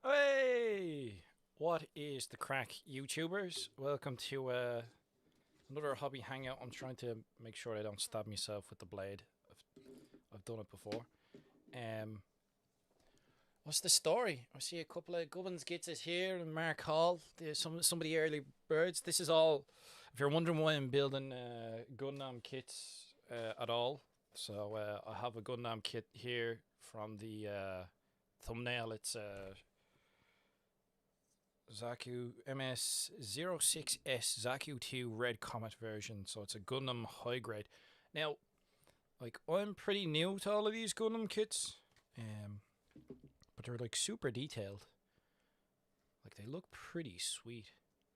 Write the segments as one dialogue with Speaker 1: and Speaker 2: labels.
Speaker 1: Hey! What is the crack, YouTubers? Welcome to another hobby hangout. I'm trying to make sure I don't stab myself with the blade. I've done it before. Um, what's the story? I see a couple of Gubbins Gitzes here and Mark Hall. There's some of the early birds. This is all. If you're wondering why I'm building Gundam kits at all, so I have a Gundam kit here from the thumbnail. It's Zaku MS06S Zaku 2 Red Comet version, so it's a Gundam high grade. Now, like, I'm pretty new to all of these Gundam kits, but they're like super detailed. Like, they look pretty sweet.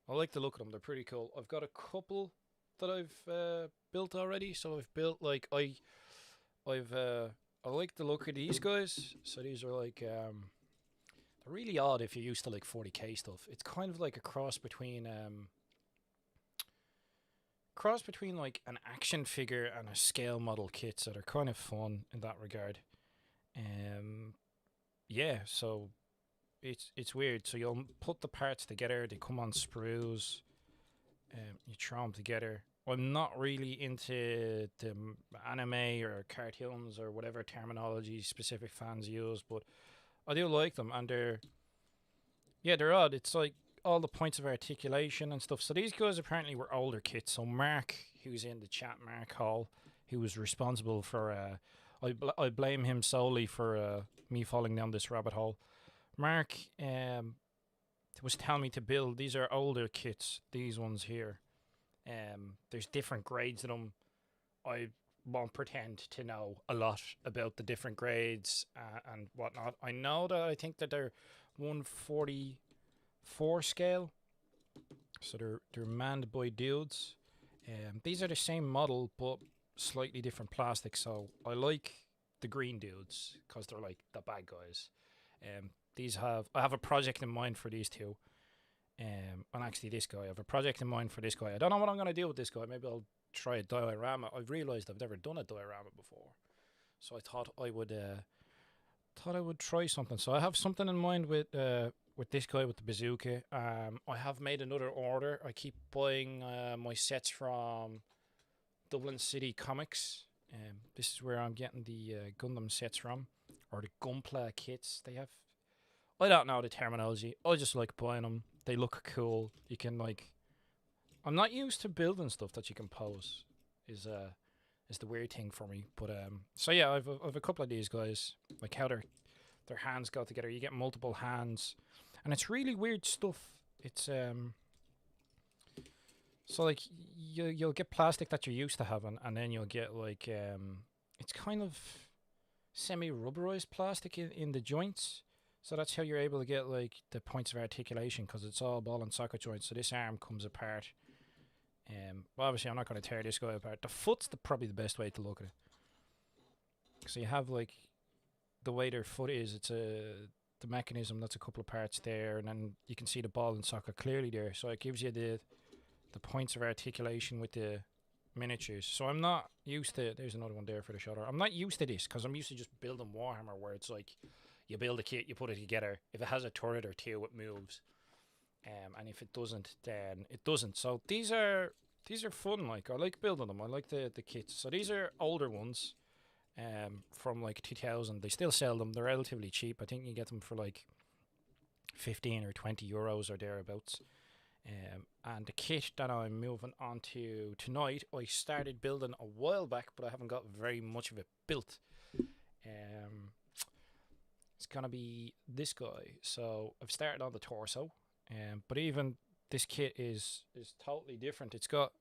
Speaker 1: I like the look of them, they're pretty cool. I've got a couple that I've built already, so I've built like I like the look of these guys. So these are like they're really odd if you're used to like 40k stuff. It's kind of like a cross between like an action figure and a scale model kit, so they're kind of fun in that regard. Yeah, so it's weird. So you'll put the parts together, they come on sprues, you throw them together. I'm not really into the anime or cartoons or whatever terminology specific fans use, but I do like them, and they're odd. It's like all the points of articulation and stuff. So these guys apparently were older kits. So Mark, who's in the chat, Mark Hall, who was responsible for, I blame him solely for me falling down this rabbit hole. Mark was telling me to build. These are older kits. These ones here. There's different grades of them. I won't pretend to know a lot about the different grades and whatnot. I know that I think that they're 144 scale, so they're manned by dudes. These are the same model but slightly different plastic. So I like the green dudes because they're like the bad guys. I have a project in mind for these two. And actually this guy, I have a project in mind for this guy. I don't know what I'm going to do with this guy. Maybe I'll try a diorama. I've realised I've never done a diorama before, so I thought I would try something. So I have something in mind with this guy with the bazooka. I have made another order. I keep buying my sets from Dublin City Comics. This is where I'm getting the Gundam sets from, or the Gunpla kits. They have, I don't know the terminology. I just like buying them. They look cool. You can like, I'm not used to building stuff that you can pose. Is the weird thing for me. But so yeah, I've a couple of these guys. Like how their hands go together. You get multiple hands, and it's really weird stuff. It's so like you'll get plastic that you're used to having, and then you'll get like it's kind of semi-rubberized plastic in the joints. So that's how you're able to get like the points of articulation, because it's all ball and socket joints. So this arm comes apart. Well, obviously I'm not going to tear this guy apart. The foot's probably the best way to look at it. So you have like the way their foot is. It's the mechanism that's a couple of parts there, and then you can see the ball and socket clearly there. So it gives you the points of articulation with the miniatures. So I'm not used to. There's another one there for the shutter. I'm not used to this because I'm used to just building Warhammer, where it's like, you build a kit, you put it together. If it has a turret or two, it moves. And if it doesn't, then it doesn't. So these are fun. Like, I like building them. I like the kits. So these are older ones, from like 2000. They still sell them. They're relatively cheap. I think you get them for like 15 or 20 euros or thereabouts. And the kit that I'm moving on to tonight, I started building a while back, but I haven't got very much of it built. It's gonna be this guy. So I've started on the torso, but even this kit is totally different. It's got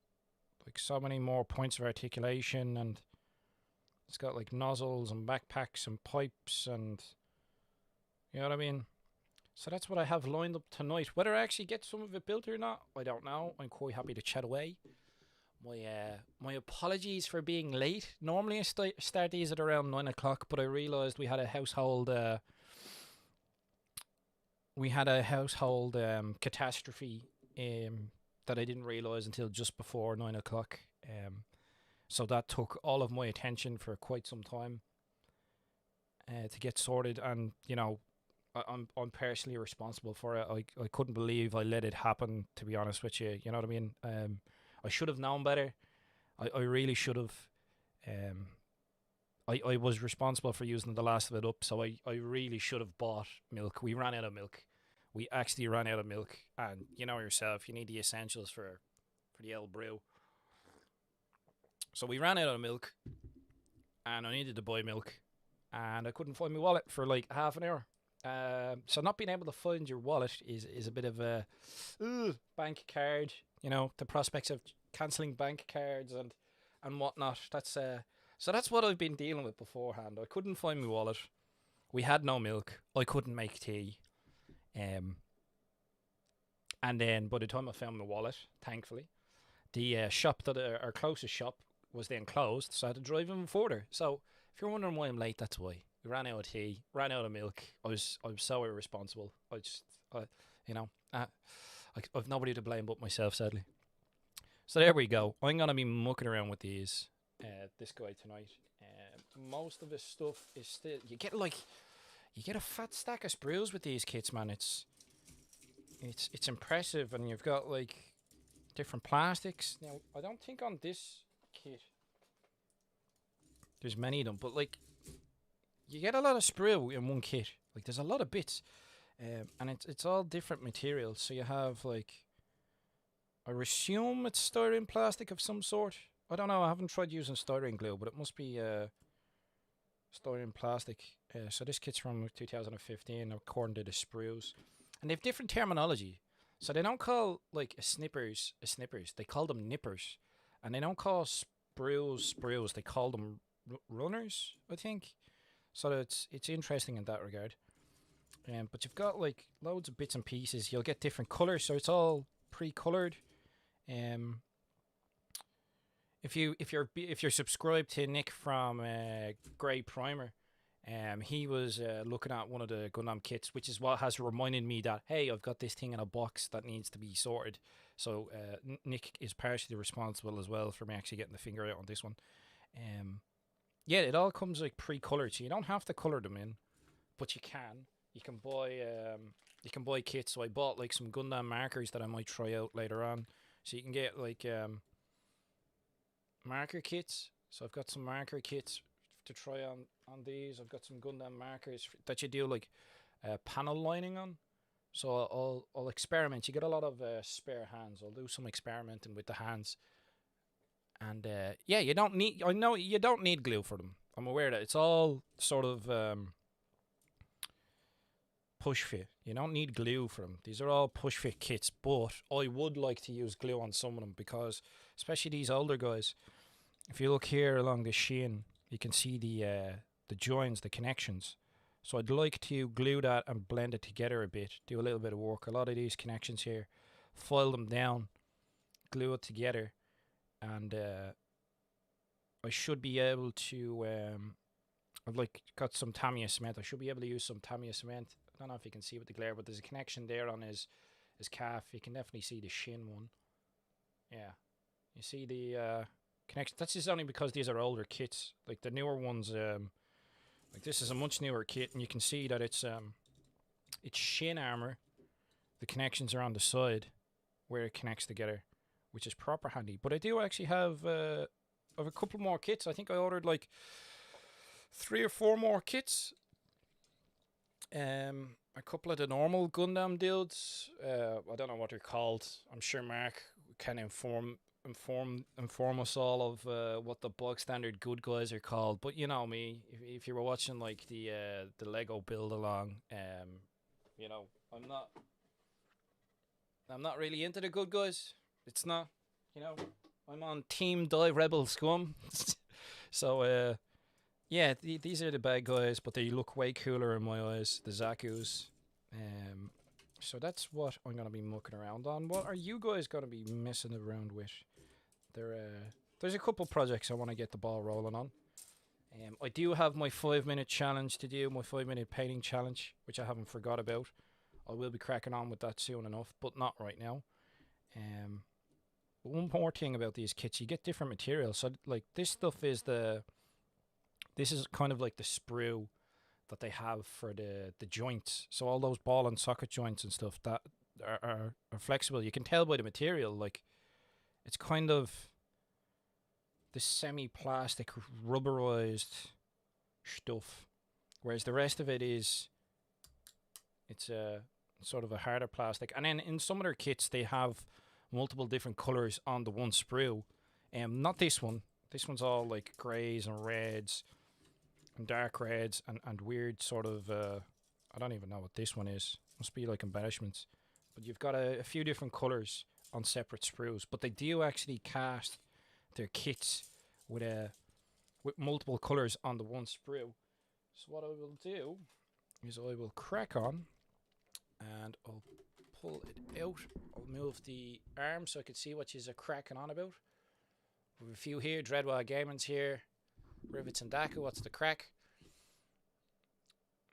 Speaker 1: like so many more points of articulation, and it's got like nozzles and backpacks and pipes, and you know what I mean. So that's what I have lined up tonight. Whether I actually get some of it built or not, I don't know. I'm quite happy to chat away. My apologies for being late. Normally I start these at around 9 o'clock, but I realised we had a household catastrophe that I didn't realise until just before 9 o'clock. So that took all of my attention for quite some time to get sorted. And you know, I'm personally responsible for it. I couldn't believe I let it happen. To be honest with you, you know what I mean. I should have known better. I really should have. Um, I was responsible for using the last of it up, so I really should have bought milk. We ran out of milk. We actually ran out of milk, and you know yourself, you need the essentials for the old brew. So we ran out of milk, and I needed to buy milk, and I couldn't find my wallet for like half an hour. So not being able to find your wallet is a bit of a bank card. You know, the prospects of cancelling bank cards and whatnot. So that's what I've been dealing with beforehand. I couldn't find my wallet. We had no milk. I couldn't make tea. Um, and then by the time I found my wallet, thankfully, the shop that our closest shop was then closed, so I had to drive even further. So if you're wondering why I'm late, that's why. We ran out of tea, ran out of milk. I was so irresponsible. You know, I've nobody to blame but myself, sadly. So there we go. I'm gonna be mucking around with this guy tonight. Most of this stuff is still you get a fat stack of sprues with these kits, man. It's impressive, and you've got like different plastics. Now I don't think on this kit there's many of them, but like you get a lot of sprue in one kit. Like there's a lot of bits, and it's all different materials. So you have like, I assume it's styrene plastic of some sort. I don't know. I haven't tried using styrene glue, but it must be styrene plastic. So this kit's from 2015, according to the sprues, and they have different terminology. So they don't call like a snippers. They call them nippers, and they don't call sprues. They call them runners, I think. So it's interesting in that regard. But you've got like loads of bits and pieces. You'll get different colors, so it's all pre-colored. If you're subscribed to Nick from Grey Primer, he was looking at one of the Gundam kits, which is what has reminded me that hey, I've got this thing in a box that needs to be sorted. So Nick is partially responsible as well for me actually getting the finger out on this one. Yeah, it all comes like pre-colored, so you don't have to color them in, but you can. You can buy kits. So I bought like some Gundam markers that I might try out later on. So you can get like marker kits. So I've got some marker kits to try on these. I've got some Gundam markers that you do like panel lining on. So I'll experiment. You get a lot of spare hands. I'll do some experimenting with the hands. And yeah, I know you don't need glue for them. I'm aware that it's all sort of push fit. You don't need glue for them. These are all push fit kits, but I would like to use glue on some of them because, especially these older guys, if you look here along the shin, you can see the joins, the connections. So I'd like to glue that and blend it together a bit, do a little bit of work. A lot of these connections here, file them down, glue it together, and I should be able to. I've like got some Tamiya cement. I should be able to use some Tamiya cement. I don't know if you can see with the glare, but there's a connection there on his calf. You can definitely see the shin one. Yeah, you see the connection. That's just only because these are older kits. Like the newer ones, like this is a much newer kit, and you can see that it's shin armor. The connections are on the side where it connects together, which is proper handy. But I do actually have a couple more kits. I think I ordered like 3 or 4 more kits. A couple of the normal Gundam dudes. I don't know what they're called. I'm sure Mark can inform us all of what the bog standard good guys are called. But you know me, if you were watching like the Lego build along, you know, I'm not really into the good guys. It's not, you know, I'm on Team Die Rebel Scum. So yeah, these are the bad guys, but they look way cooler in my eyes, the Zaku's. So that's what I'm going to be mucking around on. What are you guys going to be messing around with? There's a couple projects I want to get the ball rolling on. I do have my 5-minute challenge to do, my 5-minute painting challenge, which I haven't forgot about. I will be cracking on with that soon enough, but not right now. One more thing about these kits, you get different materials. So like this stuff is this is kind of like the sprue that they have for the joints. So all those ball and socket joints and stuff that are flexible. You can tell by the material, like it's kind of this semi-plastic rubberized stuff, whereas the rest of it is it's a sort of a harder plastic. And then in some of their kits they have multiple different colors on the one sprue. Not this one. This one's all like greys and reds and dark reds and weird sort of I don't even know what this one is. Must be like embellishments. But you've got a few different colors on separate sprues, but they do actually cast their kits with multiple colors on the one sprue. So what I will do is I will crack on and I'll pull it out. I'll move the arm so I can see what you're cracking on about. We have a few here. Dreadwild Gaming's here. Rivets and Daku, what's the crack?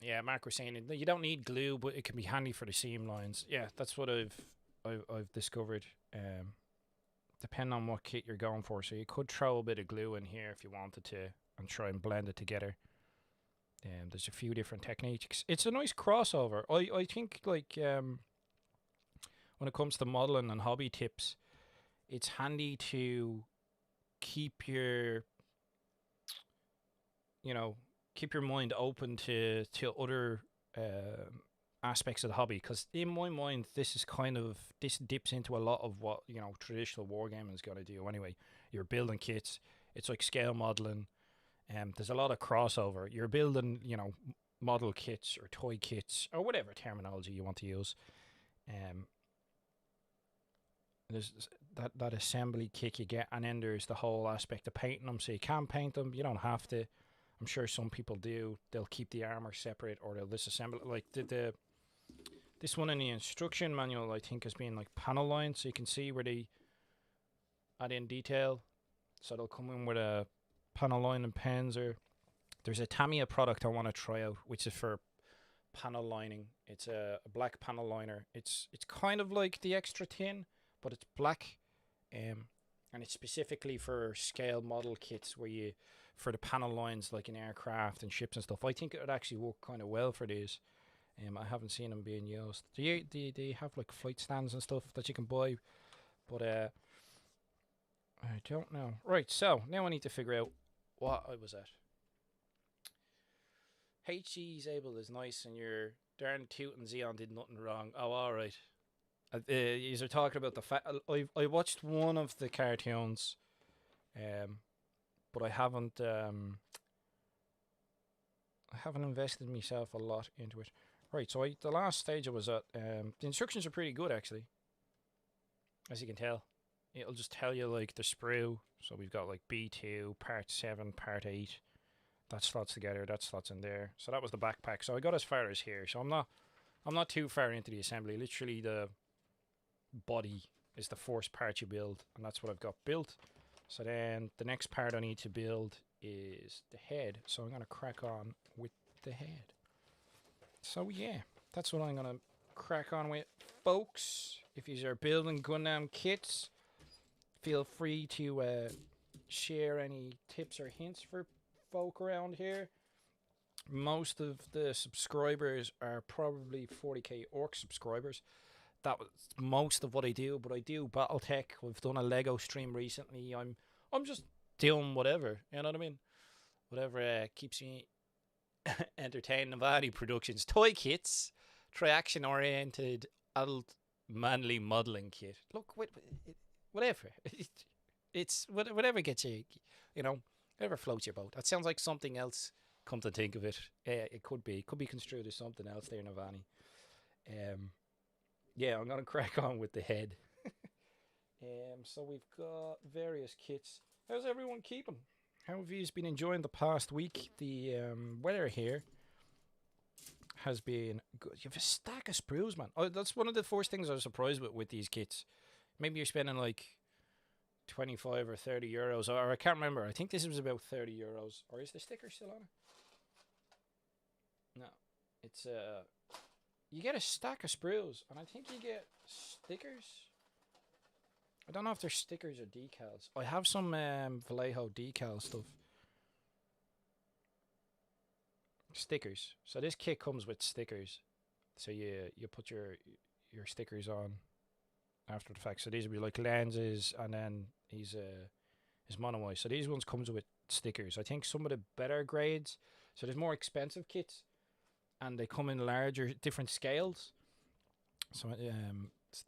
Speaker 1: Yeah, Mark was saying you don't need glue, but it can be handy for the seam lines. Yeah, that's what I've discovered. Depending on what kit you're going for, so you could throw a bit of glue in here if you wanted to, and try and blend it together. There's a few different techniques. It's a nice crossover. I think like when it comes to modeling and hobby tips, it's handy to keep your mind open to other aspects of the hobby, because in my mind this dips into a lot of what traditional wargaming is going to do anyway. You're building kits, it's like scale modeling, there's a lot of crossover. You're building model kits or toy kits or whatever terminology you want to use. There's that assembly kit you get, and then there's the whole aspect of painting them. So you can paint them, you don't have to. I'm sure some people do. They'll keep the armor separate, or they'll disassemble it. Like this one in the instruction manual, I think, has been like panel lines, so you can see where they add in detail. So they'll come in with a panel line and pens. Or there's a Tamiya product I want to try out, which is for panel lining. It's a black panel liner. It's kind of like the extra thin, but it's black, and it's specifically for scale model kits for the panel lines, like in aircraft and ships and stuff. I think it would actually work kind of well for these. I haven't seen them being used. They have like flight stands and stuff that you can buy, but I don't know. Right, so now I need to figure out what I was at. HG's Able is nice, and your darn Toot and Xeon did nothing wrong. Oh, alright. You're talking about the fact I watched one of the cartoons, but I haven't invested myself a lot into it. Right, so the last stage I was at, the instructions are pretty good actually, as you can tell. It'll just tell you like the sprue. So we've got like B2, part 7, part 8. That slots together, that slots in there. So that was the backpack. So I got as far as here. So I'm not too far into the assembly. Literally the body is the first part you build, and that's what I've got built. So then the next part I need to build is the head. So I'm going to crack on with the head. So yeah, that's what I'm going to crack on with, folks. If you are building Gundam kits, feel free to share any tips or hints for folk around here. Most of the subscribers are probably 40k orc subscribers. That was most of what I do, but I do Battletech. We've done a Lego stream recently. I'm just doing whatever, you know what I mean? Whatever keeps me entertained. Navani Productions toy kits, tri-action oriented adult manly modeling kit. Look, whatever. It's whatever gets you, whatever floats your boat. That sounds like something else. Come to think of it, it could be construed as something else there, Navani. Yeah, I'm gonna crack on with the head. So we've got various kits. How's everyone keeping? How have you been enjoying the past week? The weather here has been good. You have a stack of sprues, man. Oh, that's one of the first things I was surprised with these kits. Maybe you're spending like 25 or 30 euros, or I can't remember. I think this was about 30 euros. Or is the sticker still on it? No, it's you get a stack of sprues, and I think you get stickers. I don't know if they're stickers or decals. I have some Vallejo decal stuff. stickers. So this kit comes with stickers. So you put your stickers on after the fact. So these would be like lenses, and then his monomoy. So these ones comes with stickers. I think some of the better grades. So there's more expensive kits, and they come in larger, different scales. So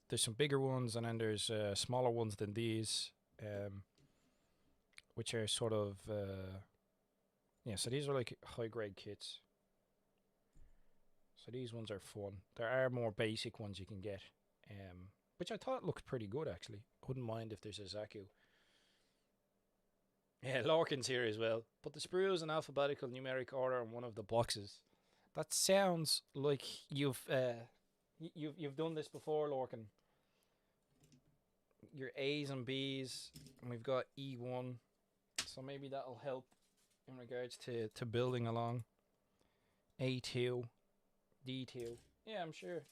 Speaker 1: there's some bigger ones, and then there's smaller ones than these, which are sort of yeah. So these are like high grade kits. So these ones are fun. There are more basic ones you can get, which I thought looked pretty good actually. Wouldn't mind if there's a Zaku. Yeah, Lorcan's here as well. Put the sprues in alphabetical numeric order in one of the boxes. That sounds like you've done this before, Lorcan. Your A's and B's, and we've got E1, so maybe that'll help in regards to building along. A2, D2. Yeah, I'm sure.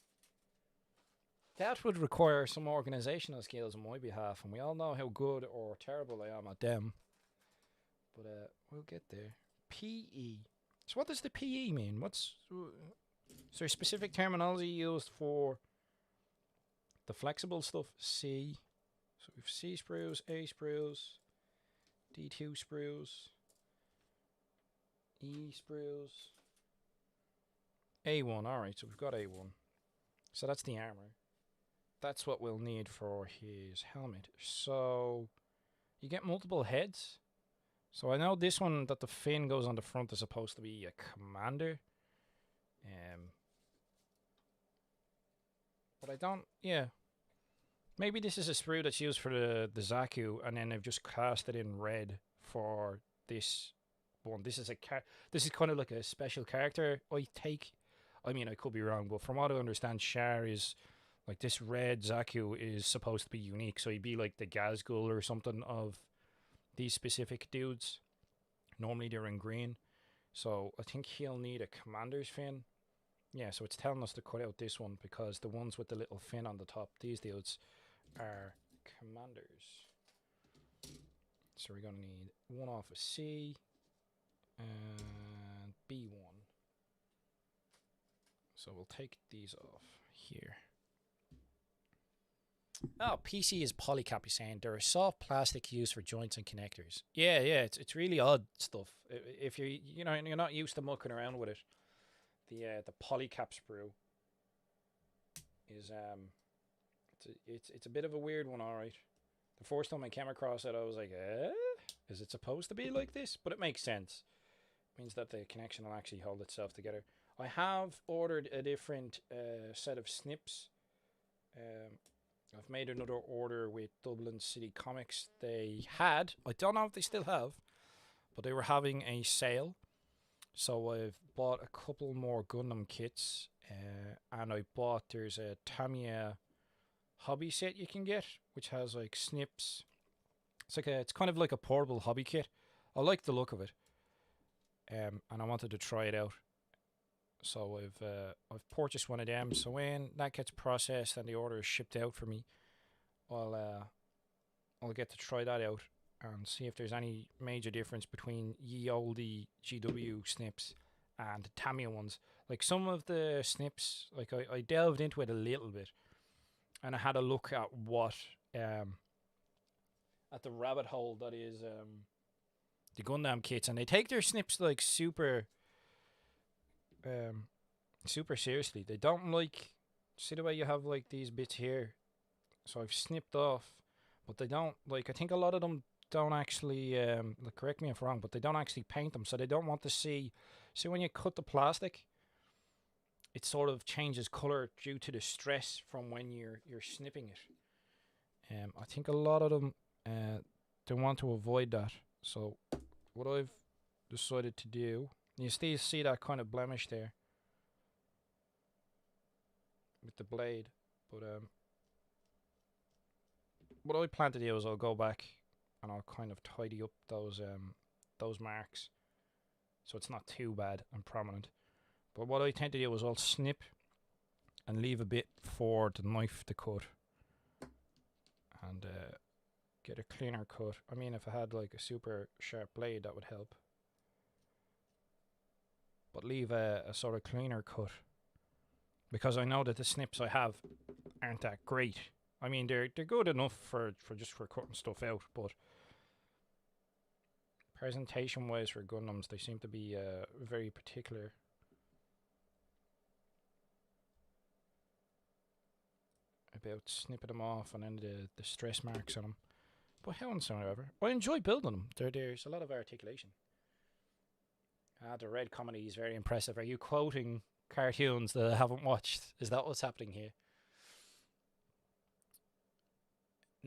Speaker 1: That would require some organizational skills on my behalf, and we all know how good or terrible I am at them. But we'll get there. PE. So what does the PE mean? Is there specific terminology used for the flexible stuff? C. So we've C sprues, A sprues, D2 sprues, E sprues, A1. Alright, so we've got A1. So that's the armor. That's what we'll need for his helmet. So you get multiple heads. So I know this one that the fin goes on the front is supposed to be a commander. But I don't, yeah. Maybe this is a sprue that's used for the Zaku, and then they've just cast it in red for this one. This is kind of like a special character, I take. I mean, I could be wrong, but from what I understand, Char is like this red Zaku is supposed to be unique. So he'd be like the Gazgul or something of these specific dudes. Normally they're in green. So I think he'll need a commander's fin. Yeah, so it's telling us to cut out this one because the ones with the little fin on the top, these dudes, are commanders. So we're going to need one off of C and B1. So we'll take these off here. Oh, PC is polycap, you're saying. They're a soft plastic used for joints and connectors. Yeah, it's really odd stuff. If you're not used to mucking around with it. The polycap sprue is it's a bit of a weird one, alright. The first time I came across it, I was like, is it supposed to be like this? But it makes sense. It means that the connection will actually hold itself together. I have ordered a different set of snips. I've made another order with Dublin City Comics. They had, I don't know if they still have, but they were having a sale. So I've bought a couple more Gundam kits, and there's a Tamiya hobby set you can get, which has like snips. It's kind of like a portable hobby kit. I like the look of it, and I wanted to try it out. So I've purchased one of them. So when that gets processed and the order is shipped out for me, I'll get to try that out and see if there's any major difference between ye olde GW snips and Tamiya ones. Like some of the snips, like I delved into it a little bit, and I had a look at what at the rabbit hole that is the Gundam kits, and they take their snips like super seriously. They don't like, see the way you have like these bits here. So I've snipped off, but they don't like. I think a lot of them don't actually correct me if I'm wrong, but they don't actually paint them, so they don't want to see. See when you cut the plastic, it sort of changes color due to the stress from when you're snipping it. I think a lot of them they want to avoid that. So what I've decided to do, you still see that kind of blemish there with the blade, but what I plan to do is I'll go back and I'll kind of tidy up those marks so it's not too bad and prominent. But what I tend to do is I'll snip and leave a bit for the knife to cut and get a cleaner cut. I mean, if I had like a super sharp blade, that would help. but leave a sort of cleaner cut, because I know that the snips I have aren't that great. I mean, they're good enough for cutting stuff out, but presentation wise for Gundams, they seem to be very particular. About snipping them off and then the stress marks on them. But however, I enjoy building them. There's a lot of articulation. The red comedy is very impressive. Are you quoting cartoons that I haven't watched? Is that what's happening here?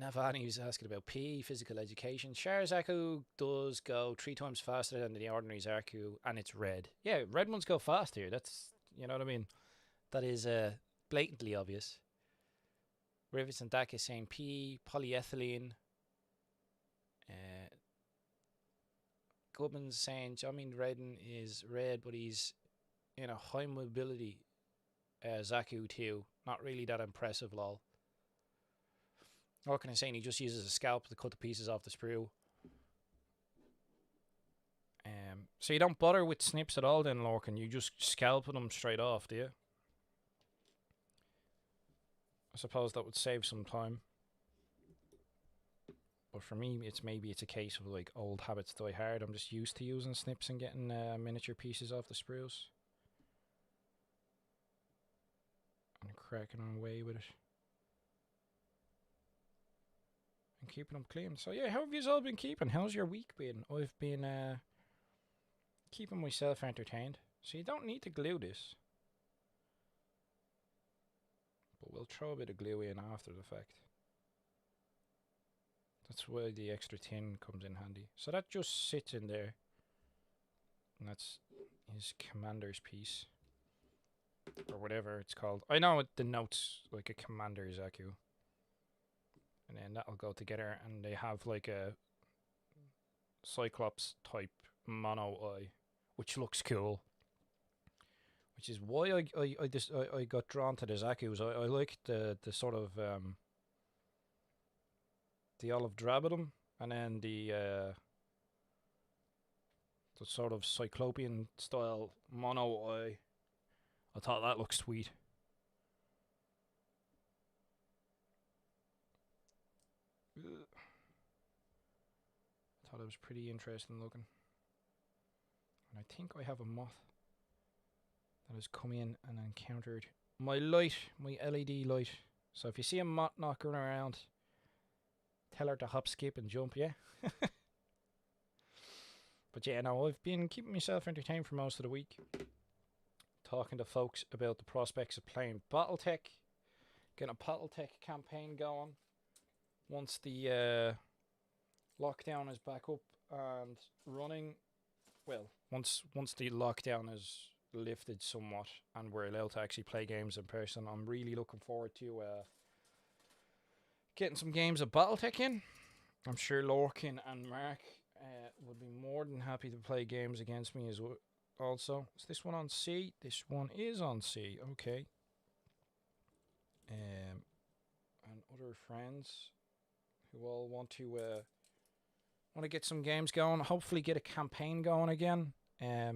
Speaker 1: Navani is asking about PE, physical education. Char's Zaku does go 3 times faster than the ordinary Zaku, and it's red. Yeah, red ones go faster. That's, you know what I mean? That is blatantly obvious. Rivets and Dak is saying PE, polyethylene. Gubman's saying Jamin Redden is red, but he's in a high mobility Zaku too. Not really that impressive, lol. Lorcan is saying he just uses a scalp to cut the pieces off the sprue. So you don't bother with snips at all then, Lorcan? You just scalp them straight off, do you? I suppose that would save some time. But for me, maybe it's a case of like old habits die hard. I'm just used to using snips and getting miniature pieces off the sprues. And cracking away with it. And keeping them clean. So yeah, how have you all been keeping? How's your week been? I've been keeping myself entertained. So you don't need to glue this. But we'll throw a bit of glue in after the fact. That's why the extra tin comes in handy. So that just sits in there. And that's his commander's piece. Or whatever it's called. I know it denotes like a commander Zaku. And then that'll go together. And they have like a Cyclops type mono eye. Which looks cool. Which is why I got drawn to the Zakus. I like the sort of... the olive drab of them, and then the sort of cyclopean style mono eye. I thought that looked sweet. I thought it was pretty interesting looking. And I think I have a moth that has come in and encountered my light, my LED light. So if you see a moth knocking around, tell her to hop, skip, and jump, yeah? But yeah, no, I've been keeping myself entertained for most of the week. Talking to folks about the prospects of playing Battletech. Getting a Battletech campaign going. Once the lockdown is back up and running. Well, once the lockdown is lifted somewhat and we're allowed to actually play games in person, I'm really looking forward to... getting some games of Battletech in. I'm sure Lorcan and Mark would be more than happy to play games against me as well. Also, is this one on C? This one is on C. Okay. And other friends who all want to get some games going. Hopefully, get a campaign going again. I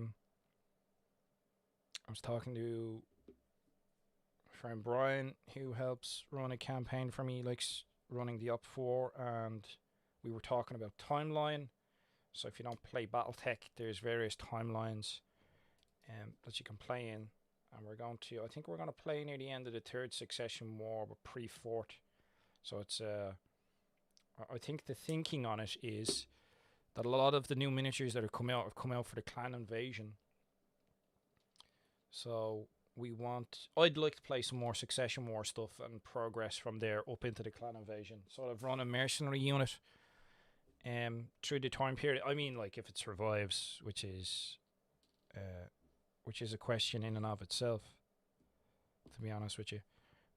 Speaker 1: was talking to friend Brian, who helps run a campaign for me, likes running the Up4, and we were talking about timeline. So if you don't play Battletech, there's various timelines that you can play in, and I think we're going to play near the end of the third Succession War, but pre-4th. So it's I think the thinking on it is that a lot of the new miniatures that have come out for the clan invasion. So I'd like to play some more Succession War stuff and progress from there up into the clan invasion. So I've run a mercenary unit through the time period. I mean, like, if it survives, which is a question in and of itself, to be honest with you.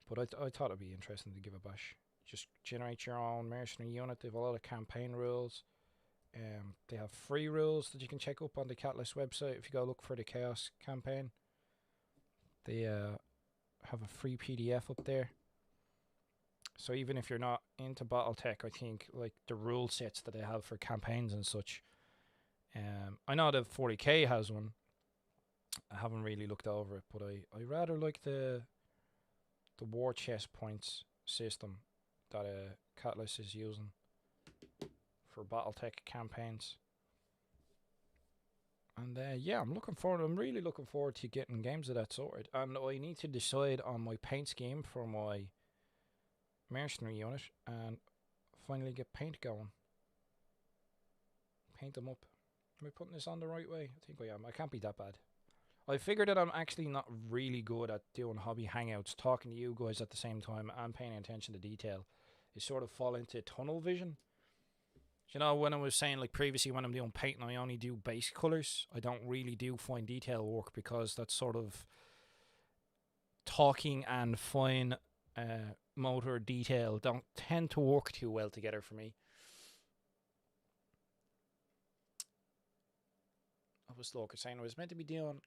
Speaker 1: But I thought it'd be interesting to give a bash. Just generate your own mercenary unit. They have a lot of campaign rules. They have free rules that you can check up on the Catalyst website if you go look for the Chaos campaign. They have a free PDF up there. So even if you're not into Battletech, I think like the rule sets that they have for campaigns and such. I know that 40k has one. I haven't really looked over it, but I rather like the war chest points system that Catalyst is using for BattleTech campaigns. And yeah, I'm looking forward. I'm really looking forward to getting games of that sort. And I need to decide on my paint scheme for my mercenary unit and finally get paint going. Paint them up. Am I putting this on the right way? I think I am. I can't be that bad. I figured that I'm actually not really good at doing hobby hangouts, talking to you guys at the same time and paying attention to detail. You sort of fall into tunnel vision. You know, when I was saying like previously when I'm doing painting, I only do base colours. I don't really do fine detail work because that's sort of talking and fine motor detail don't tend to work too well together for me. I was saying I was meant to be doing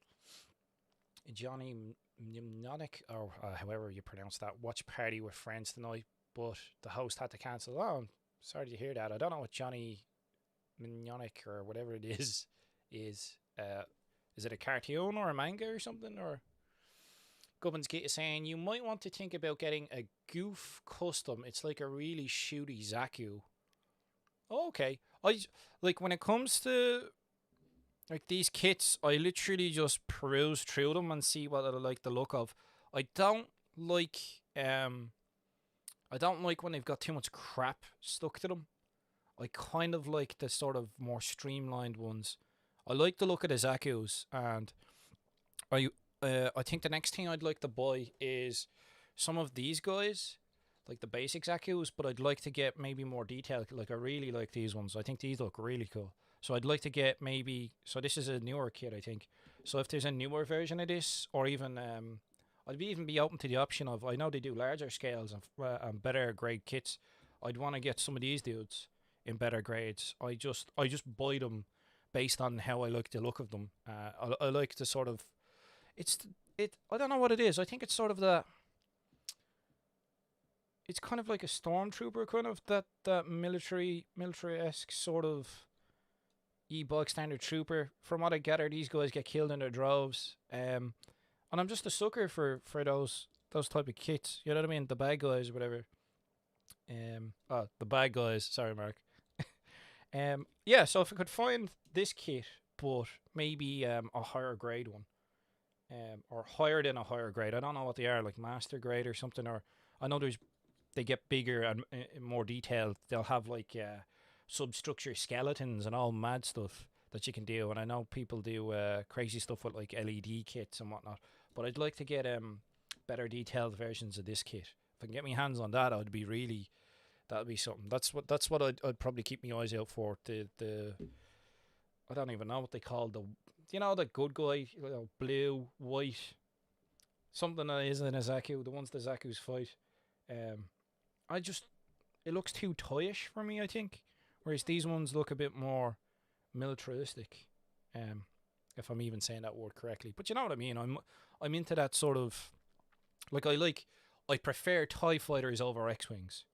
Speaker 1: Johnny Mnemonic, or however you pronounce that, watch party with friends tonight, but the host had to cancel. Oh, I'm sorry to hear that. I don't know what Johnny Mnemonic or whatever it is is. Is it a cartoon or a manga or something? Or Gubbins Gate is saying you might want to think about getting a Goof custom. It's like a really shooty Zaku. Oh, okay. I like when it comes to like these kits, I literally just peruse through them and see what I like the look of. I don't like um I don't like when they've got too much crap stuck to them. I kind of like the sort of more streamlined ones. I like the look of the Zaku's, and I I think the next thing I'd like to buy is some of these guys, like the basic Zaku's, but I'd like to get maybe more detail. Like I really like these ones. I think these look really cool. So I'd like to get maybe. So this is a newer kit, I think. So if there's a newer version of this, or even I'd even be open to the option of. I know they do larger scales and better grade kits. I'd want to get some of these dudes in better grades. I just buy them based on how I like the look of them. I like the sort of it's it. I don't know what it is. I think it's sort of the. It's kind of like a stormtrooper, kind of that military esque sort of e-bug standard trooper. From what I gather, these guys get killed in their droves. And I'm just a sucker for those type of kits. You know what I mean? The bad guys or whatever. The bad guys. Sorry, Mark. Yeah. So if I could find this kit, but maybe a higher grade one, or higher than a higher grade. I don't know what they are, like master grade or something. Or I know they get bigger and more detailed. They'll have like substructure skeletons and all mad stuff that you can do. And I know people do crazy stuff with like LED kits and whatnot. But I'd like to get better detailed versions of this kit. If I can get my hands on that, I'd be really that'd be something. That's what I'd probably keep my eyes out for. The I don't even know what they call the good guy, blue, white, something that isn't a Zaku. The ones the Zaku's fight. Um, I just it looks too toyish for me, I think. Whereas these ones look a bit more militaristic. Um, if I'm even saying that word correctly, but you know what I mean. I'm into that sort of like I prefer TIE fighters over X-wings.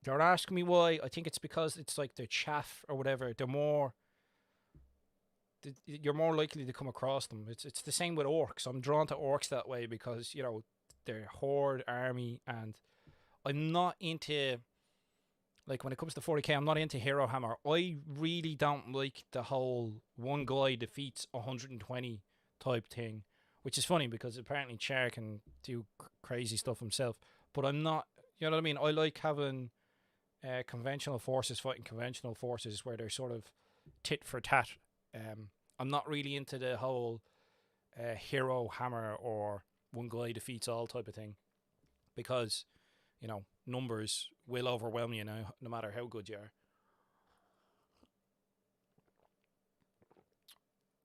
Speaker 1: Don't ask me why. I think it's because it's like the chaff or whatever. You're more likely to come across them. It's the same with orcs. I'm drawn to orcs that way because they're horde army, and I'm not into like when it comes to 40k. I'm not into hero hammer. I really don't like the whole one guy defeats 120 type thing, which is funny because apparently Char can do crazy stuff himself. But I'm not. You know what I mean? I like having conventional forces fighting conventional forces where they're sort of tit for tat. I'm not really into the whole hero hammer or one guy defeats all type of thing because numbers will overwhelm you now, no matter how good you are.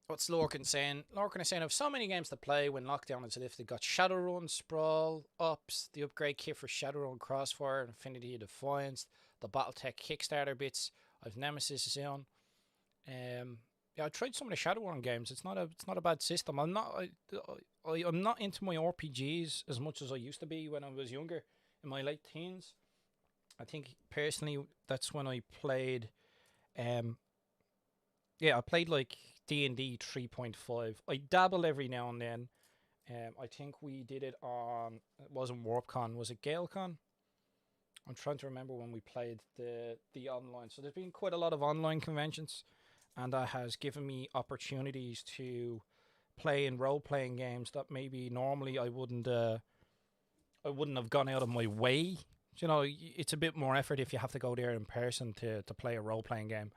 Speaker 1: What's Lorcan saying? Lorcan is saying, I have so many games to play when lockdown is lifted. Got Shadowrun, Sprawl, Ups, the upgrade kit for Shadowrun, Crossfire, Infinity Defiance, the Battletech Kickstarter bits. I've Nemesis is on. Yeah, I tried some of the Shadowrun games. It's not a bad system. I'm not into my RPGs as much as I used to be when I was younger, in my late teens. I think personally that's when I played. I played like D&D 3.5. I dabble every now and then. I think we did it on, it wasn't WarpCon, was it GaleCon? I'm trying to remember when we played the online. So there's been quite a lot of online conventions, and that has given me opportunities to play in role-playing games that maybe normally I wouldn't have gone out of my way. You know, it's a bit more effort if you have to go there in person to play a role-playing game.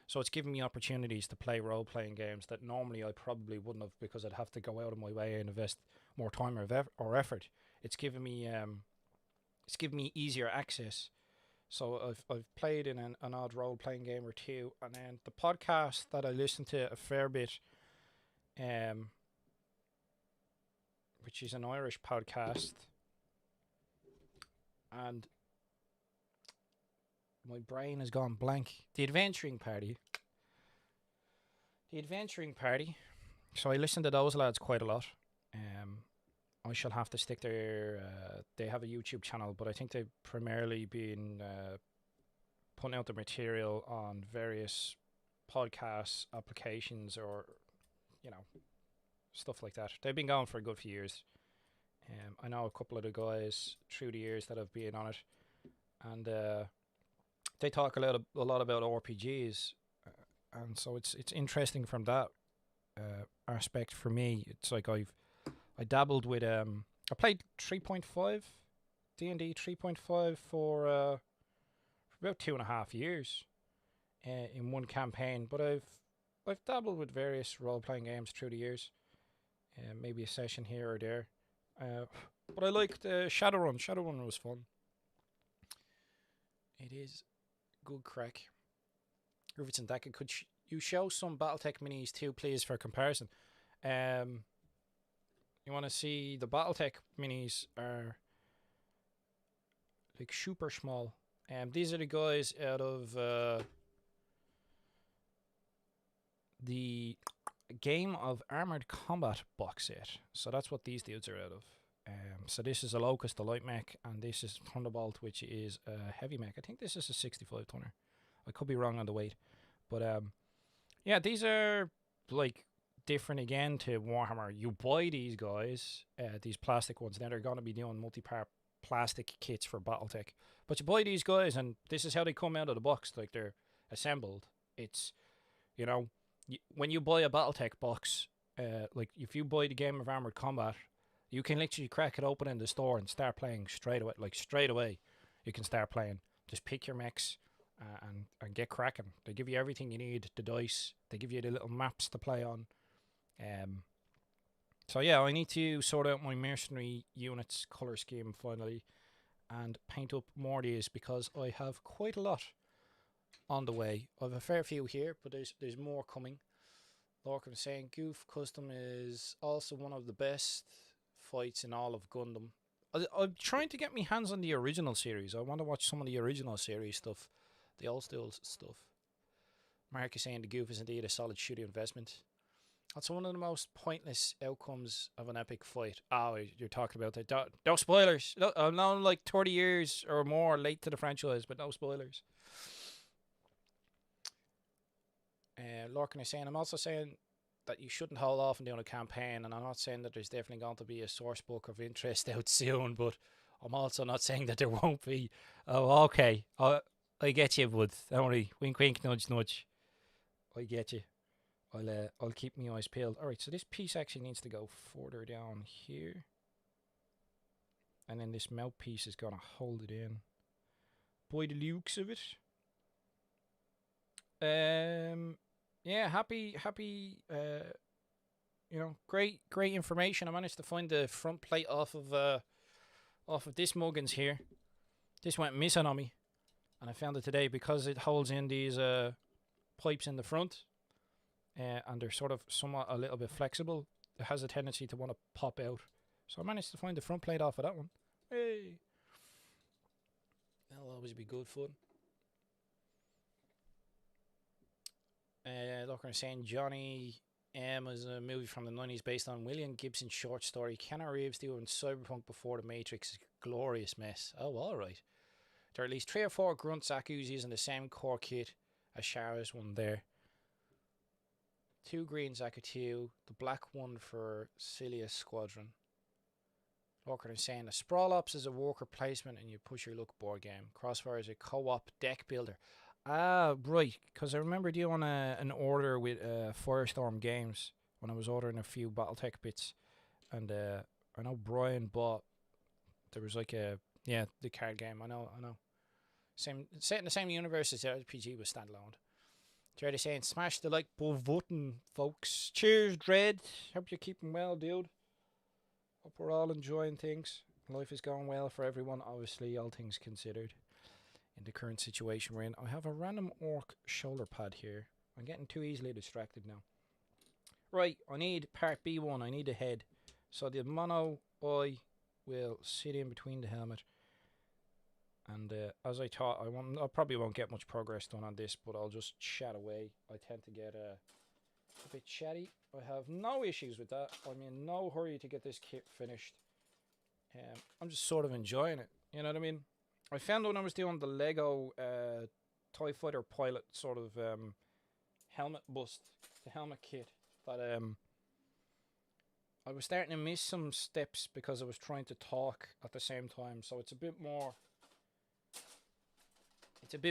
Speaker 1: So it's given me opportunities to play role-playing games that normally I probably wouldn't have, because I'd have to go out of my way and invest more time or effort. It's given me easier access. So I've played in an odd role-playing game or two, and then the podcast that I listen to a fair bit, which is an Irish podcast, and my brain has gone blank. The Adventuring Party. So I listen to those lads quite a lot. I shall have to stick their. They have a YouTube channel, but I think they've primarily been putting out the material on various podcast applications, or stuff like that. They've been going for a good few years. I know a couple of the guys through the years that have been on it, and they talk a lot about RPGs, and so it's interesting from that aspect for me. It's like I dabbled with I played 3.5 D&D 3.5 for about 2.5 years in one campaign, but I've dabbled with various role-playing games through the years, maybe a session here or there, but I liked Shadowrun. Shadowrun was fun. It is good crack. Riverton Daka, could you show some Battletech minis too, please, for comparison? You want to see the Battletech minis are like super small. These are the guys out of the Game of Armored Combat box set. So that's what these dudes are out of. So this is a Locust, the light mech, and this is Thunderbolt, which is a heavy mech. I think this is a 65 tonner. I could be wrong on the weight, but yeah, these are like different again to Warhammer. You buy these guys, these plastic ones. Now they're going to be doing multi-part plastic kits for Battletech, but you buy these guys, and this is how they come out of the box. Like, they're assembled. It's, when you buy a Battletech box, like if you buy the Game of Armored Combat, you can literally crack it open in the store and start playing straight away. Like, straight away, you can start playing. Just pick your mechs and get cracking. They give you everything you need, the dice. They give you the little maps to play on. So yeah, I need to sort out my mercenary units color scheme finally and paint up more of these, because I have quite a lot on the way. I have a fair few here, but there's more coming. Lorcan is saying Goof Custom is also one of the best fights in all of Gundam. I'm trying to get my hands on the original series. I want to watch some of the original series stuff, the old school stuff. Mark is saying the Goof is indeed a solid shooting investment. That's one of the most pointless outcomes of an epic fight. Oh, you're talking about that. No spoilers. No, I'm now like 30 years or more late to the franchise, but no spoilers. Lorcan is saying, I'm also saying that you shouldn't hold off on doing a campaign, and I'm not saying that there's definitely going to be a source book of interest out soon, but I'm also not saying that there won't be. Oh, okay. I get you, bud. Don't worry. Wink, wink, nudge, nudge. I get you. I'll keep my eyes peeled. Alright, so this piece actually needs to go further down here. And then this mouthpiece is going to hold it in. By the looks of it. Yeah, happy, great information. I managed to find the front plate off of this Muggins here. This went missing on me, and I found it today because it holds in these pipes in the front, and they're sort of somewhat a little bit flexible. It has a tendency to want to pop out, so I managed to find the front plate off of that one. Hey, that'll always be good fun. Look, I'm saying Johnny M is a movie from the 90s based on William Gibson's short story. Keanu Reeves doing Cyberpunk before the Matrix is a glorious mess. Oh, alright. There are at least 3 or 4 Grunt Zaku's using the same core kit as Shara's one there. 2 green Zakatu, the black one for Cilius Squadron. Lorcan is saying, a Sprawl Ops is a worker placement and you push your luck board game. Crossfire is a co-op deck builder. Ah, right, because I remember doing an order with Firestorm Games when I was ordering a few Battletech bits. And I know Brian bought, there was like a, yeah, the card game, I know. Same, set in the same universe as the RPG was standalone. Jerry saying, smash the like button, folks. Cheers, Dread. Hope you're keeping well, dude. Hope we're all enjoying things. Life is going well for everyone, obviously, all things considered. In the current situation we're in. I have a random orc shoulder pad here. I'm getting too easily distracted now. Right, I need part B1. I need the head. So the mono eye will sit in between the helmet. And as I thought, I probably won't get much progress done on this, but I'll just chat away. I tend to get a bit chatty. I have no issues with that. I'm in no hurry to get this kit finished. I'm just sort of enjoying it. You know what I mean? I found when I was doing the Lego TIE Fighter pilot sort of helmet bust, the helmet kit, that I was starting to miss some steps because I was trying to talk at the same time. So it's a bit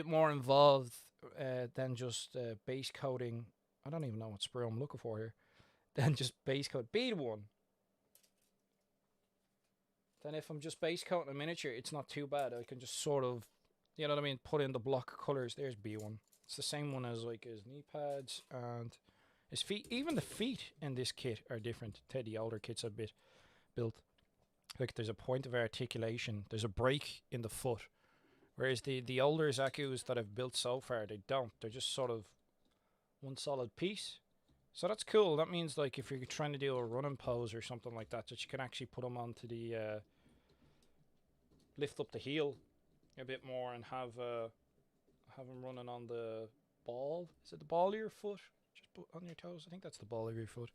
Speaker 1: more involved than just base coding. I don't even know what spray I'm looking for here. Than just base code B1. Then if I'm just base coating a miniature, it's not too bad. I can just sort of, you know what I mean, put in the block colors. There's B1. It's the same one as like his knee pads and his feet. Even the feet in this kit are different to the older kits I've built. Like there's a point of articulation. There's a break in the foot. Whereas the older Zaku's that I've built so far, they don't. They're just sort of one solid piece. So that's cool. That means like if you're trying to do a running pose or something like that, that you can actually put them onto the lift up the heel a bit more and have them running on the ball. Is it the ball of your foot? Just put on your toes. I think that's the ball of your foot.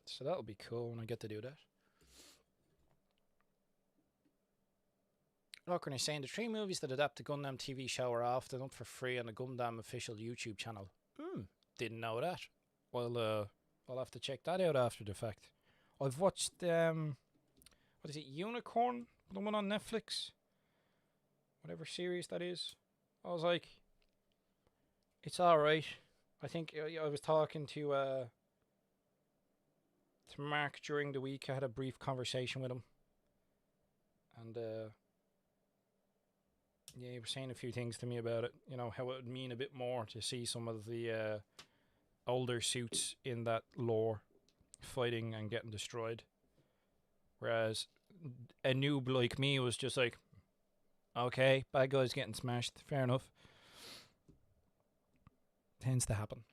Speaker 1: So that'll be cool when I get to do that. Lorcan is saying the 3 movies that adapt the Gundam TV show are often up for free on the Gundam official YouTube channel. Didn't know that. Well, I'll have to check that out after the fact. I've watched what is it, Unicorn? The one on Netflix? Whatever series that is. I was like, it's alright. I think I was talking to Mark during the week. I had a brief conversation with him. And yeah, he was saying a few things to me about it. You know, how it would mean a bit more to see some of the older suits in that lore fighting and getting destroyed. Whereas a noob like me was just like, okay, bad guys getting smashed. Fair enough. Tends to happen.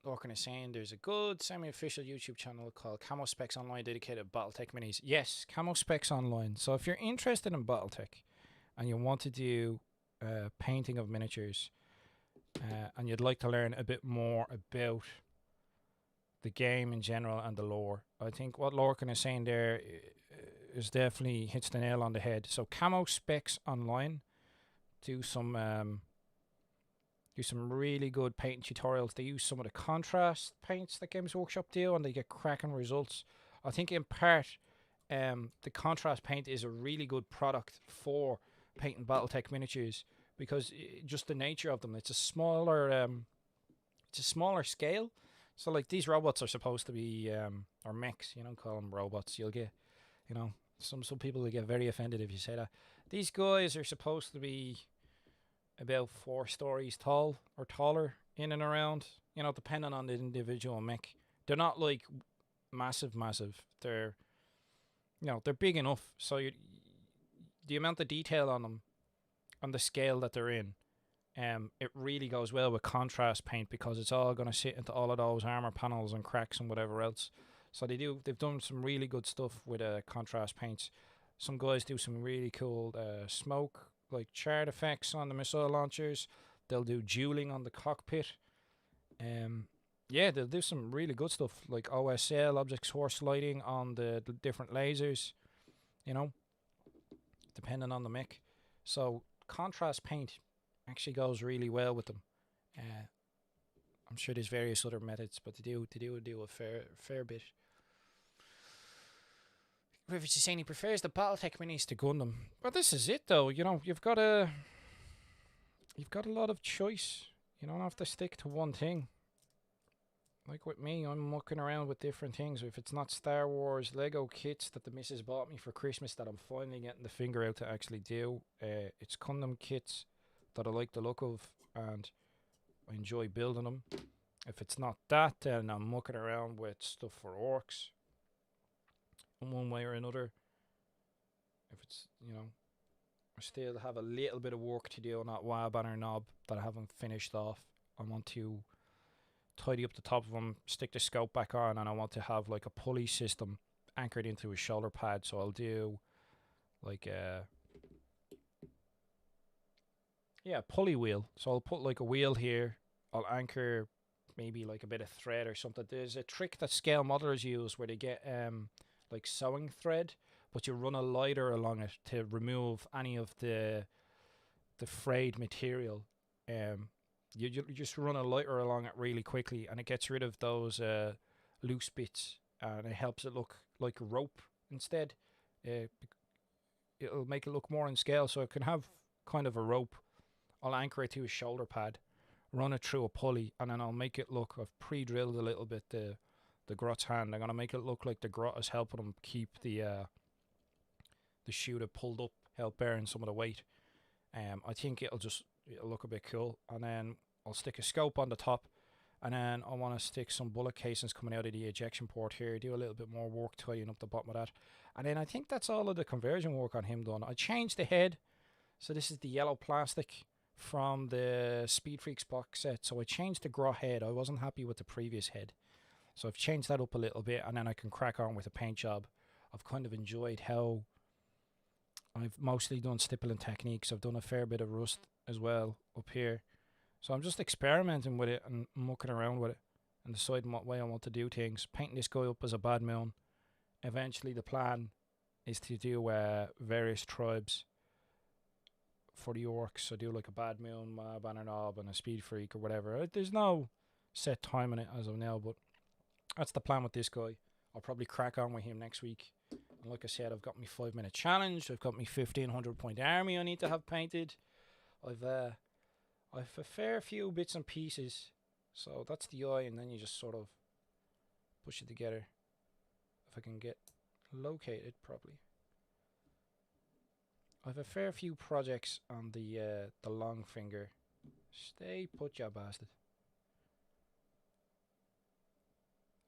Speaker 1: Lorcan is saying there's a good semi-official YouTube channel called Camo Specs Online dedicated to Battletech minis. Yes, Camo Specs Online. So if you're interested in Battletech and you want to do painting of miniatures and you'd like to learn a bit more about the game in general and the lore, I think what Lorcan is saying there is definitely hits the nail on the head. So Camo Specs Online do some really good paint tutorials. They use some of the contrast paints that Games Workshop do, and they get cracking results. I think in part, the contrast paint is a really good product for painting Battletech miniatures because just the nature of them. It's a smaller scale. So like these robots are supposed to be or mechs. You don't call them robots. You'll get, you know, some people will get very offended if you say that. These guys are supposed to be about 4 stories tall or taller in and around, you know, depending on the individual mech. They're not like massive. They're, you know, they're big enough. So the amount of detail on them, on the scale that they're in, it really goes well with contrast paint because it's all going to sit into all of those armor panels and cracks and whatever else. So they've done some really good stuff with contrast paints. Some guys do some really cool smoke, like chart effects on the missile launchers. They'll do dueling on the cockpit. Yeah, they'll do some really good stuff like OSL, object source lighting on the different lasers, you know, depending on the mech. So contrast paint actually goes really well with them. I'm sure there's various other methods, but they do a fair bit. Rivers is saying he prefers the BattleTech minis to Gundam. Well, this is it though. You know, you've got a lot of choice. You don't have to stick to one thing. Like with me, I'm mucking around with different things. If it's not Star Wars Lego kits that the missus bought me for Christmas that I'm finally getting the finger out to actually do, it's Gundam kits that I like the look of and I enjoy building them. If it's not that, then I'm mucking around with stuff for orcs in one way or another. If it's, I still have a little bit of work to do on that WA banner knob that I haven't finished off. I want to tidy up the top of them, stick the scope back on, and I want to have like a pulley system anchored into a shoulder pad. So I'll do like a pulley wheel. So I'll put like a wheel here. I'll anchor maybe like a bit of thread or something. There's a trick that scale modelers use where they get like sewing thread, but you run a lighter along it to remove any of the frayed material. You just run a lighter along it really quickly, and it gets rid of those loose bits, and it helps it look like a rope instead. It'll make it look more in scale, so it can have kind of a rope. I'll anchor it to a shoulder pad, run it through a pulley, and then I'll make it look. I've pre-drilled a little bit the grot's hand. I'm gonna make it look like the grot is helping him keep the shooter pulled up, help bearing some of the weight. I think it'll look a bit cool. And then I'll stick a scope on the top, and then I want to stick some bullet casings coming out of the ejection port here, do a little bit more work tidying up the bottom of that. And then I think that's all of the conversion work on him done. I changed the head, so this is the yellow plastic from the Speed Freaks box set. So I changed the grot head. I wasn't happy with the previous head, so I've changed that up a little bit, and then I can crack on with a paint job. I've kind of enjoyed how I've mostly done stippling techniques. I've done a fair bit of rust as well up here. So I'm just experimenting with it and mucking around with it and deciding what way I want to do things. Painting this guy up as a bad moon. Eventually the plan is to do various tribes for the orcs. So do like a bad moon, a banner knob, and a speed freak or whatever. There's no set time in it as of now, but that's the plan with this guy. I'll probably crack on with him next week. And like I said, I've got my 5-minute challenge. I've got my 1500 point army I need to have painted. I've a fair few bits and pieces. So that's the eye, and then you just sort of push it together. If I can get located properly. I've a fair few projects on the long finger. Stay put, ya bastard.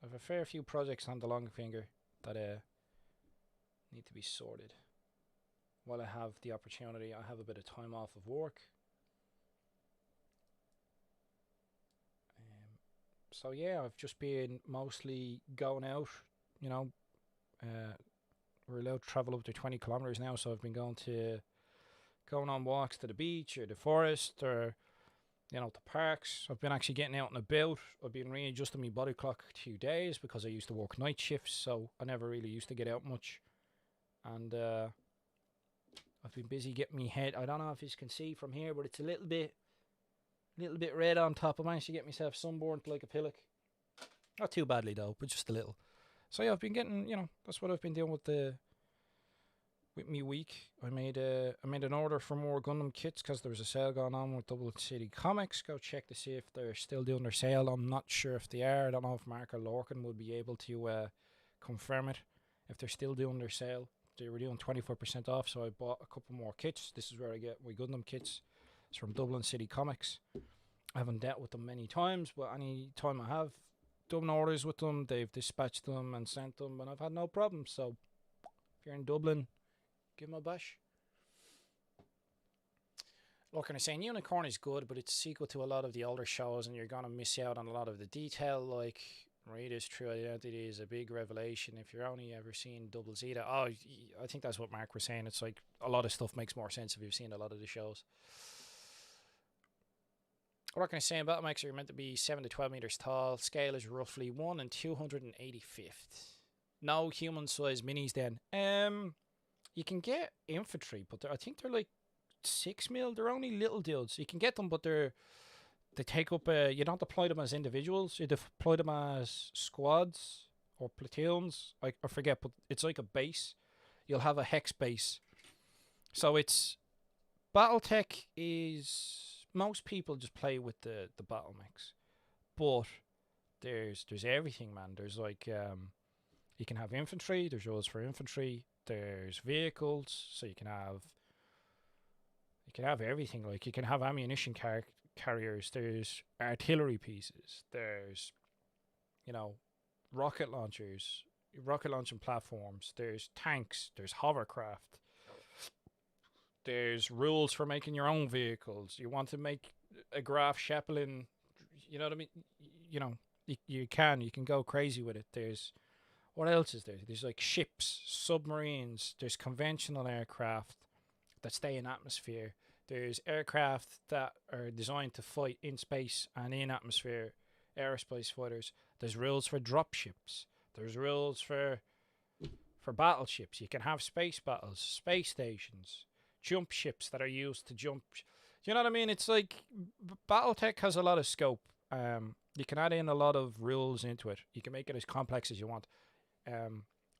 Speaker 1: I've a fair few projects on the long finger that need to be sorted. While I have the opportunity, I have a bit of time off of work. So yeah, I've just been mostly going out, we're allowed to travel up to 20 kilometers now, so I've been going on walks to the beach or the forest or to parks. I've been actually getting out and about. I've been readjusting my body clock 2 days because I used to work night shifts, so I never really used to get out much. And I've been busy getting my head. I don't know if you can see from here, but it's a little bit red on top. I managed to get myself sunburned like a pillock. Not too badly though, but just a little. So yeah, I've been getting, that's what I've been doing with me week. I made an order for more Gundam kits because there was a sale going on with Double City Comics. Go check to see if they're still doing their sale. I'm not sure if they are. I don't know if Mark or Lorcan would be able to confirm it if they're still doing their sale. They were doing 24% off, so I bought a couple more kits. This is where I get my Gundam kits. It's from Dublin City Comics. I haven't dealt with them many times, but any time I have done orders with them, they've dispatched them and sent them, and I've had no problems. So if you're in Dublin, give them a bash. Look, and I'm saying Unicorn is good, but it's a sequel to a lot of the older shows, and you're going to miss out on a lot of the detail. Like Rita's true identity is a big revelation if you're only ever seen Double Zeta. Oh, I think that's what Mark was saying. It's like a lot of stuff makes more sense if you've seen a lot of the shows. What can I say about Max? You're meant to be 7 to 12 meters tall. Scale is roughly 1 and 285th. No human size minis then. You can get infantry, but I think they're like 6 mil. They're only little dudes. You can get them, but they take up. You don't deploy them as individuals. You deploy them as squads or platoons. I forget, but it's like a base. You'll have a hex base. So it's BattleTech is most people just play with the battle mechs, but there's everything, man. There's like you can have infantry. There's rules for infantry. There's vehicles, so you can have everything. Like you can have ammunition carriers. There's artillery pieces. There's rocket launchers, rocket launching platforms. There's tanks. There's hovercraft. There's rules for making your own vehicles. You want to make a Graf Zeppelin, you know what I mean? You can go crazy with it. There's, what else is there? There's like ships, submarines. There's conventional aircraft that stay in atmosphere. There's aircraft that are designed to fight in space and in atmosphere, aerospace fighters. There's rules for dropships. There's rules for battleships. You can have space battles, space stations, jump ships that are used to jump. You know what I mean? It's like BattleTech has a lot of scope. You can add in a lot of rules into it. You can make it as complex as you want.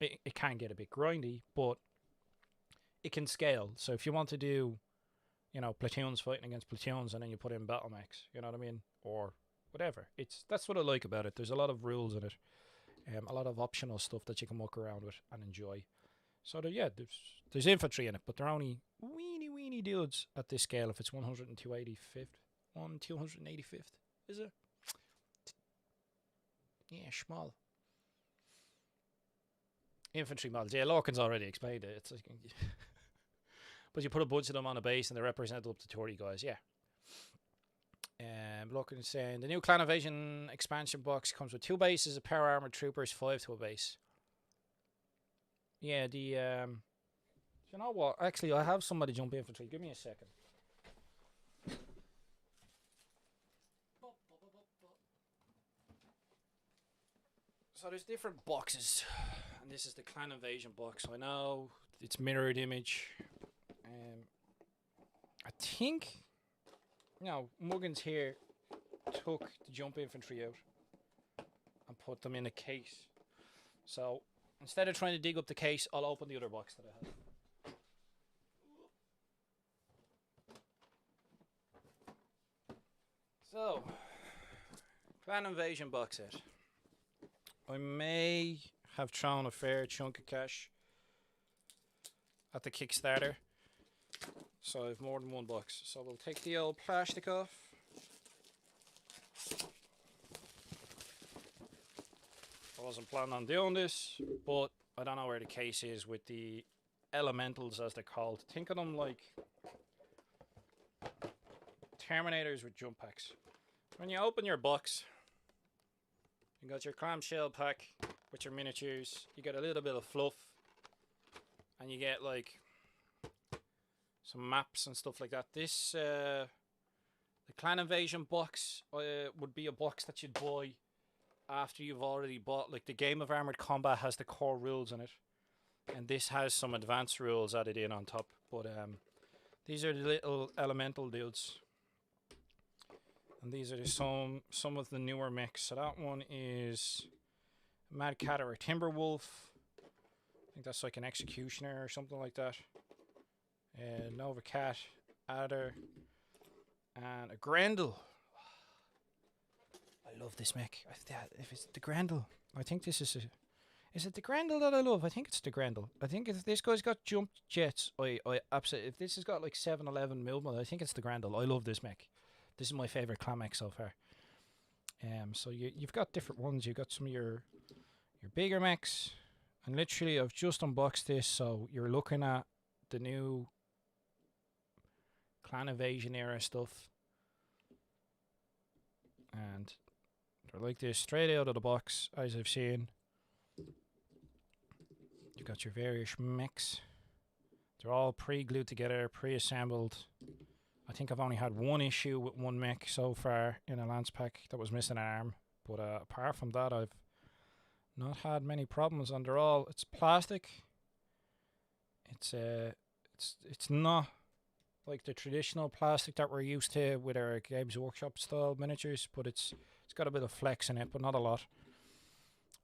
Speaker 1: It can get a bit grindy, but it can scale. So if you want to do, platoons fighting against platoons, and then you put in battle mechs, you know what I mean, or whatever. That's what I like about it. There's a lot of rules in it, a lot of optional stuff that you can muck around with and enjoy. So there's infantry in it, but they're only weeny dudes at this scale. If it's 185th, 285th, is it? Yeah, small. Infantry models. Yeah, Lorcan's already explained it. It's like, but you put a bunch of them on a base and they represent up to 30 guys. Yeah. Lorcan's saying the new Clan Invasion expansion box comes with 2 bases of power armored troopers, 5 to a base. Yeah, you know what? Actually, I have somebody jump infantry. Give me a second. So there's different boxes, and this is the Clan Invasion box. I know it's mirrored image. I think, Muggins here took the jump infantry out and put them in a case. So instead of trying to dig up the case, I'll open the other box that I have. So, Clan Invasion box set. I may have thrown a fair chunk of cash at the Kickstarter, so I have more than one box. So we'll take the old plastic off. I wasn't planning on doing this, but I don't know where the case is with the elementals, as they're called. Think of them like Terminators with jump packs. When you open your box, you got your clamshell pack with your miniatures. You get a little bit of fluff, and you get like some maps and stuff like that. This the Clan Invasion box would be a box that you'd buy after you've already bought. Like the Game of Armored Combat has the core rules in it, and this has some advanced rules added in on top. But these are the little elemental dudes. And these are just some of the newer mechs. So that one is Mad Cat or a Timberwolf. I think that's like an Executioner or something like that. Nova Cat, Adder, and a Grendel. I love this mech. If it's the Grendel, I think this is Is it the Grendel that I love? I think it's the Grendel. I think if this guy's got jump jets, I absolutely. If this has got like 711 movement, I think it's the Grendel. I love this mech. This is my favorite clan mech so far. So you've got different ones. You've got some of your bigger mechs, and literally I've just unboxed this, so you're looking at the new Clan Invasion era stuff, and they're like this straight out of the box, as I've seen. You've got your various mechs. They're all pre-glued together, pre-assembled. I think I've only had one issue with one mech so far in a Lance pack that was missing an arm. But apart from that, I've not had many problems, and they're all, it's plastic. It's not like the traditional plastic that we're used to with our Games Workshop style miniatures, but it's got a bit of flex in it, but not a lot.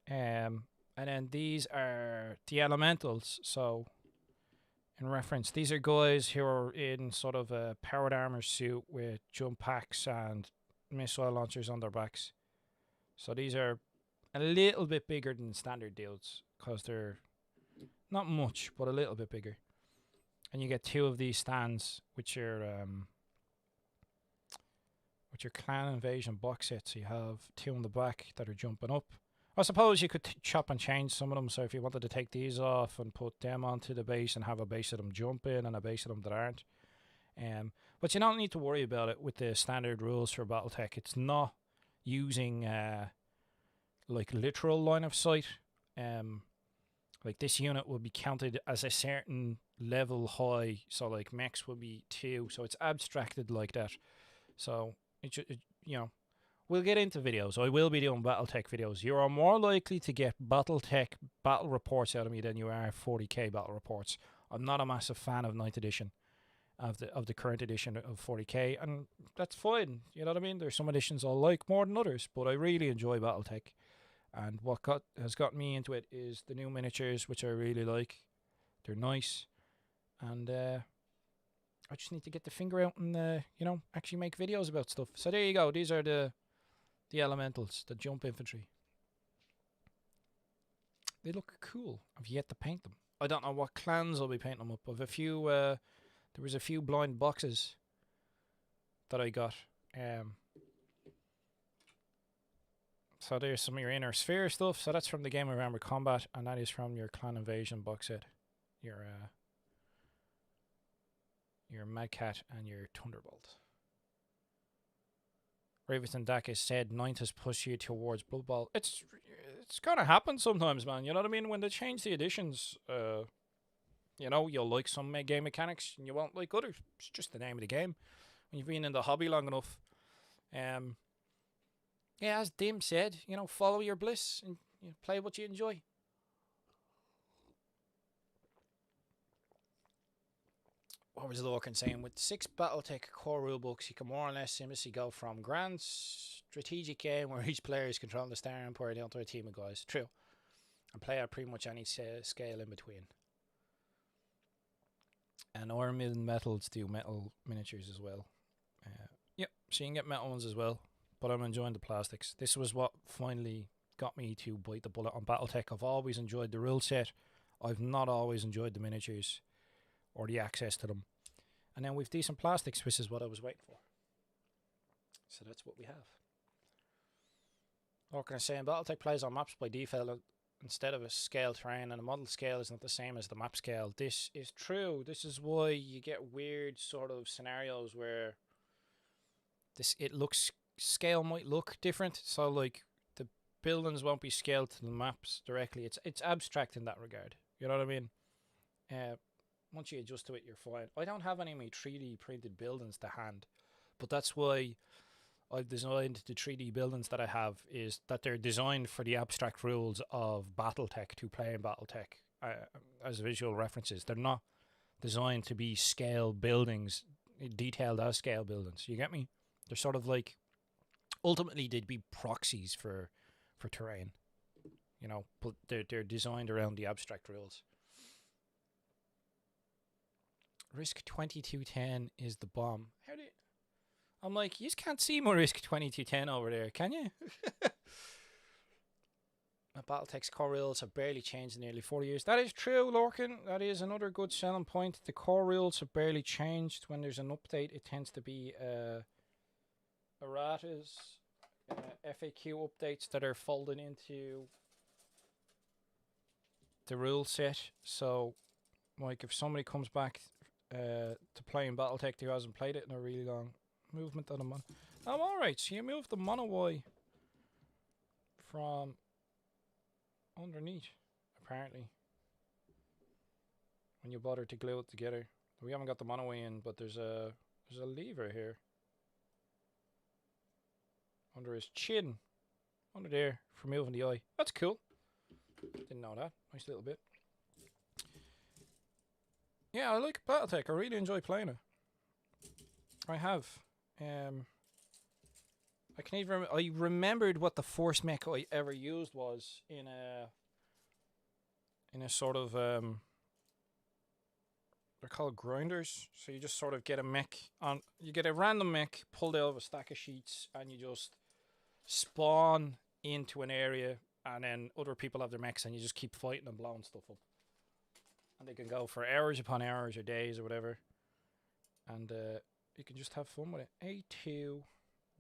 Speaker 1: And then these are the elementals. So, in reference, these are guys who are in sort of a powered armor suit with jump packs and missile launchers on their backs. So these are a little bit bigger than standard dudes because they're not much, but a little bit bigger. And you get 2 of these stands, which are clan invasion box sets. So you have 2 on the back that are jumping up. I suppose you could chop and change some of them. So if you wanted to take these off and put them onto the base and have a base of them jump in and a base of them that aren't. But you don't need to worry about it with the standard rules for BattleTech. It's not using like literal line of sight. Like this unit will be counted as a certain level high. So like mechs will be 2. So it's abstracted like that. So we'll get into videos. I will be doing BattleTech videos. You are more likely to get BattleTech battle reports out of me than you are 40k battle reports. I'm not a massive fan of 9th edition, of the current edition of 40k, and that's fine. You know what I mean? There's some editions I like more than others, but I really enjoy BattleTech. And what has got me into it is the new miniatures, which I really like. They're nice, and I just need to get the finger out and actually make videos about stuff. So there you go. These are the elementals, the jump infantry. They look cool. I've yet to paint them. I don't know what clans I'll be painting them up. I've a few. There was a few blind boxes that I got. So there's some of your inner sphere stuff. So that's from the Game of Armored Combat, and that is from your Clan Invasion box set. Your Mad Cat and your Thunderbolt. Raventon Dak has said 9th has pushed you towards Blood Bowl. It's gonna happen sometimes, man. You know what I mean? When they change the editions, you'll like some game mechanics and you won't like others. It's just the name of the game. When you've been in the hobby long enough, as Dim said, follow your bliss and play what you enjoy. What was Lorcan saying? With 6 BattleTech core rulebooks, you can more or less seamlessly go from grand strategic game where each player is controlling the star empire down to a team of guys. True. And play at pretty much any scale in between. And Ormid Metals do metal miniatures as well. Yep, so you can get metal ones as well. But I'm enjoying the plastics. This was what finally got me to bite the bullet on BattleTech. I've always enjoyed the rule set. I've not always enjoyed the miniatures or the access to them. And then we've decent plastics, which is what I was waiting for. So that's what we have. What can I say? BattleTech plays on maps by default instead of a scale terrain, and the model scale is not the same as the map scale. This is true. This is why you get weird sort of scenarios where scale might look different. So like the buildings won't be scaled to the maps directly. It's abstract in that regard. You know what I mean? Once you adjust to it, you're fine. I don't have any of my 3D printed buildings to hand, but that's why I've designed the 3D buildings that I have, is that they're designed for the abstract rules of BattleTech to play in BattleTech as visual references. They're not designed to be scale buildings, detailed as scale buildings. You get me? They're sort of like, ultimately they'd be proxies for terrain, but they're designed around the abstract rules. Risk 2210 is the bomb. I'm like, you just can't see my Risk 2210 over there, can you? BattleTech's core rules have barely changed in nearly 40 years. That is true, Lorcan. That is another good selling point. The core rules have barely changed. When there's an update, it tends to be erratas, FAQ updates that are folded into the rule set. So, like, if somebody comes back to playing BattleTech who hasn't played it in a really long movement on the mon. I'm alright, so you move the mono from underneath, apparently, when you bother to glue it together. We haven't got the mono in, but there's a lever here under his chin, under there, for moving the eye. That's cool. Didn't know that. Nice little bit. Yeah, I like BattleTech. I really enjoy playing it. I have. I can even I remembered what the first mech I ever used was in a sort of they're called grinders. So you just sort of get a mech on. You get a random mech pulled out of a stack of sheets, and you just spawn into an area, and then other people have their mechs, and you just keep fighting and blowing stuff up. And they can go for hours upon hours or days or whatever. And you can just have fun with it. A2,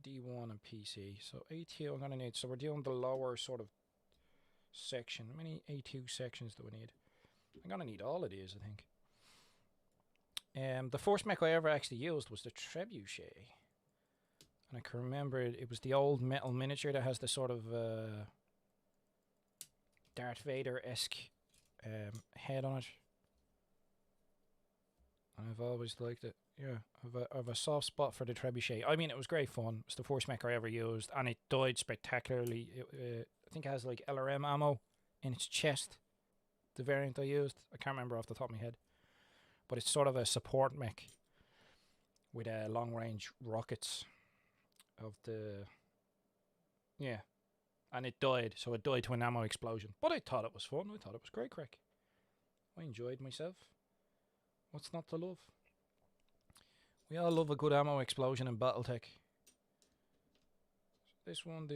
Speaker 1: D1, and PC. So A2 I'm going to need. So we're doing the lower sort of section. How many A2 sections do we need? I'm going to need all of these, I think. The first mech I ever actually used was the Trebuchet. And I can remember it was the old metal miniature that has the sort of Darth Vader-esque head on it. I've always liked it. Yeah, I've a soft spot for the Trebuchet. I mean, it was great fun. It's the first mech I ever used, and it died spectacularly. I think it has like LRM ammo in its chest. The variant I used, I can't remember off the top of my head, but it's sort of a support mech with long-range rockets of the and it died. So it died to an ammo explosion. But I thought it was fun. I thought it was great crack. I enjoyed myself. What's not to love? We all love a good ammo explosion in Battletech. This one.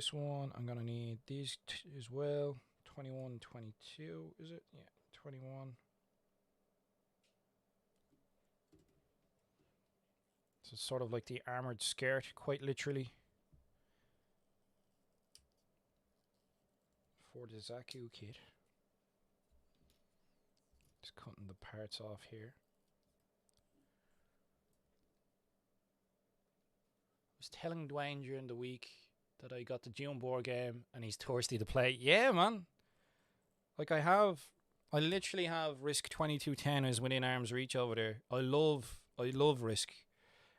Speaker 1: I'm gonna need these as well. 21, 22, is it? Yeah, 21. So it's sort of like the armored skirt, quite literally. For the Zaku kit. Just cutting the parts off here. I was telling Dwayne during the week that I got the June board game and he's thirsty to play. Yeah, man. Like I literally have Risk 2210 is within arm's reach over there. I love Risk.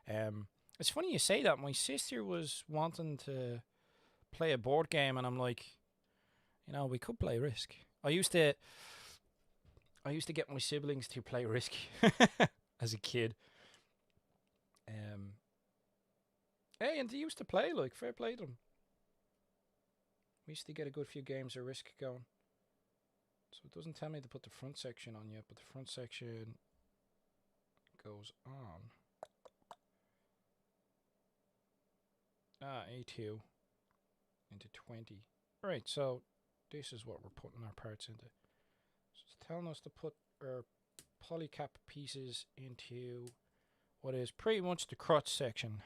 Speaker 1: It's funny you say that. My sister was wanting to play a board game, and I'm like, you know, we could play Risk. I used to get my siblings to play Risk as a kid. Hey, and they used to play, like, fair play to them. We used to get a good few games of Risk going. So it doesn't tell me to put the front section on yet, but the front section goes on. A2 into 20. Alright, so this is what we're putting our parts into. So it's telling us to put our polycap pieces into what is pretty much the crotch section.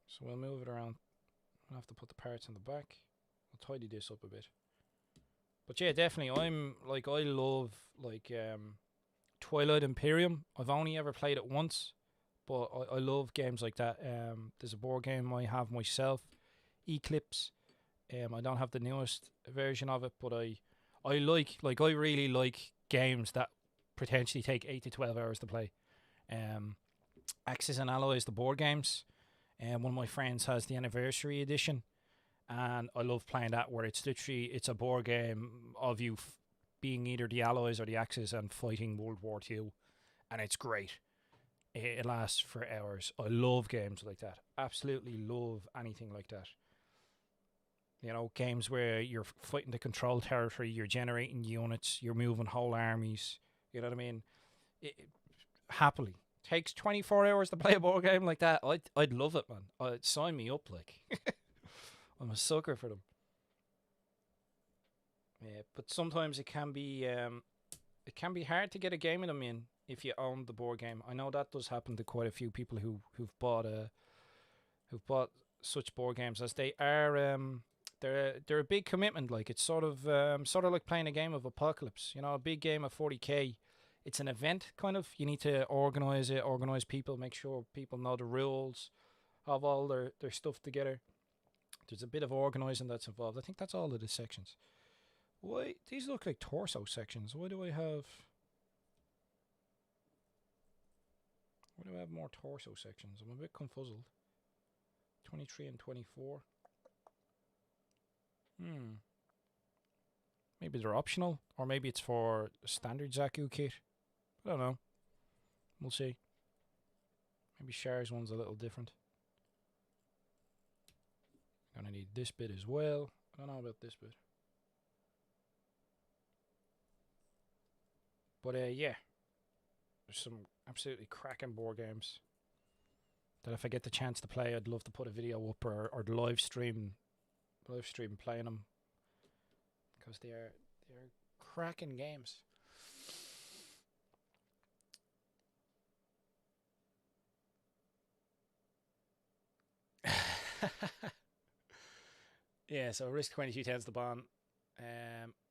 Speaker 1: So we'll move it around. I'll have to put the parts in the back. I'll tidy this up a bit. But yeah, definitely, I love Twilight Imperium. I've only ever played it once, but I love games like that. There's a board game I have myself, Eclipse. I don't have the newest version of it, but I really like games that potentially take 8 to 12 hours to play. Axis and Alloys, the board games. One of my friends has the anniversary edition, and I love playing that, where it's a board game of you being either the Alloys or the Axis and fighting World War II, and it's great. It lasts for hours. I love games like that. Absolutely love anything like that. You know, games where you're fighting the control territory, you're generating units, you're moving whole armies. You know what I mean? Happily. Takes 24 hours to play a board game like that. I'd love it, man. I'd sign me up, like. I'm a sucker for them. Yeah, but sometimes it can be hard to get a game of them in if you own the board game. I know that does happen to quite a few people who've bought such board games, as they are they're a big commitment. Like, it's sort of like playing a game of Apocalypse. You know, a big game of 40k. It's an event, kind of. You need to organize people, make sure people know the rules, have all their stuff together. There's a bit of organizing that's involved. I think that's all of the sections. Why, these look like torso sections. Why do I have more torso sections? I'm a bit confuzzled. 23 and 24. Maybe they're optional, or maybe it's for the standard Zaku kit. I don't know. We'll see. Maybe Char's one's a little different. Gonna need this bit as well. I don't know about this bit. But yeah, there's some absolutely cracking board games that if I get the chance to play, I'd love to put a video up or live stream playing them, because they're cracking games. Yeah, so Risk 2210's the bond.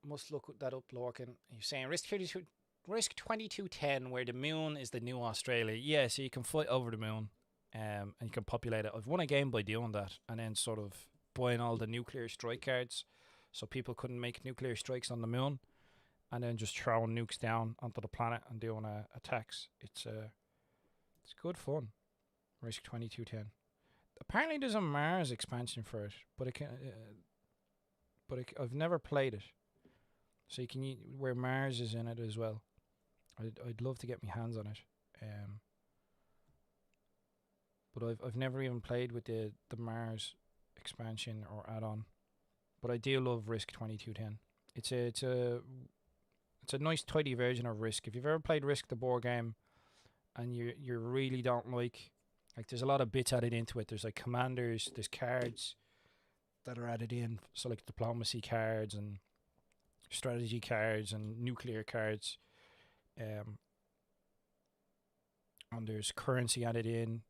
Speaker 1: Must look that up, Lorcan. You're saying Risk 2210, where the moon is the new Australia. Yeah, so you can fly over the moon, and you can populate it. I've won a game by doing that, and then sort of buying all the nuclear strike cards, so people couldn't make nuclear strikes on the moon, and then just throwing nukes down onto the planet and doing attacks. It's good fun. Risk 2210. Apparently, there's a Mars expansion for it, but I've never played it. So you can where Mars is in it as well. I'd love to get my hands on it. But I've never even played with the Mars expansion or add-on. But I do love Risk 2210. It's a nice tidy version of Risk. If you've ever played Risk the board game, and you really don't like there's a lot of bits added into it. There's like commanders, there's cards that are added in, so like diplomacy cards and strategy cards and nuclear cards, and there's currency added in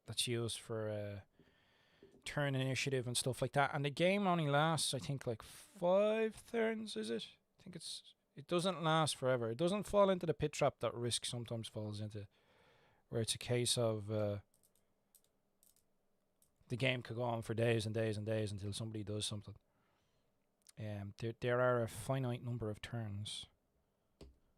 Speaker 1: that's used for turn initiative and stuff like that. And the game only lasts, I think, like 5 turns. Is it? I think it doesn't last forever. It doesn't fall into the pit trap that Risk sometimes falls into, where it's a case of the game could go on for days and days and days until somebody does something. There are a finite number of turns.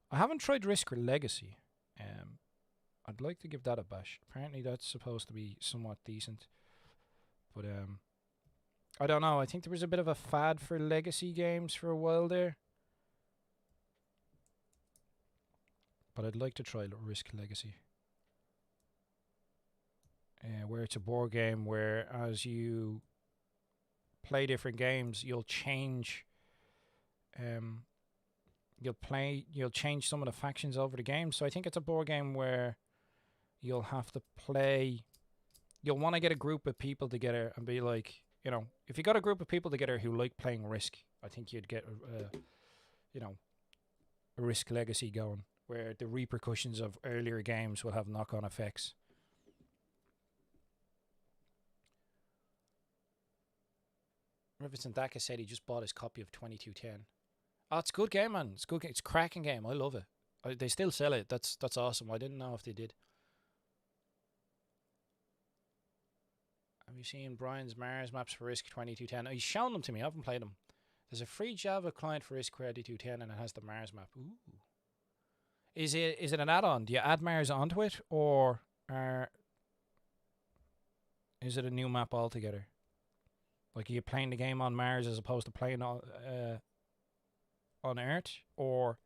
Speaker 1: I haven't tried Risk or Legacy. I'd like to give that a bash. Apparently that's supposed to be somewhat decent. But I don't know. I think there was a bit of a fad for Legacy games for a while there. But I'd like to try Risk Legacy. Where it's a board game where as you play different games, you'll change you'll change some of the factions over the game. So I think it's a board game where you'll have to play, you'll want to get a group of people together and be like, if you got a group of people together who like playing Risk, I think you'd get a Risk Legacy going, where the repercussions of earlier games will have knock-on effects. Riverton Daka said he just bought his copy of 2210. Oh, it's a good game, man. It's good. It's a cracking game. I love it. They still sell it. That's awesome. I didn't know if they did. Have you seen Brian's Mars maps for Risk 2210? Oh, he's shown them to me. I haven't played them. There's a free Java client for Risk 2210, and it has the Mars map. Ooh. Is it an add-on? Do you add Mars onto it, or is it a new map altogether? Like, are you playing the game on Mars as opposed to playing on Earth? Or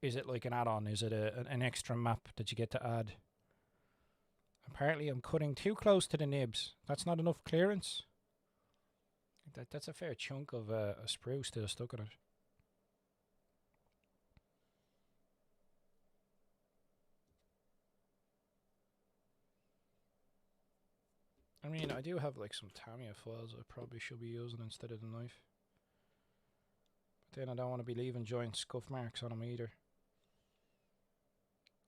Speaker 1: is it like an add-on? Is it an extra map that you get to add? Apparently I'm cutting too close to the nibs. That's not enough clearance. That's a fair chunk of a sprue still stuck in it. I mean, I do have like some Tamiya files I probably should be using instead of the knife. But then I don't want to be leaving giant scuff marks on them either.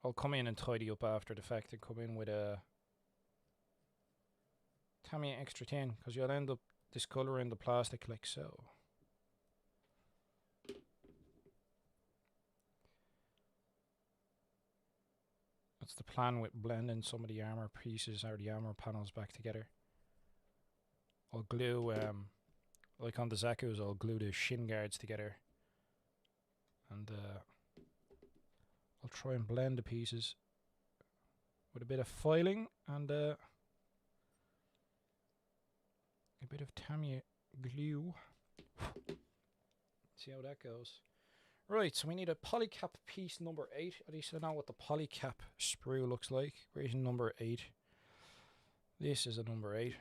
Speaker 1: I'll come in and tidy up after the fact and come in with a Tamiya extra tin, because you'll end up discoloring the plastic like so. That's the plan with blending some of the armor pieces or the armor panels back together. I'll glue, like on the Zaku's, I'll glue the shin guards together. And I'll try and blend the pieces with a bit of filing and a bit of Tamiya glue. See how that goes. Right, so we need a polycap piece number 8. At least I know what the polycap sprue looks like. Where's number 8? This is a number 8. At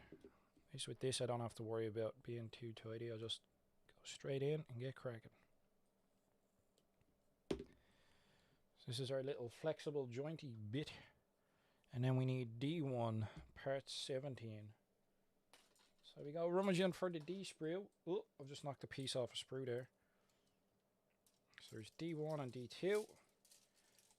Speaker 1: least with this I don't have to worry about being too tidy. I'll just go straight in and get cracking. So this is our little flexible jointy bit. And then we need D1 part 17. So we go rummaging for the D sprue. Oh, I've just knocked a piece off a sprue there. So there's D1 and D2.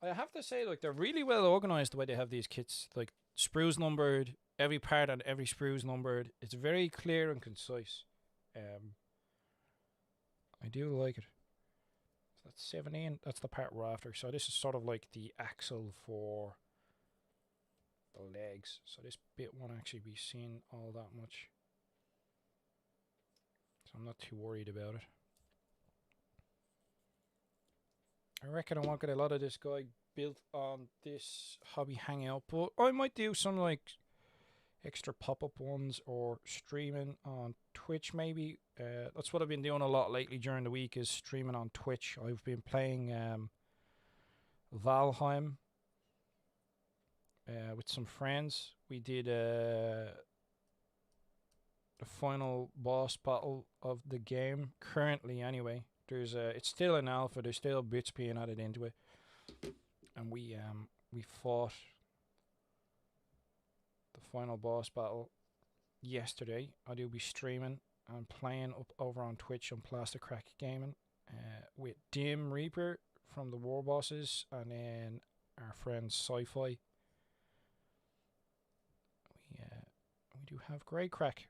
Speaker 1: I have to say, like, they're really well organized the way they have these kits. Like, sprues numbered, every part and every sprue's numbered. It's very clear and concise. I do like it. So that's 17. That's the part we're after. So this is sort of like the axle for the legs. So this bit won't actually be seen all that much. So I'm not too worried about it. I reckon I won't get a lot of this guy built on this hobby hangout, but I might do some like extra pop-up ones or streaming on Twitch maybe. That's what I've been doing a lot lately during the week, is streaming on Twitch. I've been playing Valheim with some friends. We did the final boss battle of the game, currently anyway. There's it's still an alpha, there's still bits being added into it. And we fought the final boss battle yesterday. I do be streaming and playing up over on Twitch on Plastic Crack Gaming with Dim Reaper from the War Bosses, and then our friend Sci-Fi. We do have great crack.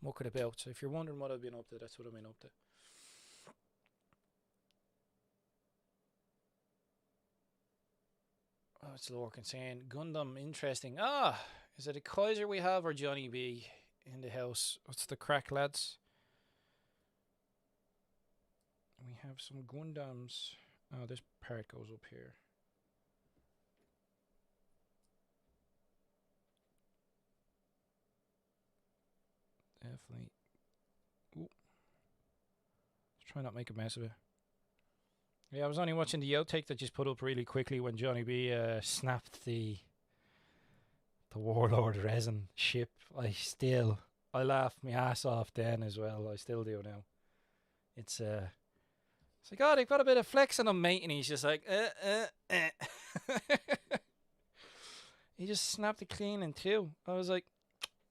Speaker 1: Muck it about. So if you're wondering what I've been up to, that's what I've been up to. Oh, it's Lorcan saying Gundam interesting. Ah, is it a Kaiser we have or Johnny B in the house? What's the crack, lads? We have some Gundams. Oh, this part goes up here. Definitely. Ooh. Let's try not make a mess of it. Yeah, I was only watching the outtake that just put up really quickly when Johnny B snapped the Warlord resin ship. I laughed my ass off then as well. I still do now. It's like, oh, they've got a bit of flex on him, mate, and he's just like, He just snapped it clean in two. I was like,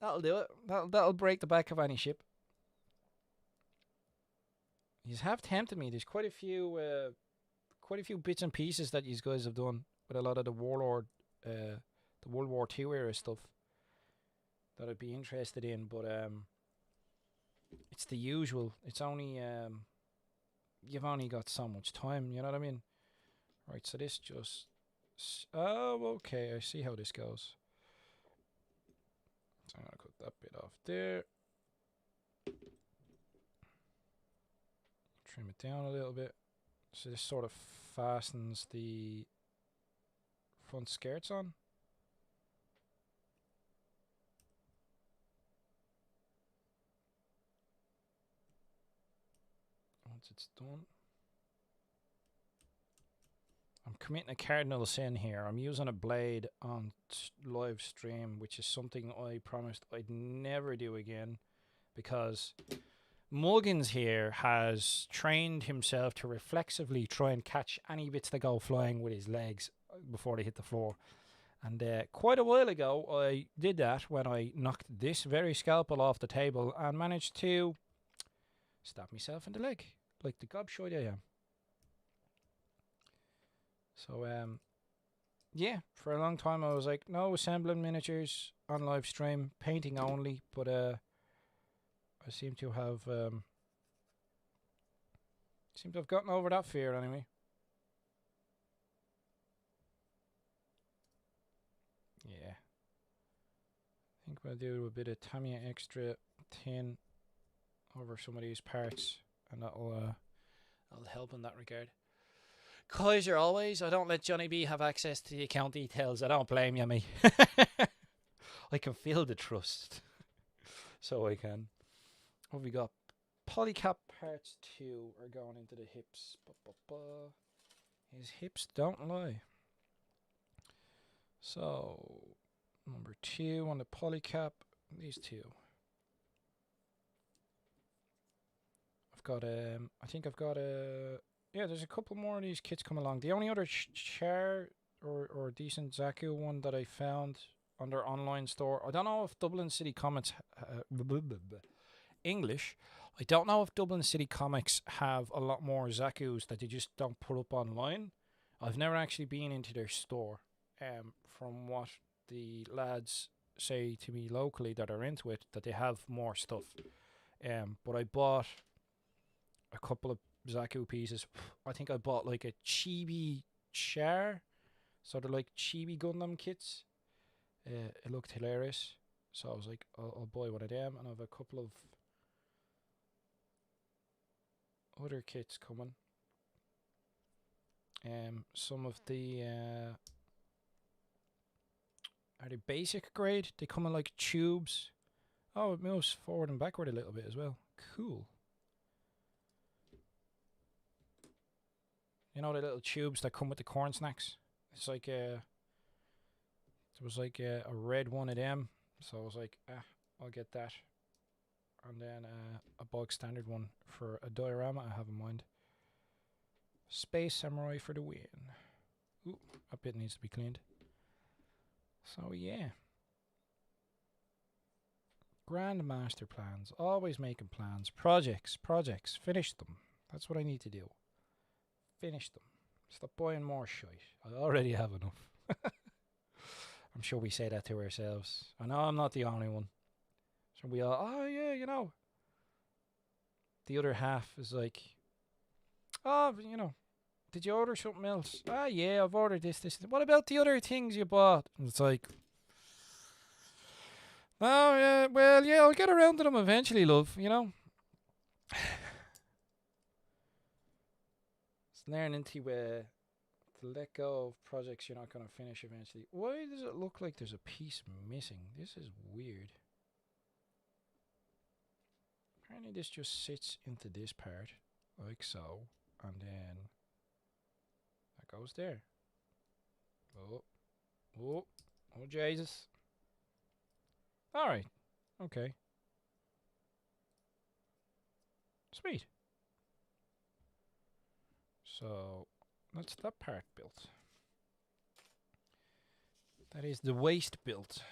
Speaker 1: that'll do it. That'll break the back of any ship. He's half tempted me. There's quite a few bits and pieces that these guys have done with a lot of the Warlord, the World War II era stuff that I'd be interested in, but it's the usual. It's only you've only got so much time, you know what I mean? Right, so this just okay, I see how this goes. So I'm gonna cut that bit off there. Trim it down a little bit. So this sort of fastens the front skirts on. Once it's done. I'm committing a cardinal sin here. I'm using a blade on live stream, which is something I promised I'd never do again, because Muggins here has trained himself to reflexively try and catch any bits that go flying with his legs before they hit the floor. And quite a while ago, I did that when I knocked this very scalpel off the table and managed to stab myself in the leg, like the gobshite I am. So, yeah, for a long time I was like, no assembling miniatures on live stream, painting only, but I seem to have gotten over that fear anyway. Yeah. I think we'll do a bit of Tamiya extra tin over some of these parts, and that'll help in that regard. Kaiser always. I don't let Johnny B have access to the account details. I don't blame you, me. I can feel the trust. So I can. What have we got? polycap parts 2 are going into the hips. His hips don't lie. So, number 2 on the polycap, these two. I've got I think I've got yeah, there's a couple more of these kits coming along. The only other char or decent Zaku one that I found on their online store, I don't know if Dublin City Comics English. I don't know if Dublin City Comics have a lot more Zakus that they just don't put up online. I've never actually been into their store. From what the lads say to me locally that are into it, that they have more stuff. But I bought a couple of Zaku pieces. I think I bought like a chibi char, sort of like chibi Gundam kits. It looked hilarious, so I was like, I'll buy one of them, and I have a couple of other kits coming. Some of the are they basic grade? They come in like tubes. Oh, it moves forward and backward a little bit as well. Cool. You know the little tubes that come with the corn snacks? It's like there was like a red one of them, so I was like, I'll get that. And then a bog standard one for a diorama I have in mind. Space Samurai for the win. Ooh, that bit needs to be cleaned. So yeah. Grand master plans. Always making plans. Projects. Finish them. That's what I need to do. Finish them. Stop buying more shite. I already have enough. I'm sure we say that to ourselves. I know I'm not the only one. So we all, oh yeah, you know. The other half is like, oh, you know, did you order something else? Ah, yeah, I've ordered this. What about the other things you bought? And it's like, oh, yeah, well, yeah, I'll get around to them eventually, love, you know? It's learning to let go of projects you're not going to finish eventually. Why does it look like there's a piece missing? This is weird. Apparently this just sits into this part, like so, and then that goes there. Oh, Jesus. Alright, okay. Sweet. So, that's that part built. That is the waist built.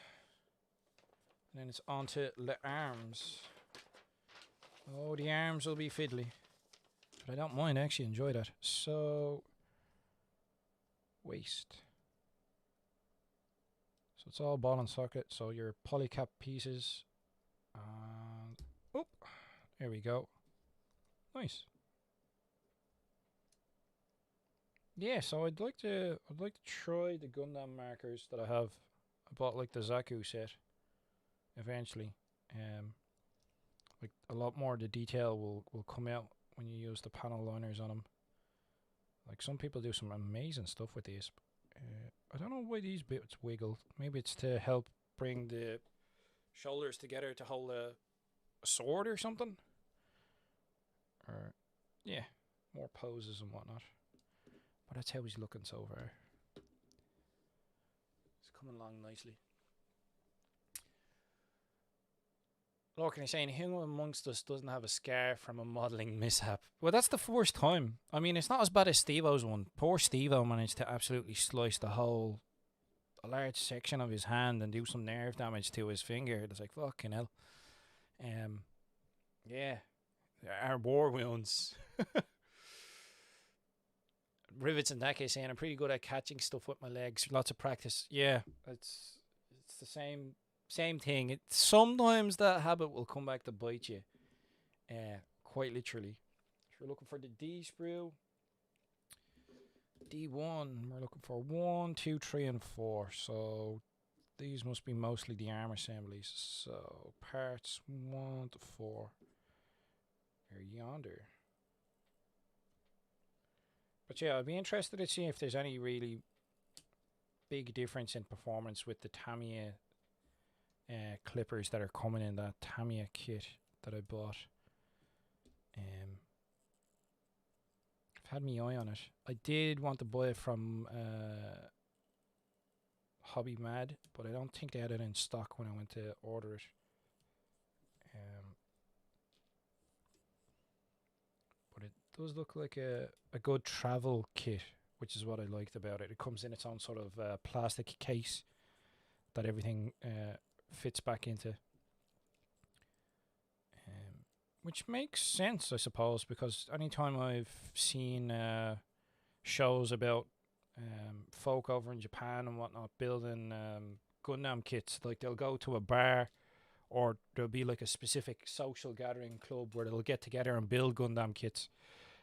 Speaker 1: And then it's onto the arms. Oh, the arms will be fiddly. But I don't mind, I actually enjoy that. So, waist. So it's all ball and socket. So your polycap pieces. And, oh, there we go. Nice. Yeah, so I'd like to try the Gundam markers that I have. I bought like the Zaku set eventually. Like a lot more of the detail will come out when you use the panel liners on them. Like some people do some amazing stuff with these. I don't know why these bits wiggle. Maybe it's to help bring the shoulders together to hold a sword or something. Or yeah, more poses and whatnot. But that's how he's looking so far. It's coming along nicely. Look, and he's saying, who amongst us doesn't have a scar from a modelling mishap? Well, that's the first time. I mean, it's not as bad as Steve-O's one. Poor Steve-O managed to absolutely slice a large section of his hand and do some nerve damage to his finger. It's like, fucking hell. Yeah. Our war wounds. Rivets in that case saying, I'm pretty good at catching stuff with my legs. Lots of practice. Yeah, it's the same thing. Sometimes that habit will come back to bite you. Quite literally. If you're looking for the D sprue, D1, we're looking for 1, 2, 3, and 4. So these must be mostly the arm assemblies. So parts 1 to 4 are yonder. But yeah, I'd be interested to see if there's any really big difference in performance with the Tamiya clippers that are coming in that Tamiya kit that I bought. I've had my eye on it. I did want to buy it from Hobby Mad, but I don't think they had it in stock when I went to order it. But it does look like a good travel kit, which is what I liked about it. It comes in its own sort of plastic case that everything fits back into. Which makes sense, I suppose, because anytime I've seen shows about folk over in Japan and whatnot building Gundam kits, like they'll go to a bar or there'll be like a specific social gathering club where they'll get together and build Gundam kits.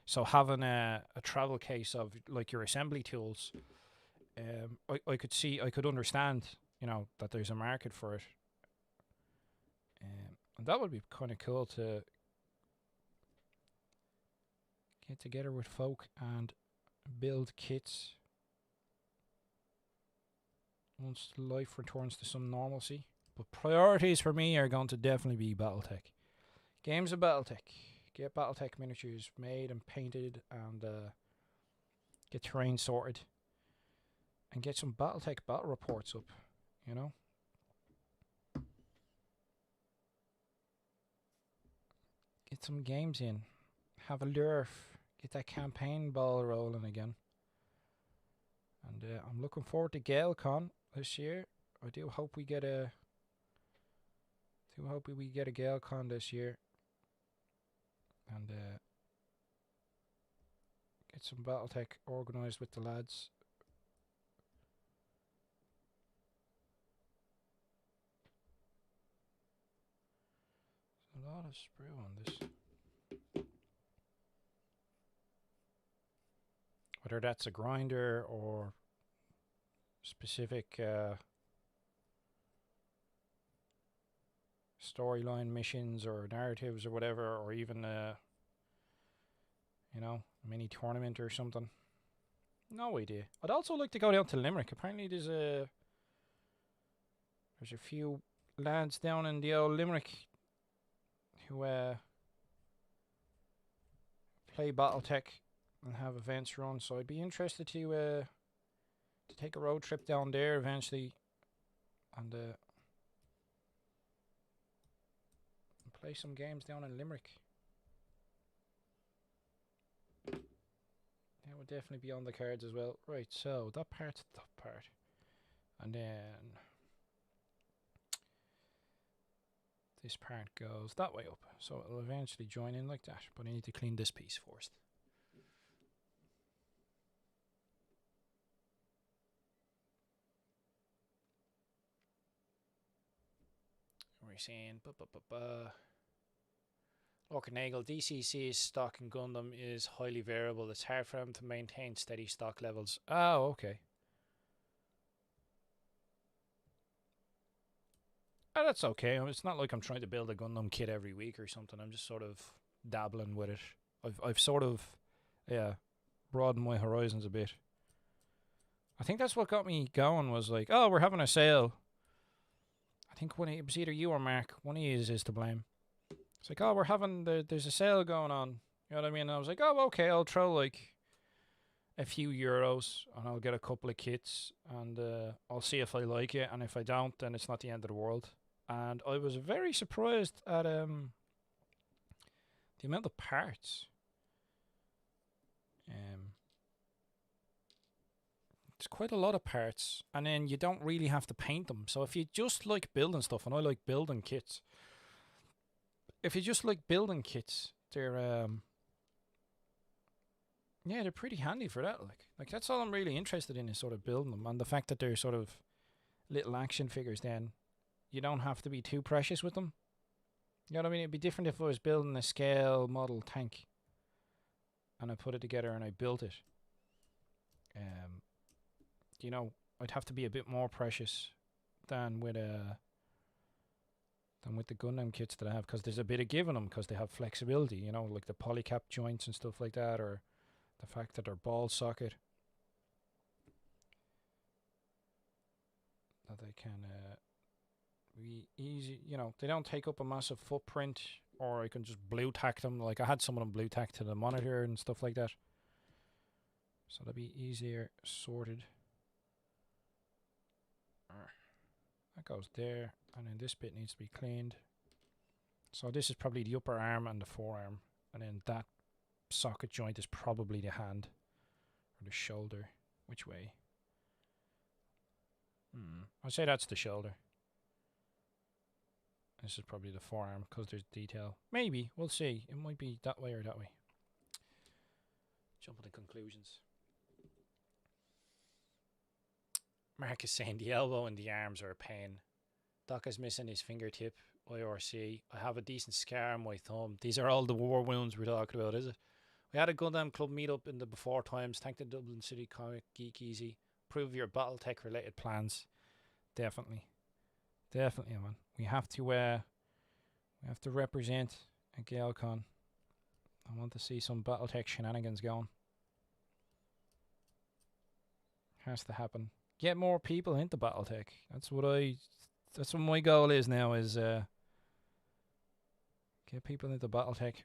Speaker 1: So having a travel case of like your assembly tools, I could understand, you know, that there's a market for it. And that would be kind of cool to get together with folk and build kits once life returns to some normalcy. But priorities for me are going to definitely be Battletech. Games of Battletech. Get Battletech miniatures made and painted and get terrain sorted. And get some Battletech battle reports up, you know? Get some games in. Have a lurf. Get that campaign ball rolling again. And I'm looking forward to GaleCon this year. I do hope we get a GaleCon this year. And get some Battletech organised with the lads. There's a lot of sprue on this. Whether that's a grinder or specific storyline missions or narratives or whatever, or even you know, mini tournament or something. No idea. I'd also like to go down to Limerick. Apparently there's a few lads down in the old Limerick who play Battletech and have events run, so I'd be interested to take a road trip down there eventually and play some games down in Limerick. That would definitely be on the cards as well. Right, so that part's the top part. And then this part goes that way up. So it'll eventually join in like that. But I need to clean this piece first. We're saying Orkanagel, DCC's stock in Gundam is highly variable. It's hard for them to maintain steady stock levels. Oh, okay. Oh, that's okay. It's not like I'm trying to build a Gundam kit every week or something. I'm just sort of dabbling with it. I've sort of, yeah, broadened my horizons a bit. I think that's what got me going was like, oh, we're having a sale. I think it was either you or Mark. One of you is to blame. It's like, oh, we're having there's a sale going on. You know what I mean? And I was like, oh, okay, I'll throw like a few euros and I'll get a couple of kits and I'll see if I like it. And if I don't, then it's not the end of the world. And I was very surprised at the amount of parts. It's quite a lot of parts, and then you don't really have to paint them. So if you just like building stuff, and I like building kits, if you just like building kits, they're yeah, they're pretty handy for that. Like that's all I'm really interested in is sort of building them, and the fact that they're sort of little action figures. Then you don't have to be too precious with them. You know what I mean? It'd be different if I was building a scale model tank, and I put it together and I built it. You know, I'd have to be a bit more precious than with the Gundam kits that I have, because there's a bit of giving them because they have flexibility, you know, like the polycap joints and stuff like that, or the fact that they're ball socket, that they can be easy, you know, they don't take up a massive footprint or I can just blue tack them. Like I had some of them blue tack to the monitor and stuff like that. So that'd be easier sorted. That goes there, and then this bit needs to be cleaned. So this is probably the upper arm and the forearm, and then that socket joint is probably the hand or the shoulder. Which way? I'd say that's the shoulder. This is probably the forearm because there's detail. Maybe, we'll see. It might be that way or that way. Jumping to conclusions. Mark is saying the elbow and the arms are a pain. Doc is missing his fingertip. IRC. I have a decent scar on my thumb. These are all the war wounds we're talking about, is it? We had a Gundam Club meetup in the before times. Thank the Dublin City Comic Geek Easy. Prove your Battletech related plans. Definitely. Definitely, man. We have to represent a GaleCon. I want to see some Battletech shenanigans going. Has to happen. Get more people into Battletech. That's what my goal is now, is get people into Battletech.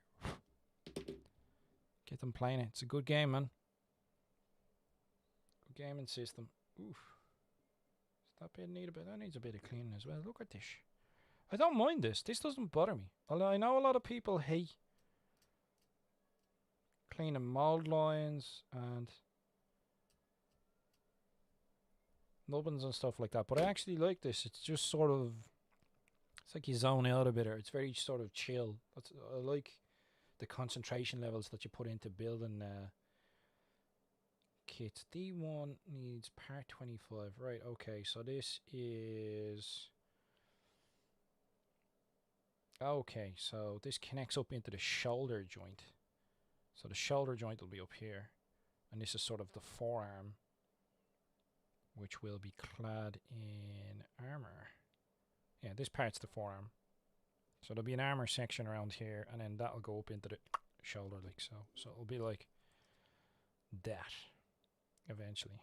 Speaker 1: Get them playing it. It's a good game, man. Good gaming system. Oof. That bit that needs a bit of cleaning as well. Look at this. I don't mind this. This doesn't bother me. Although I know a lot of people hate cleaning mold lines and nubbins and stuff like that. But I actually like this. It's just sort of, it's like you zone out a bit, or it's very sort of chill. I like the concentration levels that you put into building kits. D1 needs part 25. Right, okay, so this is... Okay, so this connects up into the shoulder joint. So the shoulder joint will be up here. And this is sort of the forearm, which will be clad in armor. Yeah, this part's the forearm. So there'll be an armor section around here, and then that'll go up into the shoulder like so. So it'll be like that eventually.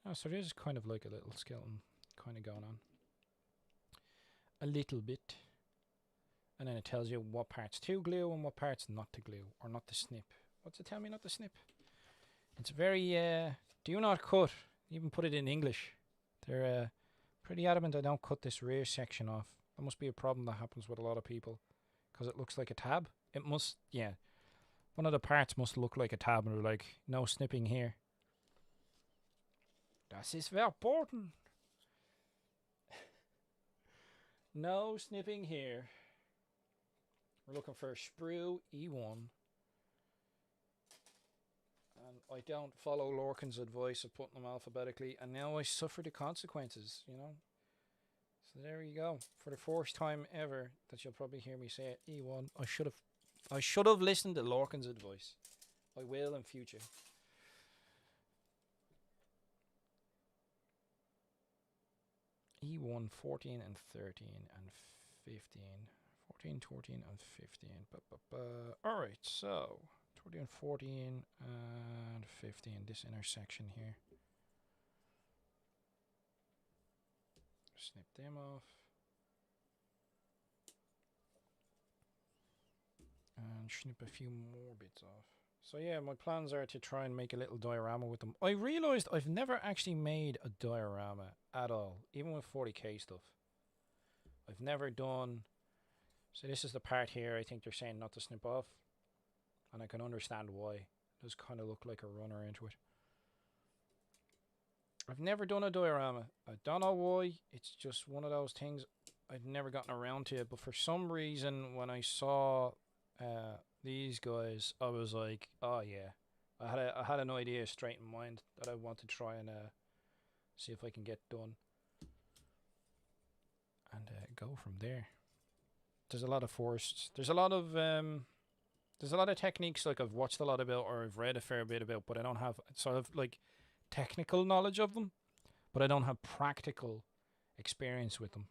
Speaker 1: Oh, so there's kind of like a little skeleton kind of going on. A little bit. And then it tells you what parts to glue and what parts not to glue, or not to snip. What's it tell me not to snip? It's very, do not cut. Even put it in English. They're pretty adamant I don't cut this rear section off. That must be a problem that happens with a lot of people, because it looks like a tab. It must, yeah. One of the parts must look like a tab, and they're like, no snipping here. Das ist verboten. No snipping here. We're looking for a sprue E1. And I don't follow Lorcan's advice of putting them alphabetically, and now I suffer the consequences, you know. So there you go. For the first time ever that you'll probably hear me say it, E1. I should have listened to Lorcan's advice. I will in future. E1, 14 and 13 and 15. 14, 14 and 15. Alright, so 13, 14 and 15. This intersection here. Snip them off. And snip a few more bits off. So yeah, my plans are to try and make a little diorama with them. I realized I've never actually made a diorama at all, even with 40k stuff. I've never done... So this is the part here I think they're saying not to snip off. And I can understand why. It does kind of look like a runner into it. I've never done a diorama. I don't know why. It's just one of those things I've never gotten around to. But for some reason, when I saw these guys, I was like, oh yeah. I had an idea straight in mind that I want to try and see if I can get done. And go from there. There's a lot of forests. There's a lot of techniques like I've watched a lot about, or I've read a fair bit about, but I don't have sort of like technical knowledge of them, but I don't have practical experience with them.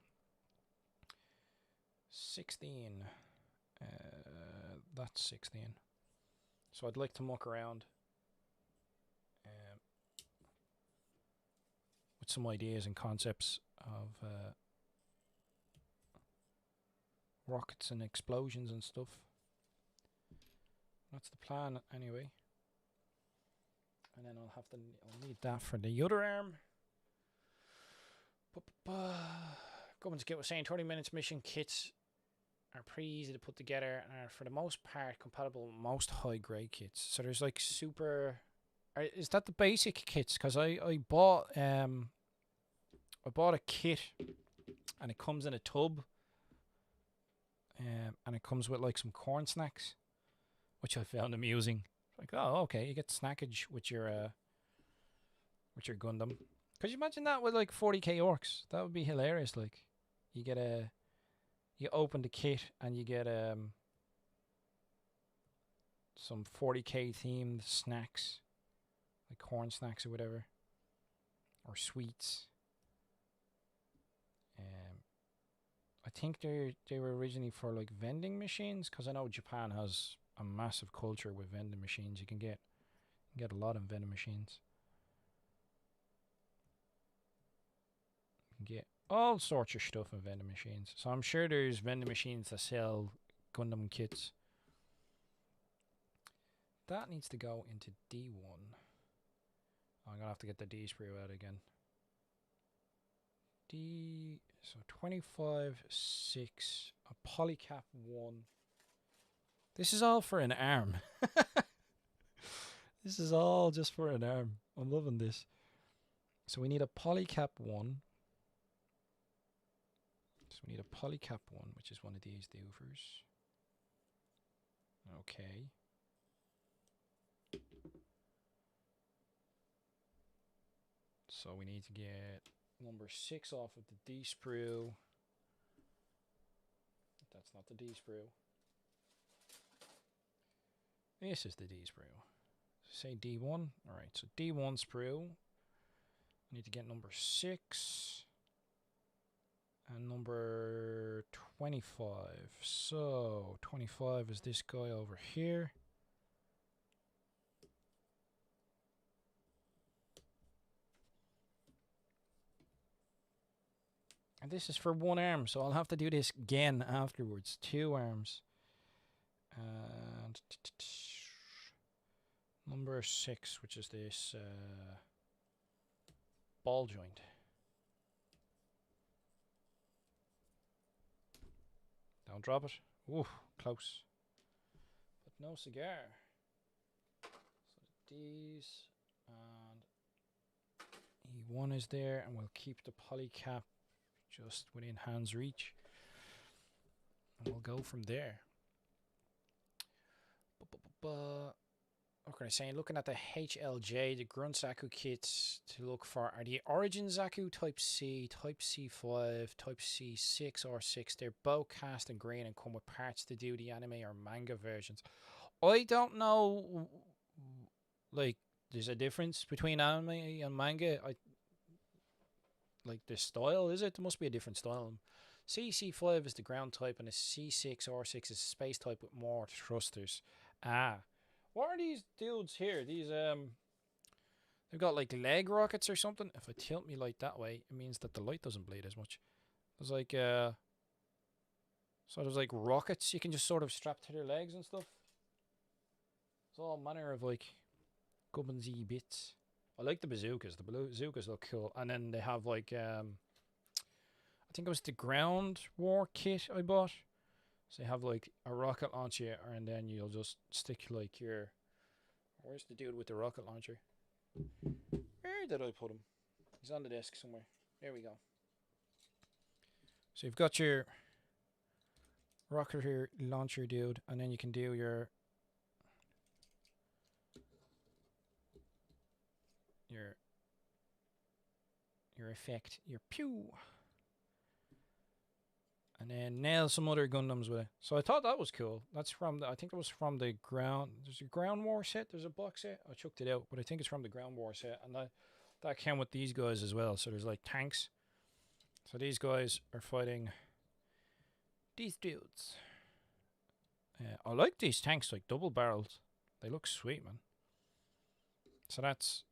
Speaker 1: 16. That's 16. So I'd like to muck around with some ideas and concepts of rockets and explosions and stuff. That's the plan anyway. And then I'll need that for the other arm. Government's Kit was saying 30 minutes mission kits are pretty easy to put together and are for the most part compatible with most high grade kits. So there's like super. Is that the basic kits? Because I bought a kit and it comes in a tub. And it comes with like some corn snacks, which I found amusing. Like, oh, okay, you get snackage with your Gundam. Could you imagine that with like 40k orcs? That would be hilarious. Like, you open the kit and you get some 40k themed snacks, like corn snacks or whatever, or sweets. I think they were originally for like vending machines, because I know Japan has a massive culture with vending machines. You can get a lot of vending machines. You can get all sorts of stuff in vending machines. So I'm sure there's vending machines that sell Gundam kits. That needs to go into D1. I'm gonna have to get the D sprue out again. So 25, 6, a polycap 1. This is all for an arm. This is all just for an arm. I'm loving this. So we need a polycap 1. So we need a polycap 1, which is one of these doofers. Okay. So we need to get number 6 off of the D sprue. That's not the D sprue. This is the D sprue. Say D1. Alright, so D1 sprue. I need to get number 6. And number 25. So 25 is this guy over here. And this is for one arm, so I'll have to do this again afterwards. 2 arms. And number 6, which is this ball joint. Don't drop it. Ooh, close. But no cigar. So these and E1 is there, and we'll keep the polycap just within hand's reach, and we'll go from there. What can I say? Looking at the HLJ, the Grunt Zaku kits to look for are the Origin Zaku Type C, Type C5, Type C6 or 6. They're both cast in green and come with parts to do the anime or manga versions. I don't know, like, there's a difference between anime and manga. Like the style, is it? There must be a different style. CC5 is the ground type, and a C6 or 6 is space type with more thrusters. What are these dudes here? These they've got like leg rockets or something. If I tilt me light that way, it means that the light doesn't bleed as much. There's like so there's like rockets you can just sort of strap to their legs and stuff. It's all manner of like gubbins-y bits. I like the bazookas. The bazookas look cool. And then they have like I think it was the ground war kit I bought. So they have like a rocket launcher, and then you'll just stick like your... Where's the dude with the rocket launcher? Where did I put him? He's on the desk somewhere. There we go. So you've got your rocket launcher dude, and then you can do your effect, your pew. And then nail some other Gundams with it. So I thought that was cool. That's from I think it was from the ground. There's a ground war set. There's a box set. I chucked it out, but I think it's from the ground war set. And that came with these guys as well. So there's like tanks. So these guys are fighting these dudes. I like these tanks, like double barreled. They look sweet, man. So that's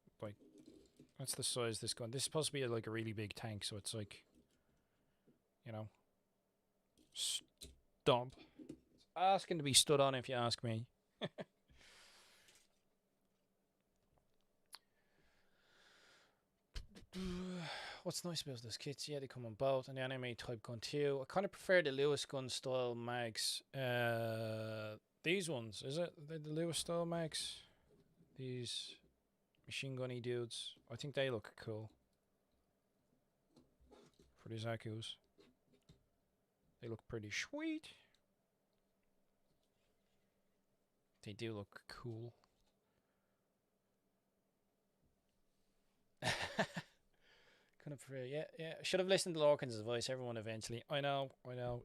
Speaker 1: the size of this gun. This is supposed to be like a really big tank. So it's like, you know, stomp. It's asking to be stood on, if you ask me. What's nice about this kits? Yeah, they come on both, and the anime type gun too. I kind of prefer the Lewis gun style mags. These ones, is it the Lewis style mags? These machine gunny dudes. I think they look cool for the Zaku's. They look pretty sweet. They do look cool. Kind of prefer, yeah. Should have listened to Lorcan's advice, everyone, eventually. I know.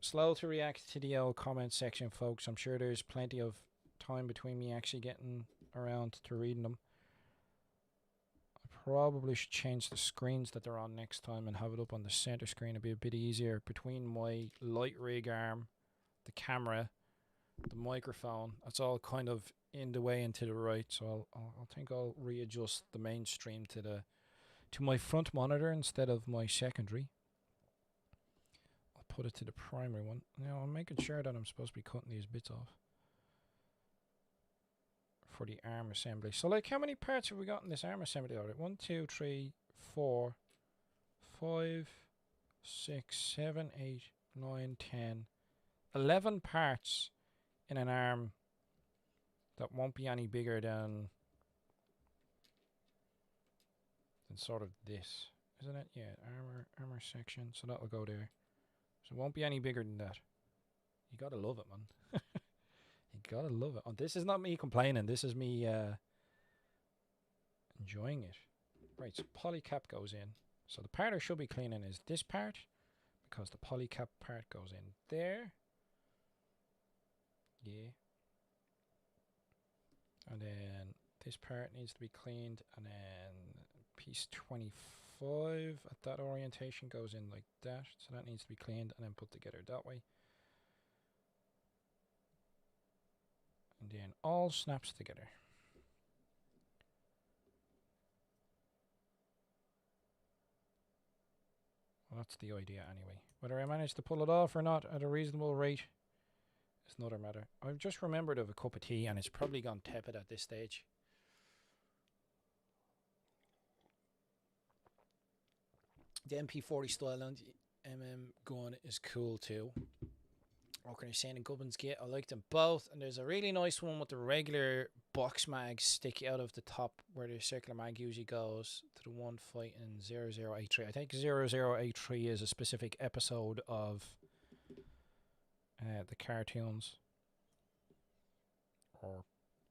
Speaker 1: Slow to react to the old comment section, folks. I'm sure there's plenty of time between me actually getting around to reading them. I probably should change the screens that they're on next time and have it up on the center screen. It'd be a bit easier between my light rig arm, the camera, the microphone. That's all kind of in the way and to the right. So I think I'll readjust the mainstream to my front monitor instead of my secondary. I'll put it to the primary one. Now I'm making sure that I'm supposed to be cutting these bits off for the arm assembly. So like, how many parts have we got in this arm assembly already? 1, 2, 3, 4, 5, 6, 7, 8, 9, 10, 11 parts in an arm that won't be any bigger than sort of this, isn't it? Yeah, armor section. So that'll go there. So it won't be any bigger than that. You gotta love it, man. You gotta love it. Oh, this is not me complaining. This is me enjoying it. Right, so polycap goes in. So the part I should be cleaning is this part, because the polycap part goes in there. Yeah. And then this part needs to be cleaned, and then piece 25 at that orientation goes in like that, so that needs to be cleaned and then put together that way, and then all snaps together. Well, that's the idea anyway. Whether I manage to pull it off or not at a reasonable rate is another matter. I've just remembered of a cup of tea and it's probably gone tepid at this stage. The MP40 style gun is cool too. What can I say? And Gubbins Gate, I like them both. And there's a really nice one with the regular box mags sticking out of the top where the circular mag usually goes to the one fighting 0083. I think 0083 is a specific episode of the cartoons or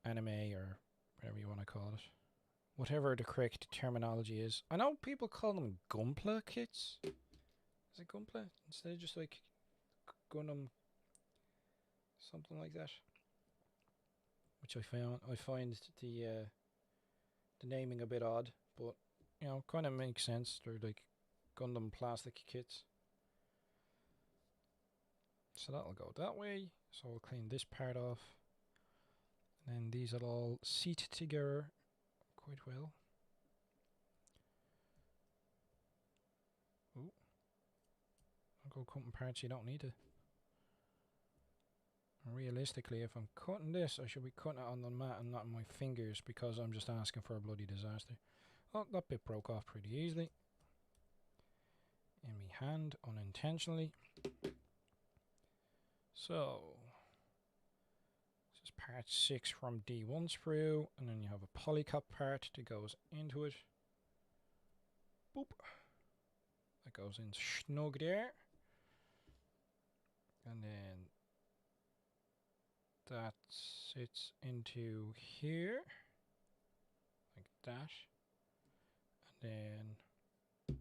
Speaker 1: anime or whatever you want to call it. Whatever the correct terminology is. I know people call them Gunpla kits. Is it Gunpla? Instead of just like Gundam, something like that. Which I find the naming a bit odd, but you know, kind of makes sense. They're like Gundam plastic kits. So that'll go that way. So I'll clean this part off. And then these will all seat together quite well. Ooh. I'll go cutting parts you don't need to. Realistically, if I'm cutting this, I should be cutting it on the mat and not on my fingers, because I'm just asking for a bloody disaster. Oh, that bit broke off pretty easily. In my hand, unintentionally. So, this is part 6 from D1 sprue, and then you have a polycap part that goes into it. Boop. That goes in snug there. And then that sits into here, like that. And then,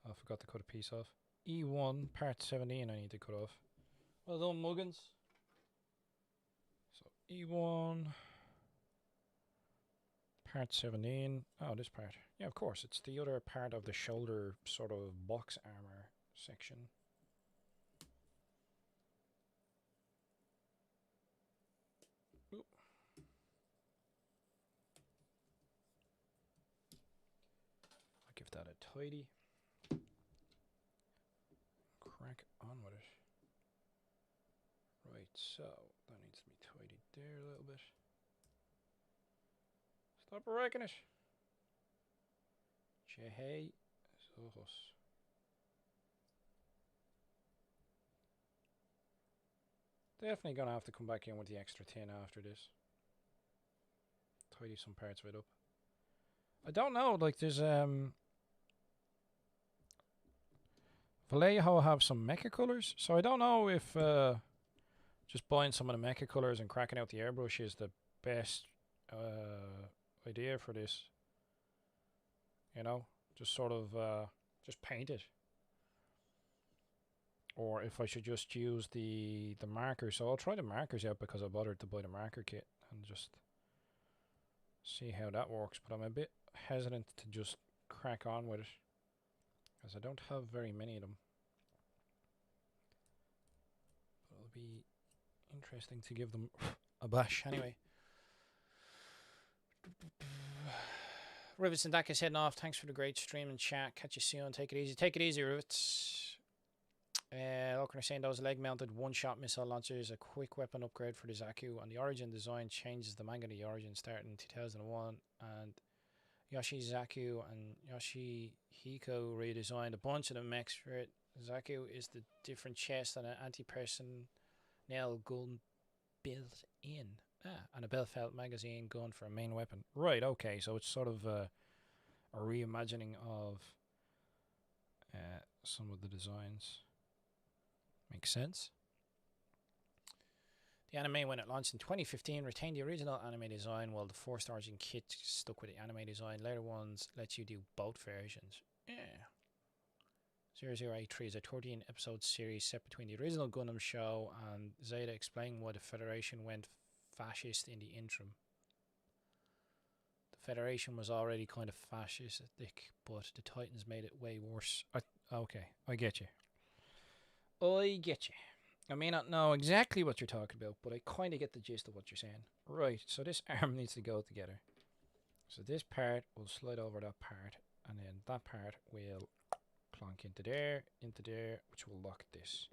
Speaker 1: I forgot to cut a piece off. E1, part 17 I need to cut off. Well done, Muggins. So E1, part 17. Oh, this part. Yeah, of course, it's the other part of the shoulder sort of box armor section. Oop. I'll give that a tidy. Crack on with it. so that needs to be tidied there a little bit. Stop wrecking it. Hey, Zohos. Definitely gonna have to come back in with the extra tin after this. Tidy some parts of it up. I don't know, like there's Vallejo have some mecha colors, so I don't know if just buying some of the mecha colors and cracking out the airbrush is the best idea for this. You know, just sort of just paint it. Or if I should just use the markers. So I'll try the markers out because I bothered to buy the marker kit and just see how that works. But I'm a bit hesitant to just crack on with it because I don't have very many of them. But it'll be interesting to give them a bash anyway. Rivets and Dak is heading off. Thanks for the great stream and chat. Catch you soon. Take it easy. Take it easy, Rivets. Look, saying those leg-mounted one-shot missile launchers, a quick weapon upgrade for the Zaku, and the Origin design changes the manga to the Origin starting in 2001, and Yoshi Zaku and Yoshi Hiko redesigned a bunch of the mechs for it. Zaku is the different chest and an anti-personnel gun built in. And a Belfelt magazine gun for a main weapon. Right, okay, so it's sort of a reimagining of some of the designs. Makes sense. The anime, when it launched in 2015, retained the original anime design, while the Forced Origin kit stuck with the anime design. Later ones let you do both versions. Yeah. 0083 is a 13-episode series set between the original Gundam show and Zeta explaining why the Federation went fascist in the interim. The Federation was already kind of fascistic, but the Titans made it way worse. Okay, I get you. I get you. I may not know exactly what you're talking about, but I kind of get the gist of what you're saying. Right, so this arm needs to go together. So this part will slide over that part, and then that part will plonk into there, which will lock this.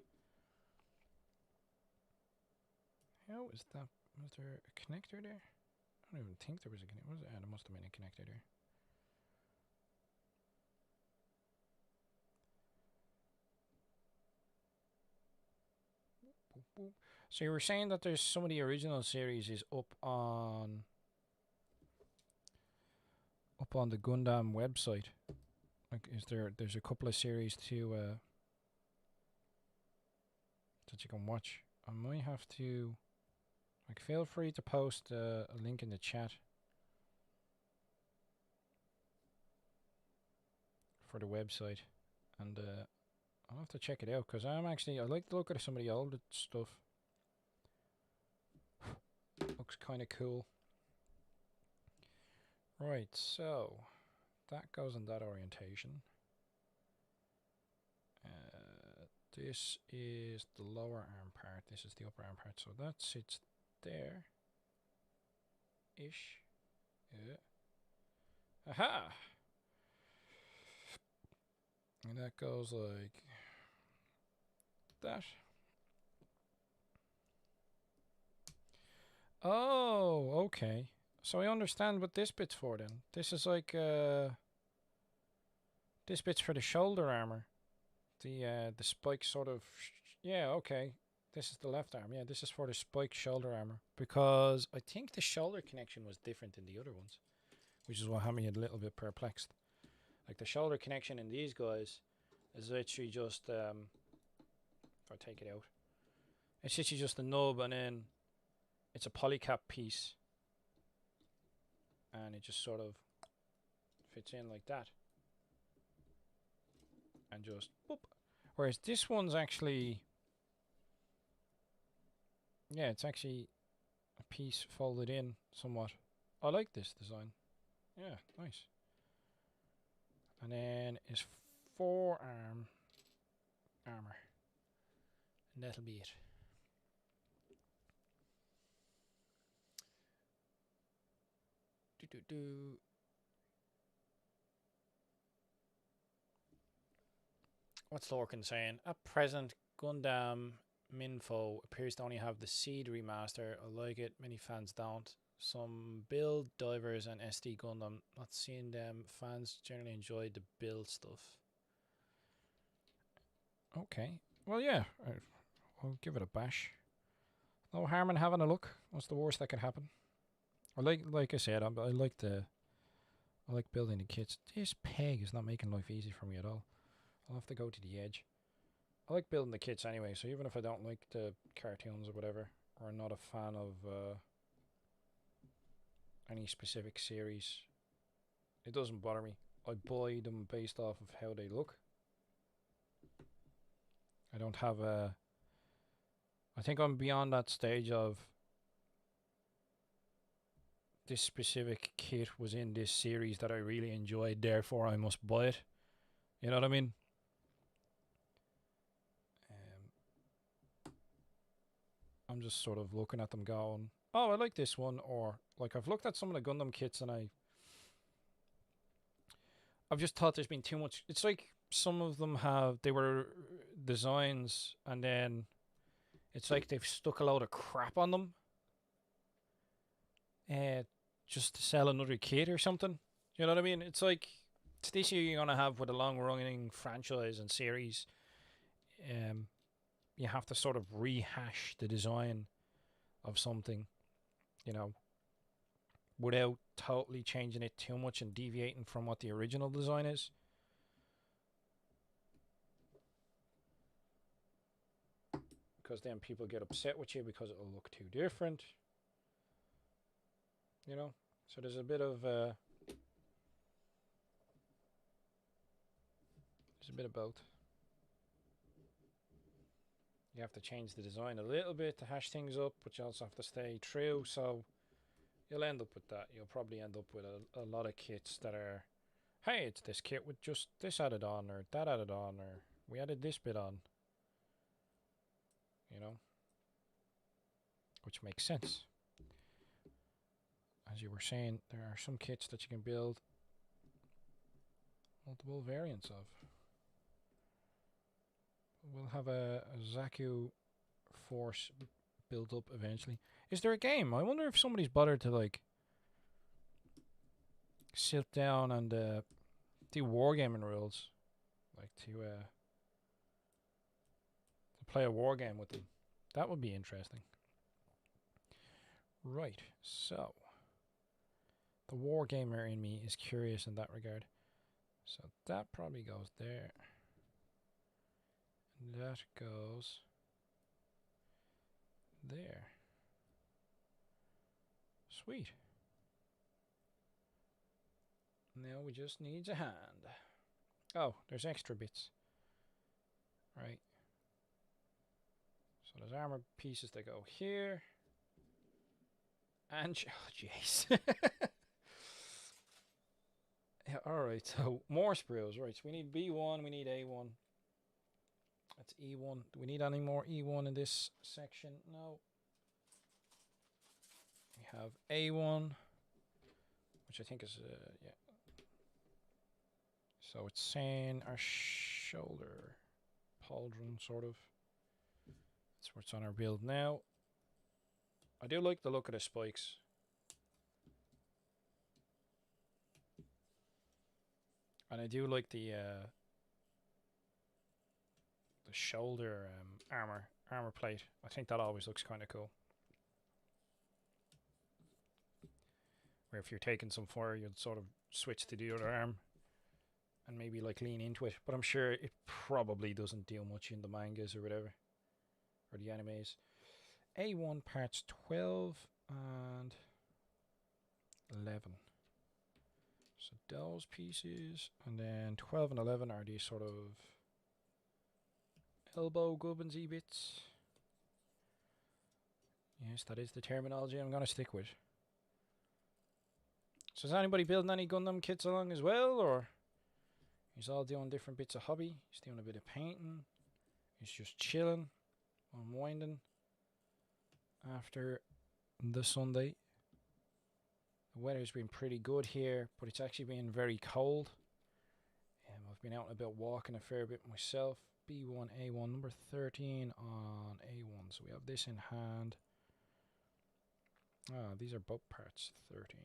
Speaker 1: How is that? Was there a connector there? I don't even think there was a connector. There must have been a connector there. So you were saying that there's some of the original series is up on the Gundam website. Like, there's a couple of series to that you can watch. I might have to, like, feel free to post a link in the chat for the website, and I'll have to check it out because I like to look at some of the older stuff. Looks kind of cool. Right, so that goes in that orientation. This is the lower arm part. This is the upper arm part. So that sits there. Ish. Yeah. Aha! And that goes like that. Oh, okay. So I understand what this bit's for then. This is like this bit's for the shoulder armor. The spike sort of yeah, okay. This is the left arm. Yeah, this is for the spike shoulder armor because I think the shoulder connection was different in the other ones, which is what had me a little bit perplexed. Like the shoulder connection in these guys is literally just if I take it out, it's literally just a nub and then it's a polycap piece and it just sort of fits in like that and just boop. Whereas this one's actually, yeah, it's actually a piece folded in somewhat. I like this design. Yeah, nice. And then is forearm armor. And that'll be it. What's Lorcan saying? At present, Gundam Minfo appears to only have the Seed remaster. I like it. Many fans don't. Some build divers and SD Gundam. Not seeing them. Fans generally enjoy the build stuff. Okay. Well, yeah. I'll give it a bash. No harm in having a look. What's the worst that could happen? I like I said, I like building the kits. This peg is not making life easy for me at all. I'll have to go to the edge. I like building the kits anyway, so even if I don't like the cartoons or whatever, or not a fan of any specific series, it doesn't bother me. I buy them based off of how they look. I don't have a... I think I'm beyond that stage of this specific kit was in this series that I really enjoyed, therefore I must buy it. You know what I mean? I'm just sort of looking at them going, oh, I like this one, or like I've looked at some of the Gundam kits and I've just thought there's been too much. It's like some of them they were designs and then it's like they've stuck a load of crap on them just to sell another kit or something. You know what I mean? It's like, it's this year you're going to have with a long running franchise and series. You have to sort of rehash the design of something, you know, without totally changing it too much and deviating from what the original design is. Because then people get upset with you because it'll look too different. You know? So there's a bit of both. You have to change the design a little bit to hash things up, but you also have to stay true. So you'll end up with that. You'll probably end up with a lot of kits that are, hey, it's this kit with just this added on, or that added on, or we added this bit on. You know? Which makes sense. As you were saying, there are some kits that you can build multiple variants of. We'll have a Zaku force built up eventually. Is there a game? I wonder if somebody's bothered to like sit down and do wargaming rules, like to play a wargame with them. That would be interesting. Right, so the wargamer in me is curious in that regard. So that probably goes there. That goes there. Sweet. Now we just need a hand. Oh, there's extra bits. Right. So there's armor pieces that go here. And, oh jeez. Yeah, alright, so more sprues. Right, so we need B1, we need A1. That's E1. Do we need any more E1 in this section? No. We have A1, which I think is, yeah. So it's saying our shoulder pauldron, sort of. That's what's on our build now. I do like the look of the spikes. And I do like the shoulder armor plate. I think that always looks kind of cool. Where if you're taking some fire, you'd sort of switch to the other arm and maybe like lean into it. But I'm sure it probably doesn't deal much in the mangas or whatever, or the animes. A1 parts 12 and 11. So those pieces, and then 12 and 11 are these sort of elbow gubbins-y bits. Yes, that is the terminology I'm going to stick with. So is anybody building any Gundam kits along as well, or he's all doing different bits of hobby? He's doing a bit of painting. He's just chilling, unwinding after the Sunday. The weather's been pretty good here, but it's actually been very cold. I've been out and about walking a fair bit myself. B1, A1, number 13 on A1. So we have this in hand. Ah, these are both parts 13.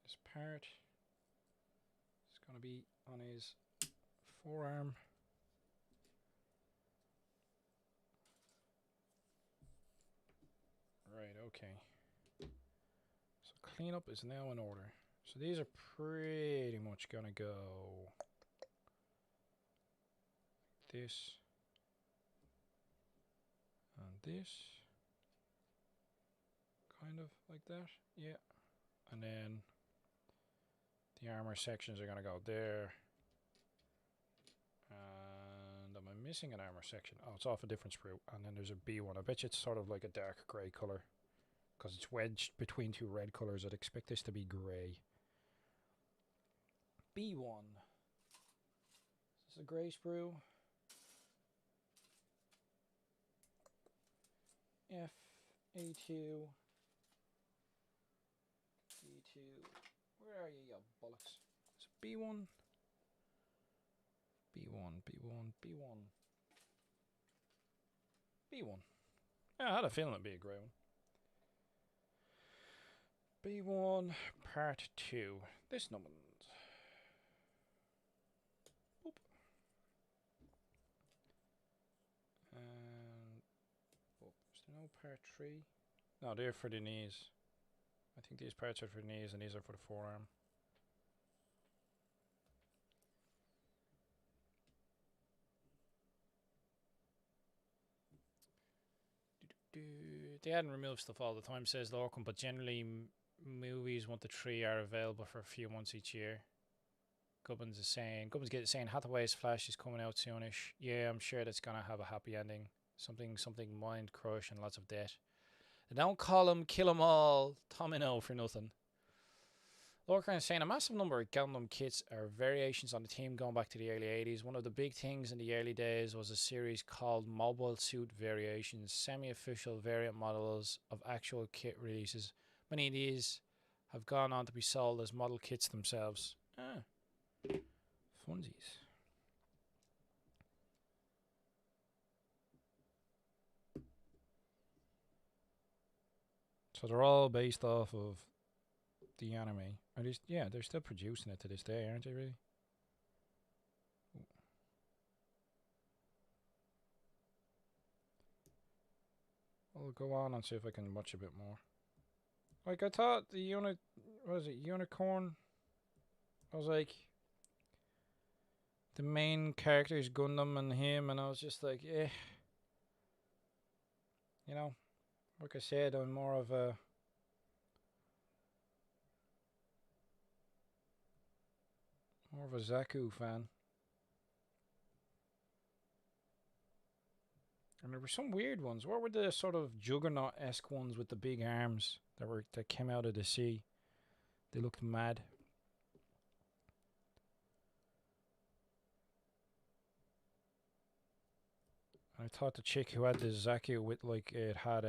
Speaker 1: This part is going to be on his forearm. Right, okay. So cleanup is now in order. So these are pretty much going to go this and this. Kind of like that, yeah. And then the armor sections are going to go there. And am I missing an armor section? Oh, it's off a different sprue. And then there's a B1. I bet you it's sort of like a dark grey colour, because it's wedged between two red colours. I'd expect this to be grey. B1. Is this a grey sprue? F82. B2. Where are you, you bollocks? Is it B1? B1, B1, B1. B1. Yeah, I had a feeling it'd be a grey one. B1 part 2. This number. Boop. And oh, is there no part 3? No, they're for the knees. I think these parts are for the knees and these are for the forearm. They add and remove stuff all the time, says Lorcan, but generally movies 1 to 3 are available for a few months each year. Gubbins getting saying Hathaway's Flash is coming out soonish. Yeah, I'm sure that's gonna have a happy ending. Something mind crush and lots of death. They don't call him kill 'em all Tomino for nothing. Lorcan is saying a massive number of Gundam kits are variations on the theme going back to the early 80s. One of the big things in the early days was a series called Mobile Suit Variations, semi-official variant models of actual kit releases. Many of these have gone on to be sold as model kits themselves. Ah, funsies. So they're all based off of the anime. Are they, yeah, they're still producing it to this day, aren't they, really? Ooh. I'll go on and see if I can watch a bit more. Like, I thought the what was it, Unicorn? I was like, the main character is Gundam and him, and I was just like, eh. You know, like I said, I'm more of a Zaku fan. And there were some weird ones. What were the sort of Juggernaut-esque ones with the big arms that came out of the sea? They looked mad. I thought the chick who had the Zaku with like it had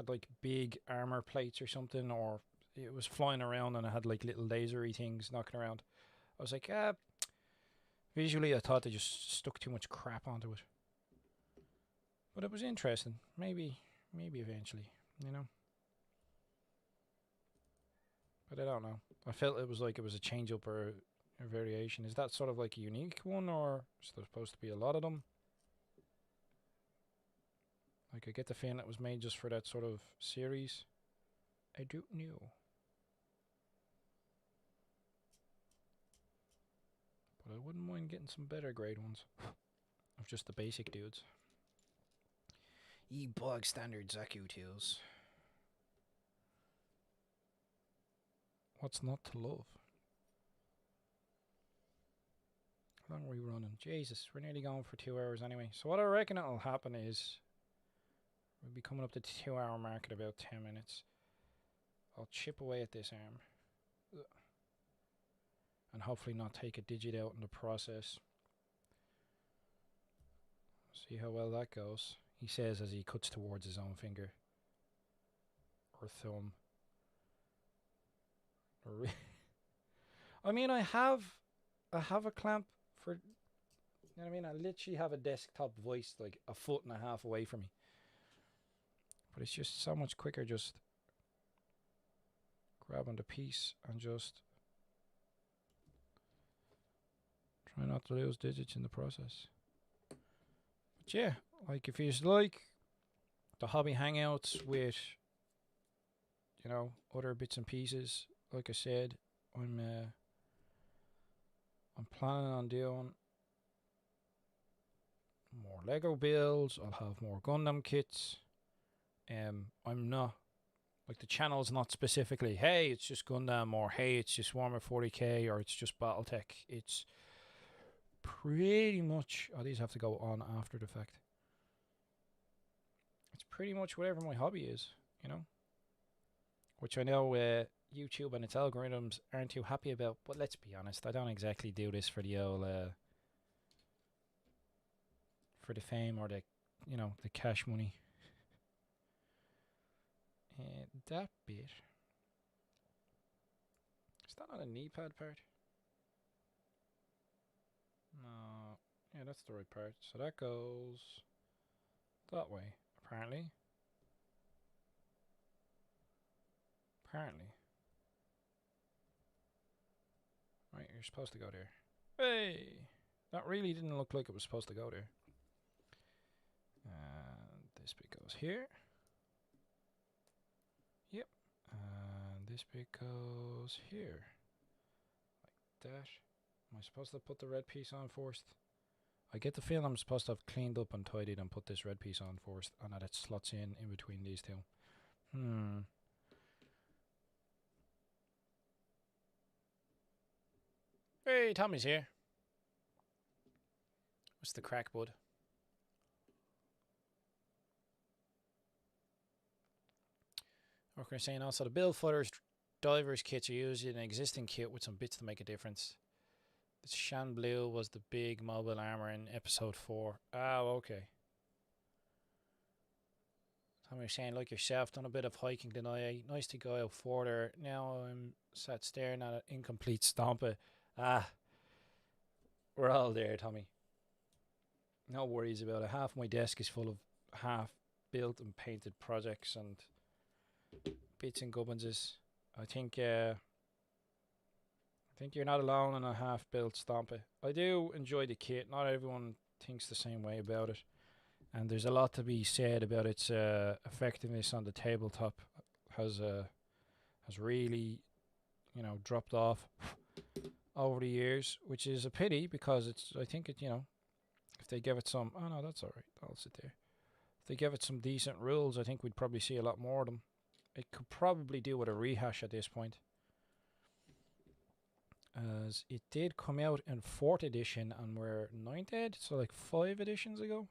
Speaker 1: like big armor plates or something, or it was flying around and it had like little lasery things knocking around. I was like, visually I thought they just stuck too much crap onto it. But it was interesting. Maybe eventually, you know. But I don't know. I felt it was like it was a change up or a variation. Is that sort of like a unique one, or is there supposed to be a lot of them? Like, I get the feeling it was made just for that sort of series. I don't know. But I wouldn't mind getting some better grade ones. Of just the basic dudes. Bog standard Zaku tools. What's not to love? How long are we running? Jesus, we're nearly going for 2 hours anyway. So what I reckon it'll happen is we'll be coming up to the 2 hour mark in about 10 minutes. I'll chip away at this arm. Ugh. And hopefully not take a digit out in the process. See how well that goes. He says as he cuts towards his own finger. Or thumb. I mean, I have a clamp for. You know what I mean? I literally have a desktop voice like a foot and a half away from me. But it's just so much quicker just grabbing the piece and just try not to lose digits in the process. But yeah, like if you like the hobby hangouts with, other bits and pieces, like I said, I'm planning on doing more Lego builds. I'll have more Gundam kits. I'm not like the channel's not specifically, hey, it's just Gundam, or hey, it's just Warhammer 40k, or it's just BattleTech. It's pretty much, these have to go on after the fact. It's pretty much whatever my hobby is, which I know YouTube and its algorithms aren't too happy about. But let's be honest, I don't exactly do this for the old for the fame or the the cash money. That bit, is that not a knee pad part? No. Yeah, that's the right part. So that goes that way, apparently. Right, you're supposed to go there. Hey! That really didn't look like it was supposed to go there. And this bit goes here. Yep. And this bit goes here. Like that. Am I supposed to put the red piece on first? I get the feeling I'm supposed to have cleaned up and tidied and put this red piece on first, and that it slots in between these two. Hey, Tommy's here. What's the crack, bud? Okay, saying also the build fighters divers kits are using an existing kit with some bits to make a difference. The Shan Blue was the big mobile armor in episode 4. Oh, okay. Tommy saying, like yourself, done a bit of hiking tonight. Nice to go out further. Now I'm sat staring at an incomplete stomper. We're all there, Tommy. No worries about it. Half my desk is full of half built and painted projects and bits and gubbinses. I think you're not alone on a half built stomper. I do enjoy the kit. Not everyone thinks the same way about it. And there's a lot to be said about its effectiveness on the tabletop. Has really, dropped off over the years, which is a pity because I think it, if they give it some, oh no, that's all right, I'll sit there. If they give it some decent rules, I think we'd probably see a lot more of them. It could probably do with a rehash at this point, as it did come out in 4th edition and we're 9th ed, so like 5 editions ago.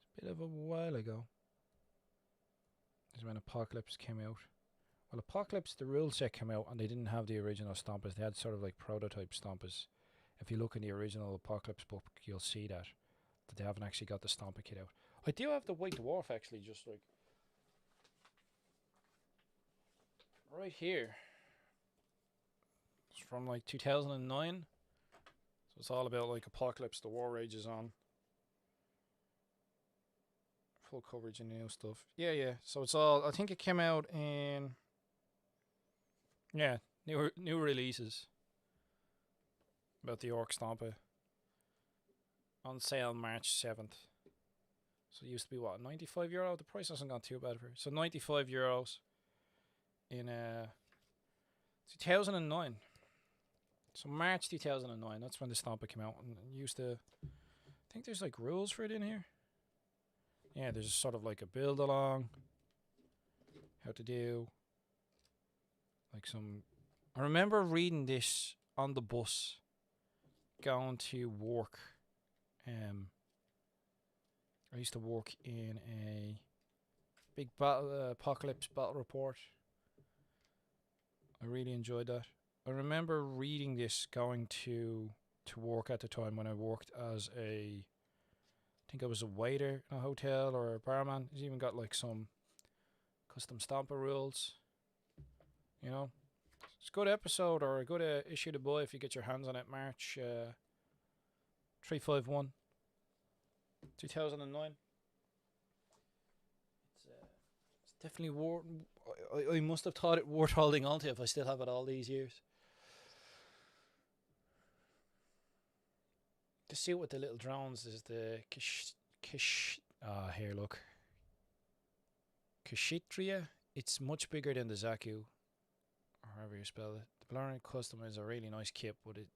Speaker 1: It's a bit of a while ago is when Apocalypse came out. Well, Apocalypse, the rule set came out and they didn't have the original Stompers. They had sort of like prototype Stompers. If you look in the original Apocalypse book, you'll see that they haven't actually got the Stomper kit out. I do have the White Dwarf actually, just like right here. It's from like 2009. So it's all about like Apocalypse, the war rages on. Full coverage and new stuff. Yeah. So it's all, I think it came out in, yeah, new releases about the Orc Stomper. On sale March 7th. So it used to be what, €95? The price hasn't gone too bad for it. So €95 in 2009. So March 2009, that's when the Stomper came out. And used to, I think there's like rules for it in here. Yeah, there's sort of like a build along. How to do like some, I remember reading this on the bus going to work. I used to work in a big Apocalypse battle report. I really enjoyed that. I remember reading this going to work at the time when I worked as I think I was a waiter in a hotel or a barman. He's even got like some custom Stomper rules, It's a good episode or a good issue to buy if you get your hands on it. March 351, 2009. It's definitely worth. I must have thought it worth holding on to if I still have it all these years. The suit with the little drones is the here look. Kashitria. It's much bigger than the Zaku, or however you spell it. The Valorant Custom is a really nice kit, but it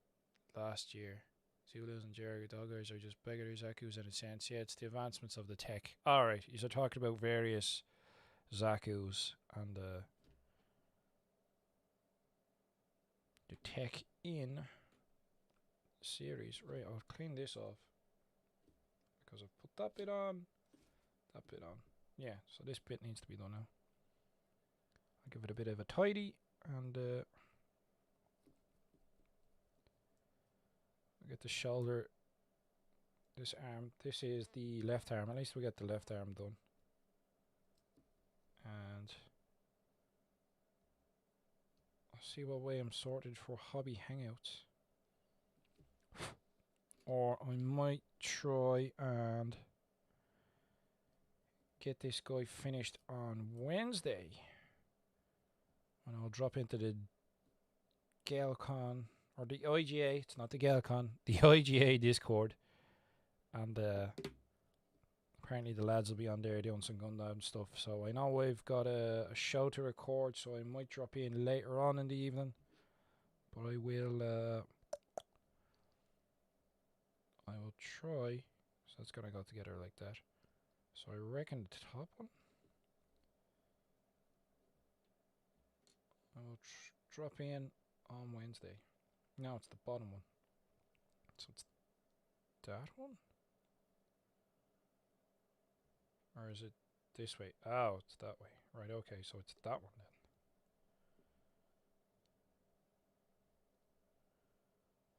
Speaker 1: last year. Zulus and Jerry Doggers are just bigger Zakus in a sense. Yeah, it's the advancements of the tech. Alright, you're talking about various Zakus and the tech in the series. Right, I'll clean this off because I've put that bit on, that bit on. Yeah, so this bit needs to be done now. I'll give it a bit of a tidy and I'll get the shoulder, this arm. This is the left arm. At least we get the left arm done. And I'll see what way I'm sorted for hobby hangouts. Or I might try and get this guy finished on Wednesday. And I'll drop into the Galcon, or the IGA, it's not the Galcon, the IGA Discord. And apparently the lads will be on there doing some Gundam stuff. So I know I've got a show to record, so I might drop in later on in the evening. But I will try. So it's gonna go together like that. So I reckon the top one, I will drop in on Wednesday. No, it's the bottom one. So it's that one? Or is it this way? Oh, it's that way. Right, okay, so it's that one then.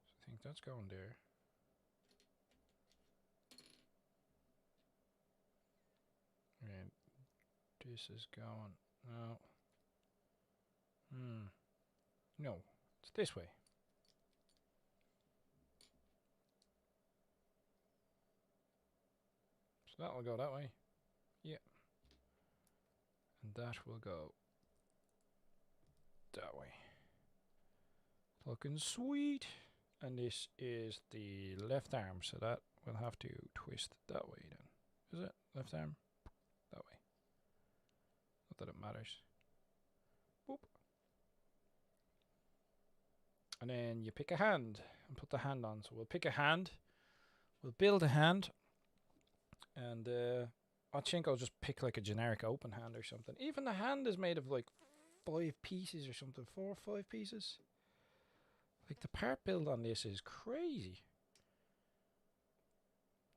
Speaker 1: So I think that's going there. And this is going... No. No, it's this way. So that will go that way. Yeah. And that will go that way. Looking sweet. And this is the left arm, so that will have to twist that way then. Is it? Left arm? That way. Not that it matters. Boop. And then you pick a hand and put the hand on. So we'll pick a hand. We'll build a hand. And I think I'll just pick like a generic open hand or something. Even the hand is made of like 5 pieces or something. 4 or 5 pieces. Like the part build on this is crazy.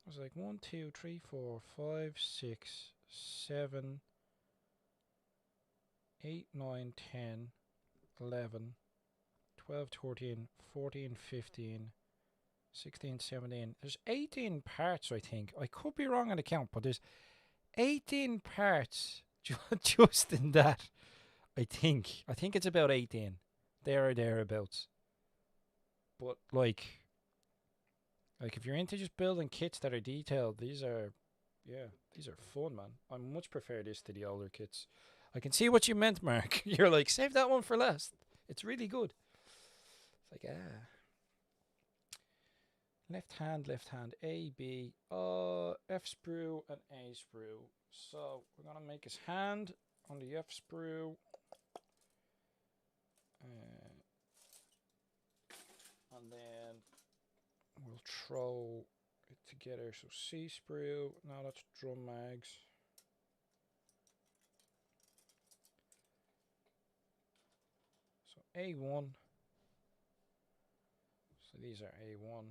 Speaker 1: It was like 1, 2, 3, 4, 5, 6, 7, 8, 9, 10, 11, 12, 13, 14, 15, 16, 17. There's 18 parts, I think. I could be wrong on the count, but there's 18 parts just in that. I think it's about 18. There or thereabouts. But like if you're into just building kits that are detailed, these are fun, man. I much prefer this to the older kits. I can see what you meant, Mark. You're like, save that one for last. It's really good. It's like, left hand, A, B, F sprue and A sprue. So we're gonna make his hand on the F sprue. And then we'll throw it together. So C sprue. Now that's drum mags. So A1. So these are A1.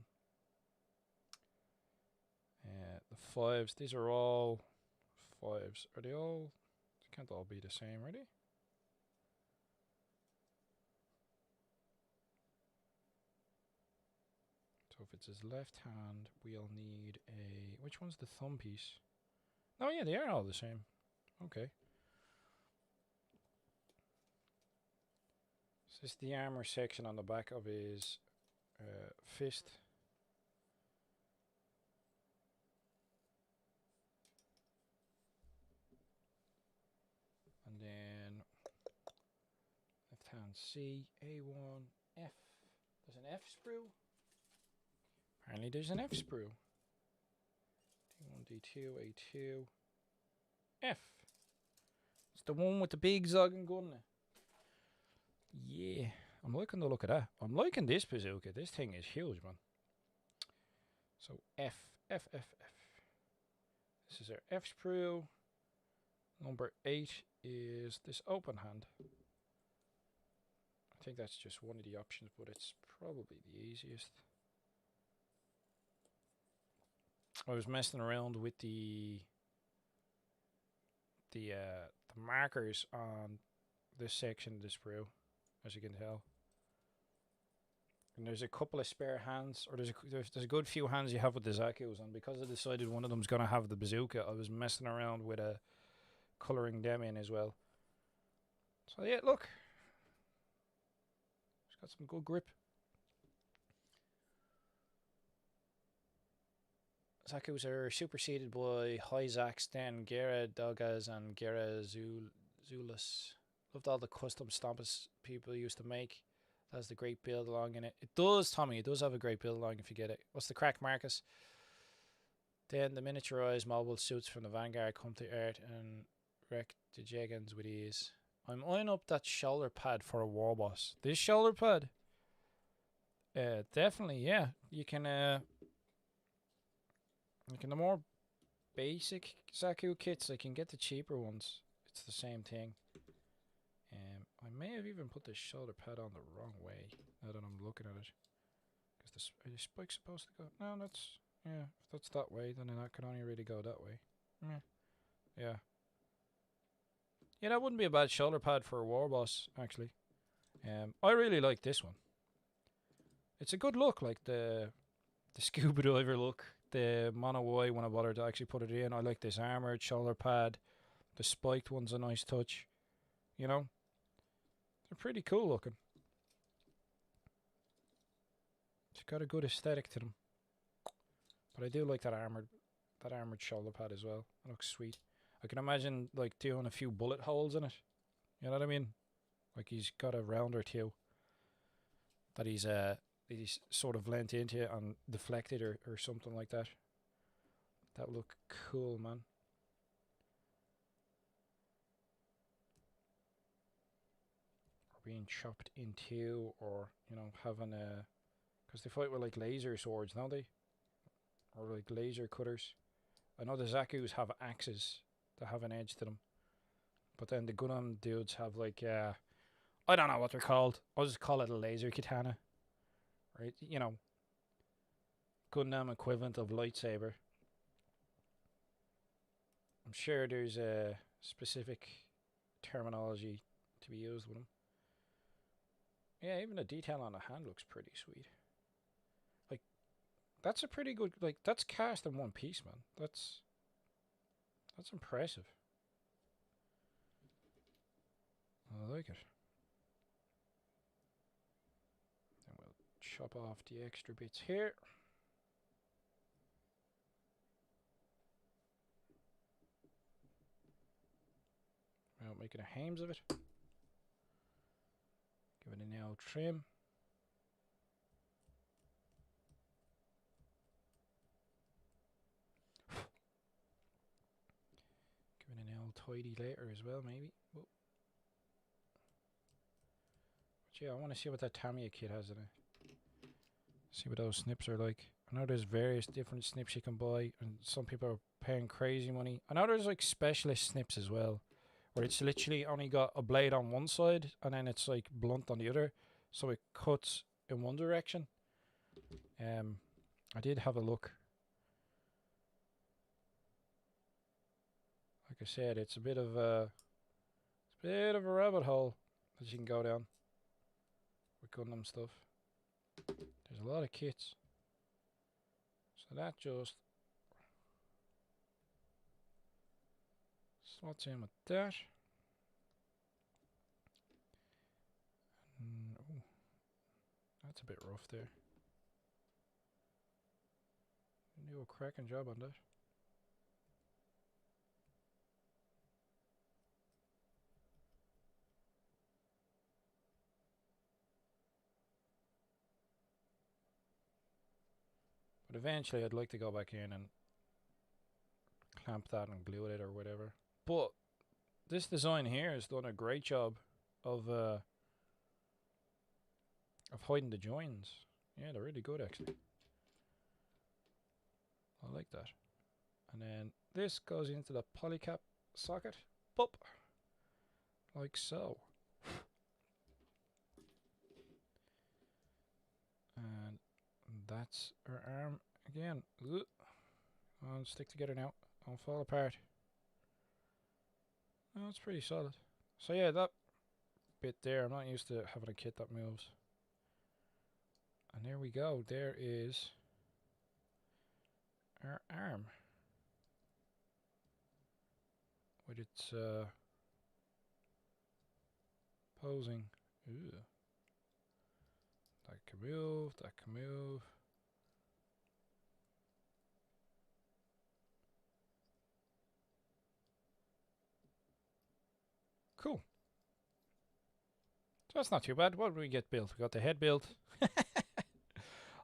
Speaker 1: The 5s. These are all 5s. Are they all? They can't all be the same, are they? So if it's his left hand, we'll need a... Which one's the thumb piece? Oh yeah, they are all the same. Okay. This is the armor section on the back of his fist. And then left hand C, A1, F. There's an F sprue. Apparently there's an F sprue. D1, D2, A2, F. It's the one with the big zogging gun. Yeah, I'm liking the look of that. I'm liking this bazooka. This thing is huge, man. So F, F, F, F. This is our F sprue. Number 8 is this open hand. I think that's just one of the options, but it's probably the easiest. I was messing around with the markers on this section of the sprue, as you can tell. And there's a couple of spare hands, or there's a good few hands you have with the Zaku's, and because I decided one of them's gonna have the bazooka, I was messing around with colouring them in as well. So yeah, look, it's got some good grip. Zaku's are superseded by Hyzax, then Gera Dogas, and Gera Zulus. Loved all the custom stamps people used to make. That has the great build along in it. It does, Tommy. It does have a great build along if you get it. What's the crack, Marcus? Then the miniaturized mobile suits from the Vanguard come to Earth and wreck the Jegans with ease. I'm eyeing up that shoulder pad for a war boss. This shoulder pad? Definitely, yeah. You can, the more basic Zaku kits, I can get the cheaper ones. It's the same thing. I may have even put the shoulder pad on the wrong way now that I'm looking at it. Because are the spikes supposed to go? No, that's, yeah, if that's that way, then that can only really go that way. Yeah. Yeah, that wouldn't be a bad shoulder pad for a war boss, actually. I really like this one. It's a good look, like the scuba diver look. The mono Y when I bothered to actually put it in. I like this armored shoulder pad. The spiked one's a nice touch. You know? They're pretty cool looking. It's got a good aesthetic to them. But I do like that armored shoulder pad as well. It looks sweet. I can imagine like doing a few bullet holes in it. You know what I mean? Like he's got a round or two that he's sort of lent into and deflected or something like that. That would look cool, man. Being chopped in two, or you know, having a, because they fight with like laser swords, don't they? Or like laser cutters. I know the Zaku's have axes that have an edge to them, but then the Gundam dudes have like I don't know what they're called. I'll just call it a laser katana, right? You know, Gundam equivalent of lightsaber. I'm sure there's a specific terminology to be used with them. Yeah, even the detail on the hand looks pretty sweet. Like, that's a pretty good, like, that's cast in one piece, man. That's impressive. I like it. Then we'll chop off the extra bits here. Without making a hames of it. Give it a nail trim. Give it a nail tidy later as well, maybe. Whoa. But yeah, I want to see what that Tamiya kit has in it. See what those snips are like. I know there's various different snips you can buy, and some people are paying crazy money. I know there's like specialist snips as well, where it's literally only got a blade on one side and then it's like blunt on the other, so it cuts in one direction. I did have a look. Like I said, it's a bit of a rabbit hole that you can go down with Gundam stuff. There's a lot of kits, so that just slots in with that. That's a bit rough there. You do a cracking job on that. But eventually I'd like to go back in and clamp that and glue it or whatever. But this design here has done a great job of hiding the joins. Yeah, they're really good actually. I like that. And then this goes into the polycap socket. Pop. Like so. And that's our arm again. I'll stick together now. Don't fall apart. Oh, it's pretty solid. So yeah, that bit there, I'm not used to having a kit that moves. And there we go. There is our arm. With its posing. Ooh. That can move, that can move. Cool. So that's not too bad. What did we get built? We got the head built.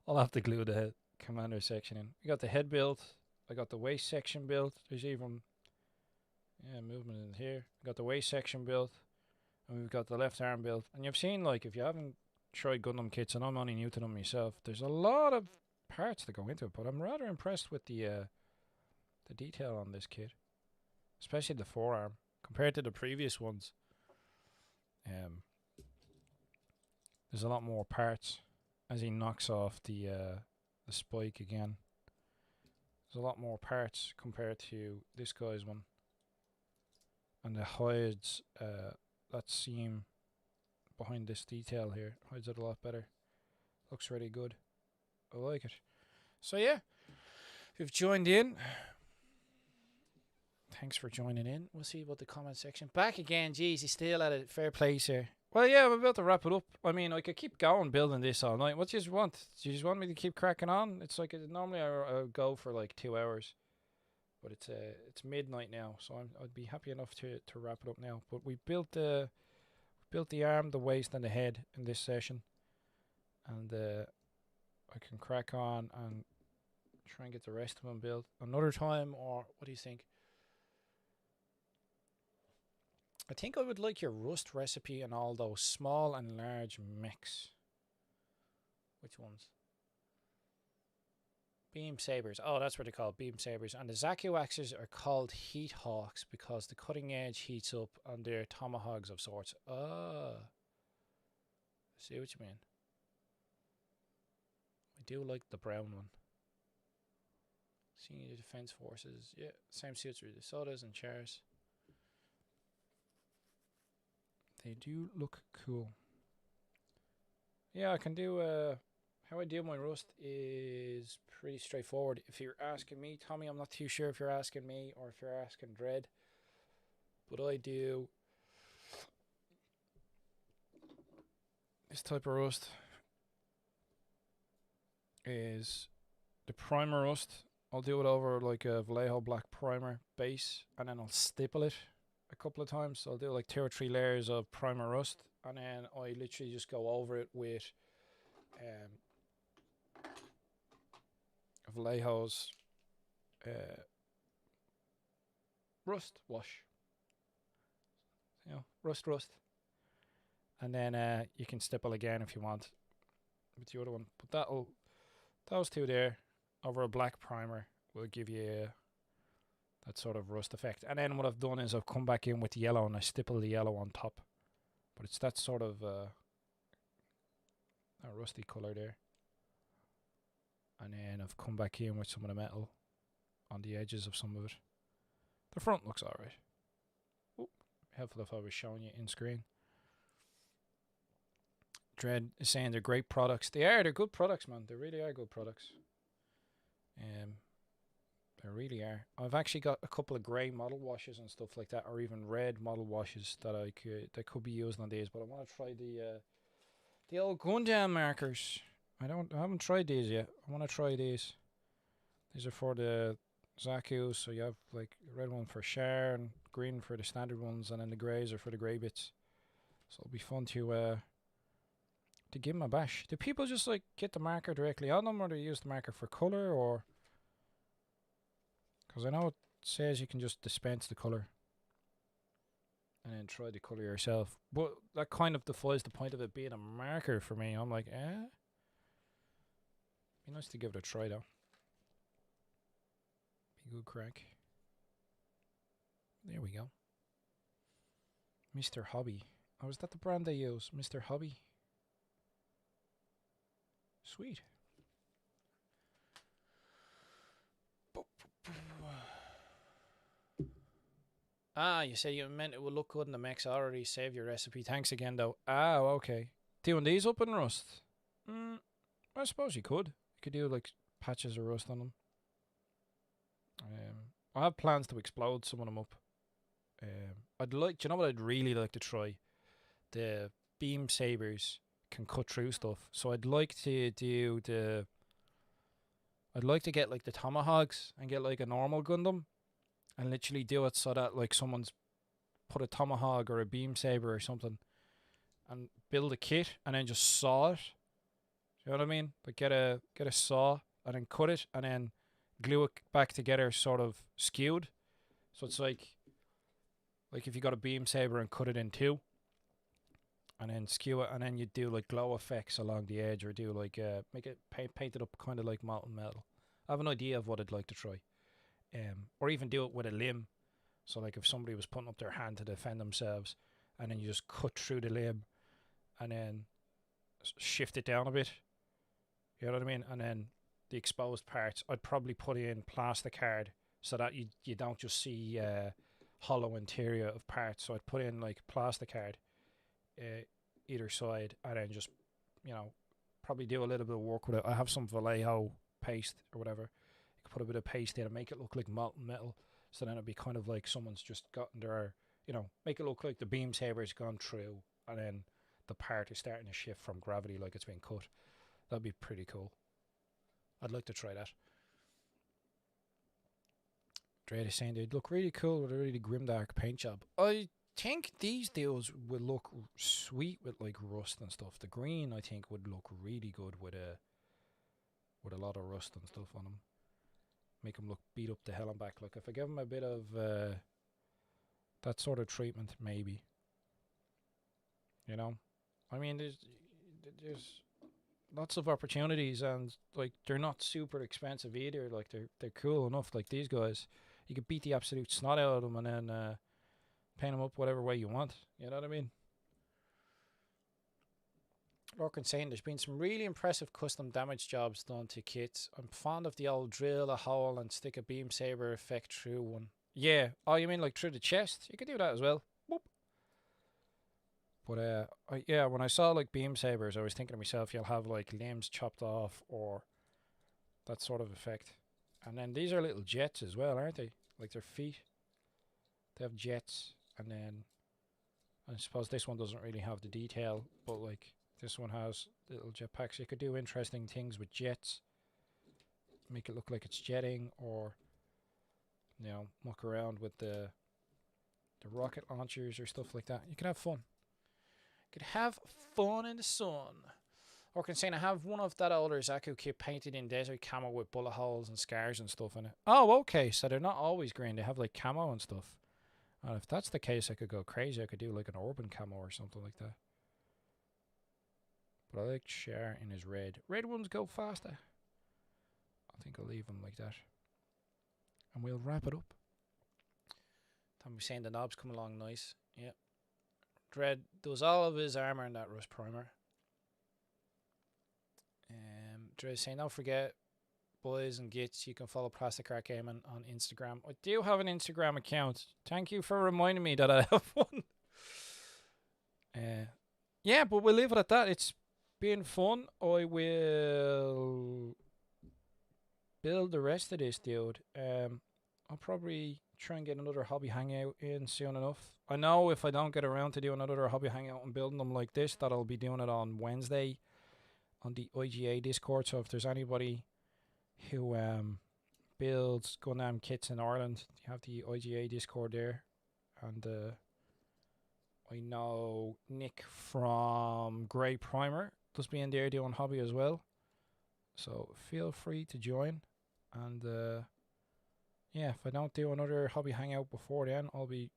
Speaker 1: I'll have to glue the commander section in. We got the head built. I got the waist section built. There's even movement in here. We got the waist section built. And we've got the left arm built. And you've seen, like, if you haven't tried Gundam kits, and I'm only new to them myself, there's a lot of parts that go into it, but I'm rather impressed with the detail on this kit, especially the forearm compared to the previous ones. There's a lot more parts as he knocks off the spike again. There's a lot more parts compared to this guy's one, and the hides that seam behind this detail here hides it a lot better. Looks really good. I like it. So yeah, if you've joined in, thanks for joining in. We'll see about the comment section. Back again, geez, he's still at a fair place here. Well, yeah, I'm about to wrap it up. I mean, I could keep going building this all night. What do you want? Do you just want me to keep cracking on? It's like normally I go for like 2 hours, but it's midnight now, so I'd be happy enough to wrap it up now. But we built the arm, the waist, and the head in this session, and I can crack on and try and get the rest of them built another time. Or what do you think? I think I would like your rust recipe and all those small and large mechs. Which ones? Beam sabers. Oh, that's what they're called, beam sabers. And the Zaku axes are called heat hawks because the cutting edge heats up on their tomahawks of sorts. Ah, see what you mean. I do like the brown one. Senior Defense Forces. Yeah, same suits with the Sodas and Chars. They do look cool. Yeah, I can do how I do my rust is pretty straightforward. If you're asking me, Tommy, I'm not too sure if you're asking me or if you're asking Dread. But I do this type of rust is the primer rust. I'll do it over like a Vallejo black primer base, and then I'll stipple it a couple of times. So I'll do like 2 or 3 layers of primer rust, and then I literally just go over it with Vallejo's rust wash. You know, rust. And then you can stipple again if you want with the other one. But those two there over a black primer will give you that sort of rust effect. And then what I've done is I've come back in with the yellow and I stipple the yellow on top. But it's that sort of that rusty colour there. And then I've come back in with some of the metal on the edges of some of it. The front looks alright. Helpful if I was showing you in screen. Dread is saying they're great products. They're good products, man. They really are good products. They really are. I've actually got a couple of grey model washes and stuff like that, or even red model washes that could be used on these. But I want to try the The old Gundam markers. I haven't tried these yet. I want to try these. These are for the Zaku's, so you have like red one for Char and green for the standard ones, and then the greys are for the grey bits. So it'll be fun to give them a bash. Do people just like get the marker directly on them, or do you use the marker for colour, or? Because I know it says you can just dispense the colour and then try the colour yourself, but that kind of defies the point of it being a marker for me. I'm like, be nice to give it a try though. Be good crack. There we go. Mr. Hobby. Oh, is that the brand they use? Mr. Hobby. Sweet. Ah, you say you meant it would look good in the mix. I already saved your recipe. Thanks again, though. Ah, okay. Doing these up in rust? I suppose you could. You could do like patches of rust on them. I have plans to explode some of them up. I'd like, do you know what I'd really like to try? The beam sabers can cut through stuff. So I'd like to do I'd like to get like the tomahawks and get like a normal Gundam and literally do it so that like someone's put a tomahawk or a beam saber or something and build a kit and then just saw it. You know what I mean? Like get a saw and then cut it and then glue it back together sort of skewed. So it's like if you got a beam saber and cut it in two and then skew it and then you do like glow effects along the edge or do like make it paint it up kind of like molten metal. I have an idea of what I'd like to try. Or even do it with a limb. So like if somebody was putting up their hand to defend themselves and then you just cut through the limb and then shift it down a bit. You know what I mean? And then the exposed parts, I'd probably put in plastic card so that you don't just see hollow interior of parts. So I'd put in like plastic card either side and then just, you know, probably do a little bit of work with it. I have some Vallejo paste or whatever. You could put a bit of paste in and make it look like molten metal. So then it'd be kind of like someone's just gotten their, you know, make it look like the beam saber's gone through and then the part is starting to shift from gravity like it's been cut. That'd be pretty cool. I'd like to try that. Dread is saying they'd look really cool with a really grimdark paint job. I think these deals would look sweet with like rust and stuff. The green I think would look really good with a lot of rust and stuff on them. Make them look beat up the hell and back. Like if I give them a bit of that sort of treatment, maybe. You know, I mean, there's lots of opportunities, and like they're not super expensive either. Like they're cool enough. Like these guys, you could beat the absolute snot out of them and then paint them up whatever way you want. You know what I mean? Lorcan saying there's been some really impressive custom damage jobs done to kits. I'm fond of the old drill a hole and stick a beam saber effect through one. Yeah. Oh, you mean like through the chest? You could do that as well. Whoop. But yeah, when I saw like beam sabers, I was thinking to myself, you'll have like limbs chopped off or that sort of effect. And then these are little jets as well, aren't they? Like their feet. They have jets, and then I suppose this one doesn't really have the detail, but like this one has little jetpacks. You could do interesting things with jets. Make it look like it's jetting, or you know, muck around with the rocket launchers or stuff like that. You could have fun. Could have fun in the sun. Or can say I have one of that older Zaku kit painted in desert camo with bullet holes and scars and stuff in it. Oh, okay. So they're not always green. They have like camo and stuff. And if that's the case, I could go crazy. I could do like an urban camo or something like that. But I like Char in his red. Red ones go faster. I think I'll leave them like that. And we'll wrap it up. Tommy's saying the knobs come along nice. Yep. Dread does all of his armor in that rust primer. Dread saying, don't forget, boys and gits, you can follow Plastic Crack Gaming on Instagram. I do have an Instagram account. Thank you for reminding me that I have one. Yeah, but we'll leave it at that. It's been fun. I will build the rest of this, dude. I'll probably try and get another hobby hangout in soon enough. I know if I don't get around to doing another hobby hangout and building them like this, that I'll be doing it on Wednesday on the IGA Discord. So if there's anybody who builds Gundam kits in Ireland, you have the IGA Discord there. And I know Nick from Grey Primer does be in there doing hobby as well. So feel free to join. And yeah, if I don't do another hobby hangout before then, I'll be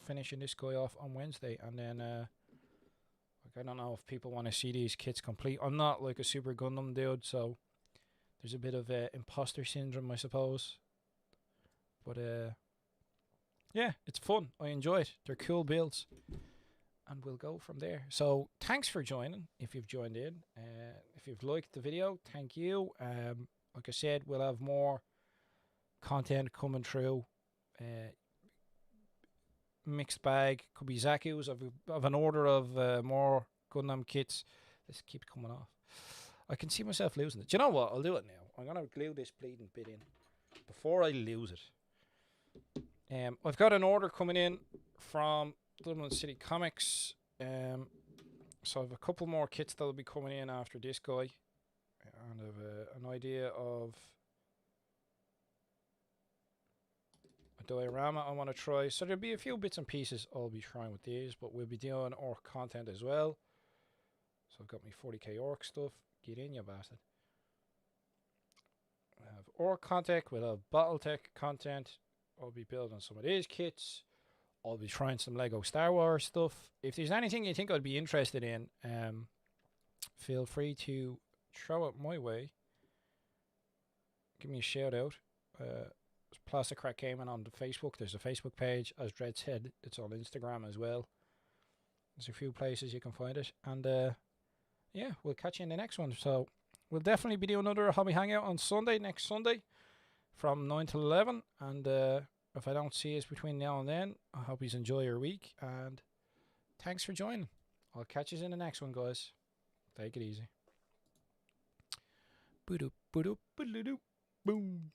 Speaker 1: finishing this guy off on Wednesday. And then like, I don't know if people want to see these kits complete. I'm not like a super Gundam dude, so there's a bit of imposter syndrome, I suppose. But yeah, it's fun. I enjoy it. They're cool builds. And we'll go from there. So thanks for joining, if you've joined in. If you've liked the video, thank you. Like I said, we'll have more content coming through. Mixed bag. Could be Zaku's. I've an order of more Gundam kits. This keeps coming off. I can see myself losing it. Do you know what? I'll do it now. I'm going to glue this bleeding bit in before I lose it. I've got an order coming in from Dublin City Comics. So I've a couple more kits that'll be coming in after this guy. And I've an idea of a diorama I want to try. So there'll be a few bits and pieces I'll be trying with these, but we'll be doing orc content as well. So I've got my 40k orc stuff. Get in, you bastard. We have orc content, we'll have Battletech content. I'll be building some of these kits. I'll be trying some Lego Star Wars stuff. If there's anything you think I'd be interested in, feel free to throw it my way. Give me a shout out. Plastic Crack Gaming on the Facebook. There's a Facebook page. As Dredd said, it's on Instagram as well. There's a few places you can find it. And yeah, we'll catch you in the next one. So we'll definitely be doing another hobby hangout on Sunday, next Sunday, from 9 till 11. And if I don't see you between now and then, I hope you enjoy your week. And thanks for joining. I'll catch you in the next one, guys. Take it easy. Boom.